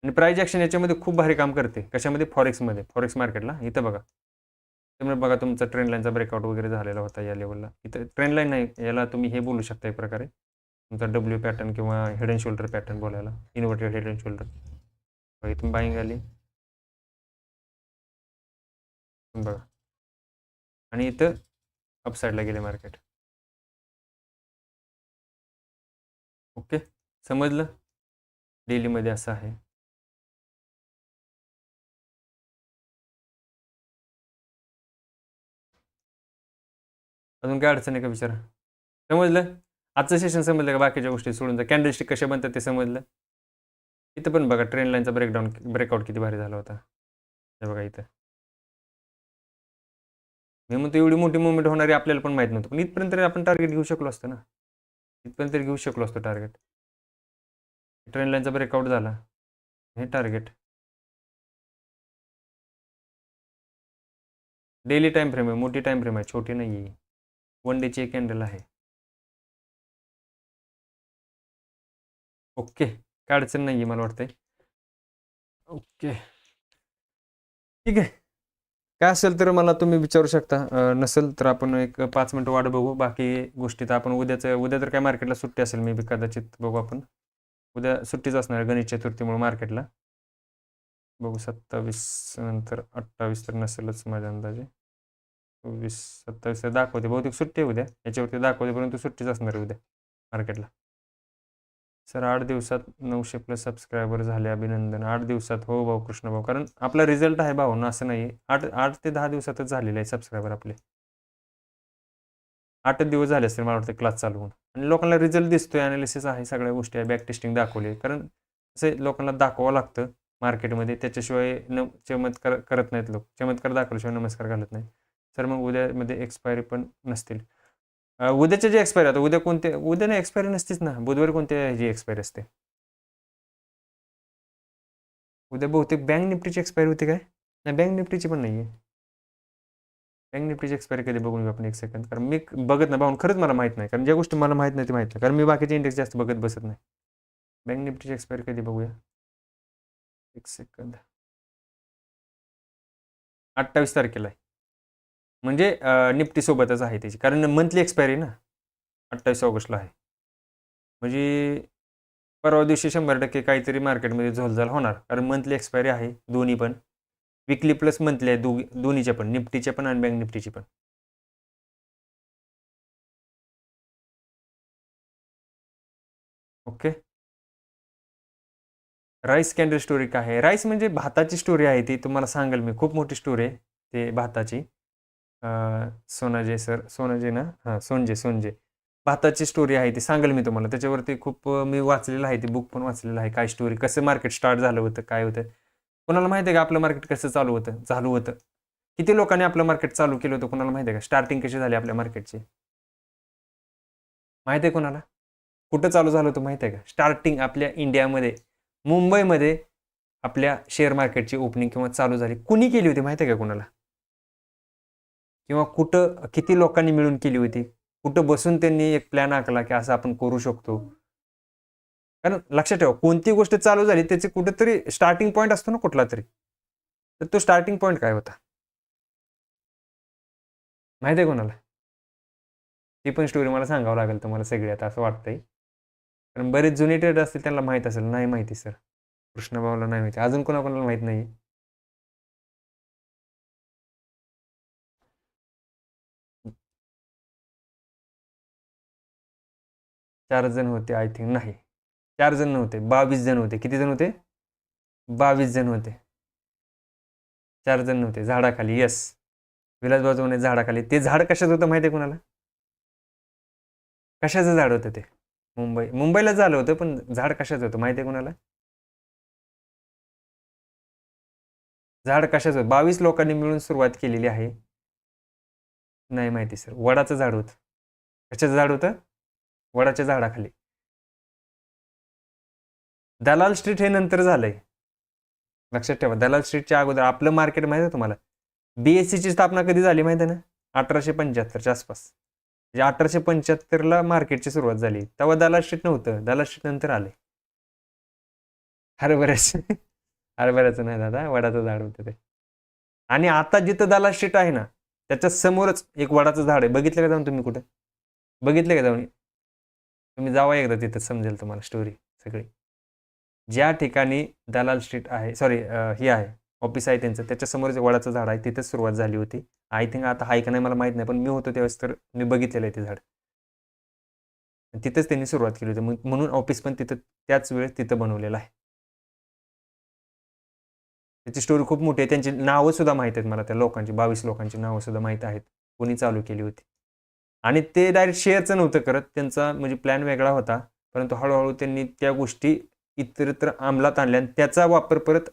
आणि प्राइस ॲक्शन याच्यामध्ये खूप भारी काम करते. कशामध्ये? फॉरेक्समध्ये, फॉरेक्स मार्केटला. इथं बघा त्यामुळे बघा तुमचा ट्रेंड लाईनचा ब्रेकआउट वगैरे झालेला होता या लेवलला. इथं ट्रेंड लाईन नाही, याला तुम्ही हे बोलू शकता एक प्रकारे तुमचा डब्ल्यू पॅटर्न किंवा हेड अँड शोल्डर पॅटर्न बोलायला, इन्व्हर्टेड हेड अँड शोल्डर. इथून बाईंग आली बघा आणि इथं अपसाईडला गेले मार्केट. ओके समजलं. डेलीमध्ये असं आहे. अजून काय अडचण आहे का विचारा. समजलं आजचं सेशन समजलं का? बाकीच्या गोष्टी सोडून जा. कॅन्डलस्टिक कशा बनतात ते समजलं. इथं पण बघा ट्रेंड लाईनचा ब्रेकआउट किती भारी झाला होता हे बघा इथं. मी म्हणतो एवढी मोठी मुवमेंट होणारी आपल्याला पण माहित नव्हतं, पण इथपर्यंत तरी आपण टार्गेट घेऊ शकलो असतो ना. इथपर्यंत तरी घेऊ शकलो असतो टार्गेट. ट्रेंड लाईनचा ब्रेकआउट झाला, हे टार्गेट डेली टाइम फ्रेम आहे, मोठी टाइम फ्रेम आहे, छोटी नाही आहे. वन डेची एक कॅन्डल आहे. ओके काय अडचण नाही आहे मला वाटतंय. ओके ठीक आहे. काय असेल तर मला तुम्ही विचारू शकता. नसेल तर आपण एक 5 मिनटं वाट बघू. बाकी गोष्टी तर आपण उद्या तर काय मार्केटला सुट्टी असेल मी बी कदाचित बघू आपण. उद्या सुट्टीच असणार गणेश चतुर्थीमुळे मार्केटला. बघू 27 नंतर 28 तर नसेलच माझ्या अंदाजे. 24 27 दाखवते बहुतेक सुट्टी आहे उद्या याच्यावरती दाखवते, परंतु सुट्टीच असणार आहे उद्या मार्केटला. सर 8 दिवसात 900+ सबस्क्रायबर झाले, अभिनंदन. 8 दिवसात हो भाऊ कृष्ण भाऊ, कारण आपला रिझल्ट आहे भाऊ ना, असं नाही. 8 ते 10 दिवसातच झालेले आहे सबस्क्रायबर आपले. 8 दिवस झाले असतील मला वाटतं क्लास चालू होऊन. आणि लोकांना रिझल्ट दिसतोय, अनालिसिस आहे, सगळ्या गोष्टी आहे, बॅक टेस्टिंग दाखवली. कारण असे लोकांना दाखवावं लागतं मार्केटमध्ये, त्याच्याशिवाय चमत्कार करत नाहीत लोक. चमत्कार दाखवल्याशिवाय नमस्कार घालत नाही. सर मग उद्यामध्ये एक्सपायरी पण नसतील. उद्याचे जे एक्सपायरी, आता उद्या कोणते, उद्या नाही एक्सपायरी नसतीच ना. बुधवारी कोणत्या ह्याची एक्सपायरी असते? उद्या बहुतेक बँक निफ्टीची एक्सपायरी होती काय? नाही बँक निफ्टीची पण नाही आहे. बँक निफ्टीची एक्सपायरी कधी बघून घेऊ आपण एक सेकंद, कारण मी बघत नाही भाऊन, खरंच मला माहीत नाही. कारण ज्या गोष्टी मला माहीत नाही ते माहीत नाही, कारण मी बाकीचे इंडेक्स जास्त बघत बसत नाही. बँक निफ्टीची एक्सपायरी कधी बघूया एक सेकंद. 28 तारखेला आहे, म्हणजे निफ्टी सोबतच आहे त्याची, कारण मंथली एक्सपायरी ना 28 ऑगस्टला आहे. म्हणजे परवा दिवशी 100% काहीतरी मार्केटमध्ये झोलझाल होणार, कारण मंथली एक्सपायरी आहे दोन्ही पण. विकली प्लस मंथली आहे, दोन्हीच्या पण, निफ्टीच्या पण आणि बँक निफ्टीची पण. ओके राईस कॅन्डल स्टोरी काय आहे? राईस म्हणजे भाताची स्टोरी आहे, ती तुम्हाला सांगेल मी. खूप मोठी स्टोरी आहे ते भाताची. सोनाजे सर, सोनाजे ना, हां सोनजे भाताची स्टोरी आहे, ती सांगेल मी तुम्हाला. त्याच्यावरती खूप मी वाचलेलं आहे, ती बुक पण वाचलेलं आहे. काय स्टोरी, कसं मार्केट स्टार्ट झालं होतं, काय होतं. कोणाला माहिती आहे का आपलं मार्केट कसं चालू होतं? किती लोकांनी आपलं मार्केट चालू केलं होतं कोणाला माहिती आहे का? स्टार्टिंग कशी झाली आपल्या मार्केटची माहिती आहे कोणाला? कुठं चालू झालं होतं माहिती आहे का? स्टार्टिंग आपल्या इंडियामध्ये, मुंबईमध्ये आपल्या शेअर मार्केटची ओपनिंग किंवा चालू झाली कुणी केली होती माहिती आहे का कोणाला? किंवा कुठं किती लोकांनी मिळून केली होती? कुठं बसून त्यांनी एक प्लॅन आखला की असं आपण करू शकतो? कारण लक्षात ठेवा, कोणती गोष्ट चालू झाली त्याचे कुठेतरी स्टार्टिंग पॉईंट असतो ना कुठला तरी. तर तो स्टार्टिंग पॉईंट काय होता माहिती आहे कोणाला? ती पण स्टोरी मला सांगावं लागेल तुम्हाला सगळी आता असं वाटतंय. कारण बरेच जुने ट्रेडर असतील त्यांना माहीत असेल. नाही माहिती सर, कृष्णभाऊला नाही माहिती, अजून कोणाकोणाला माहीत नाही. 4 जण होते आय थिंक, नाही 4 जण नव्हते, 22 जण होते. किती जण होते? 22 जण होते. 4 जण नव्हते. झाडाखाली, येस. विलासबाजू म्हणे झाडाखाली. ते झाड कशाचं होतं माहिती आहे कुणाला? कशाचं झाड होतं ते? मुंबईला झालं होतं, पण झाड कशाचं होतं माहिती आहे कुणाला? झाड कशाचं होतं? 22 लोकांनी मिळून सुरुवात केलेली आहे. नाही माहिती सर. वडाचं झाड होतं. कशाचं झाड होतं? वडाच्या झाडाखाली. दलाल स्ट्रीट हे नंतर झालंय. लक्षात ठेवा, दलाल स्ट्रीटच्या अगोदर आपलं मार्केट माहिती आहे तुम्हाला? बीएससीची स्थापना कधी झाली माहिती आहे ना? 1875च्या आसपास. म्हणजे 1875ला मार्केटची सुरुवात झाली. तेव्हा दलाल स्ट्रीट नव्हतं. दलाल स्ट्रीट नंतर आले. हरभऱ्याचं नाही दादा, वडाचं झाड होतं ते. आणि आता जिथं दलाल स्ट्रीट आहे ना, त्याच्या समोरच एक वडाचं झाड आहे. बघितलं का जाऊन तुम्ही कुठं? बघितलं का जाऊन? तुम्ही जावा एकदा, तिथं समजेल तुम्हाला स्टोरी सगळी. ज्या ठिकाणी दलाल स्ट्रीट आहे, सॉरी ही आहे ऑफिस आहे त्यांचं, त्याच्यासमोर जे वडाचं झाड आहे तिथेच सुरुवात झाली होती. आय थिंक आता आहे का नाही मला माहीत नाही, पण मी होतो त्यावेळेस तर मी बघितलेलं आहे ते झाड. तिथेच त्यांनी सुरुवात केली होती, म्हणून ऑफिस पण तिथं त्याच वेळेस तिथं बनवलेलं आहे. त्याची स्टोरी खूप मोठी आहे. त्यांची नावं सुद्धा माहीत आहेत मला, त्या लोकांची 22 लोकांची नावं सुद्धा माहीत आहेत, कोणी चालू केली होती. आणि ते डायरेक्ट शेअरचं नव्हतं करत, त्यांचा म्हणजे प्लॅन वेगळा होता, परंतु हळूहळू त्यांनी त्या गोष्टी इतरत्र अंमलात आणल्या आणि त्याचा वापर परत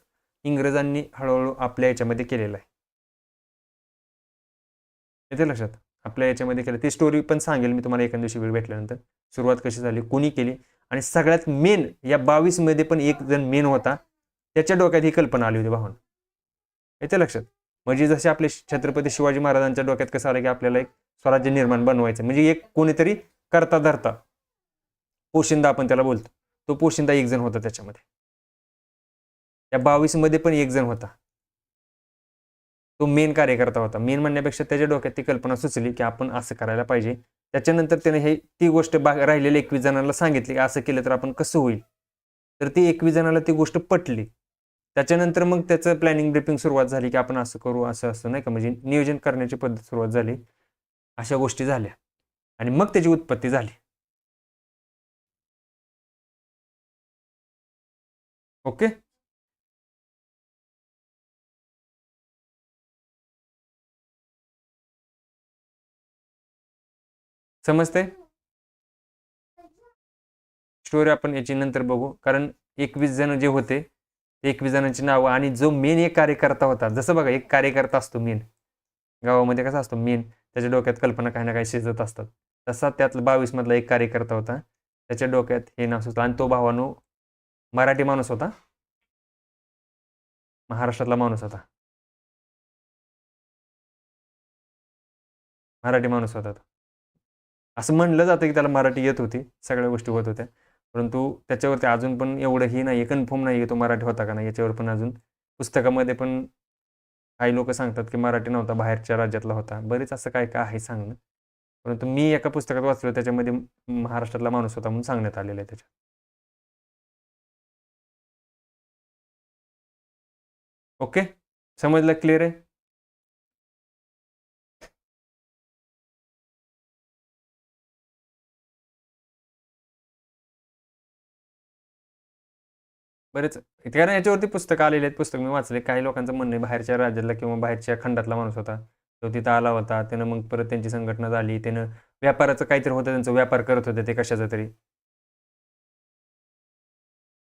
इंग्रजांनी हळूहळू आपल्या याच्यामध्ये केलेला आहे. येते लक्षात? आपल्या याच्यामध्ये केलं. ती स्टोरी पण सांगेल मी तुम्हाला एखाद्या दिवशी वेळ भेटल्यानंतर. सुरुवात कशी झाली, कोणी केली, आणि सगळ्यात मेन या 22 मध्ये पण एक जण मेन होता, त्याच्या डोक्यात ही कल्पना आली होती भावांनो. येते लक्षात? म्हणजे जसे आपले छत्रपती शिवाजी महाराजांच्या डोक्यात कसं आलं की आपल्याला एक स्वराज्य निर्माण बनवायचं, म्हणजे एक कोणीतरी करता धरता पोशिंदा आपण त्याला बोलतो, तो पोशिंदा एक जण होता त्याच्यामध्ये. त्या 22 मध्ये पण एक जण होता, तो मेन कार्यकर्ता होता. मेन म्हणण्यापेक्षा त्याच्या डोक्यात ती कल्पना सुचली की आपण असं करायला पाहिजे. त्याच्यानंतर त्याने ती गोष्ट राहिलेल्या 21 जणांना सांगितली की असं केलं तर आपण कसं होईल. तर ती 21 जणांना ती गोष्ट पटली. त्याच्यानंतर मग त्याचं प्लॅनिंग ब्रीफिंग सुरुवात झाली की आपण असं करू, असं असं नाही का, म्हणजे नियोजन करण्याची पद्धत सुरुवात झाली. अशा गोष्टी झाल्या आणि मग त्याची उत्पत्ती झाली. ओके. समजते? स्टोरी आपण याची नंतर बघू, कारण 21 जण जे होते, 21 जणांची नावं आणि जो मेन एक कार्यकर्ता होता. जसं बघा एक कार्यकर्ता असतो मेन गावामध्ये, कसा असतो मेन, त्याच्या डोक्यात कल्पना काही ना काही शिजत असतात. तसा त्यात 22 मधला एक कार्यकर्ता होता, त्याच्या डोक्यात हे नाव सुचलं आणि तो भावानो मराठी माणूस होता, महाराष्ट्रातला माणूस होता, मराठी माणूस होता. असं म्हणलं जातं की त्याला मराठी येत होती, सगळ्या गोष्टी होत होत्या, परंतु त्याच्यावरती अजून पण एवढंही नाही, कन्फर्म नाही तो मराठी होता का नाही याच्यावर पण अजून पुस्तकामध्ये पण काही लोक सांगतात की मराठी नव्हता, बाहेरच्या राज्यातला होता, बरेच असं काय काय आहे सांगणं. परंतु मी एका पुस्तकात वाचलं त्याच्यामध्ये महाराष्ट्रातला माणूस होता म्हणून सांगण्यात आलेलं आहे त्याच्यात. ओके, समजलं? क्लिअर आहे? बरेच, कारण याच्यावरती पुस्तकं आलेली आहेत, पुस्तक मी वाचले. काही लोकांचं म्हणणं आहे बाहेरच्या राज्यातला किंवा बाहेरच्या खंडातला माणूस होता, तो तिथं आला होता, त्यानं मग परत त्यांची संघटना झाली, त्यानं व्यापाराचं काहीतरी होतं, त्यांचा व्यापार करत होते ते कशाचा तरी,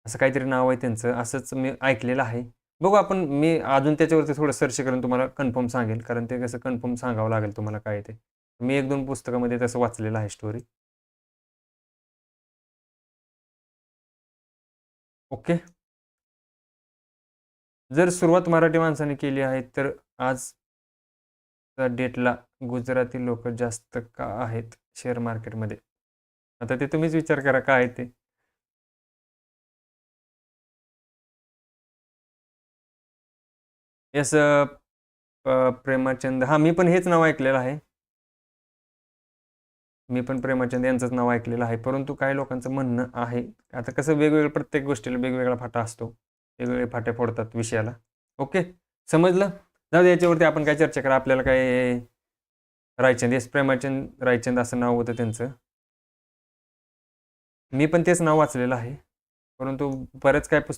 असं काहीतरी नाव आहे त्यांचं, असंच मी ऐकलेलं आहे. बघू आपण, मी अजून त्याच्यावरती थोडं सर्च करून तुम्हाला कन्फर्म सांगेल, कारण ते कसं कन्फर्म सांगावं लागेल तुम्हाला काय ते. मी 1-2 पुस्तकामध्ये तसं वाचलेलं आहे स्टोरी. ओके. जर सुरुवात मराठी माणसाने केली आहे, तर आज डेटला गुजराती लोक जास्त का आहेत शेअर मार्केटमध्ये? आता ते तुम्हीच विचार करा काय आहे ते. येस, प्रेमाचंद, हां मी पण हेच नाव ऐकलेलं आहे. मी पण प्रेमाचंद यांचंच नाव ऐकलेलं आहे, परंतु काही लोकांचं म्हणणं आहे, आता कसं वेगवेगळं प्रत्येक गोष्टीला वेगवेगळा फाटा असतो, वेगवेगळे फाटे फोडतात विषयाला. ओके, समजलं? जाऊ दे, याच्यावरती आपण काय चर्चा करा, आपल्याला काय रायचंद, येस प्रेमाचंद रायचंद असं नाव होतं त्यांचं. मी पण तेच नाव वाचलेलं आहे, परंतु बरेच काय पुस्तक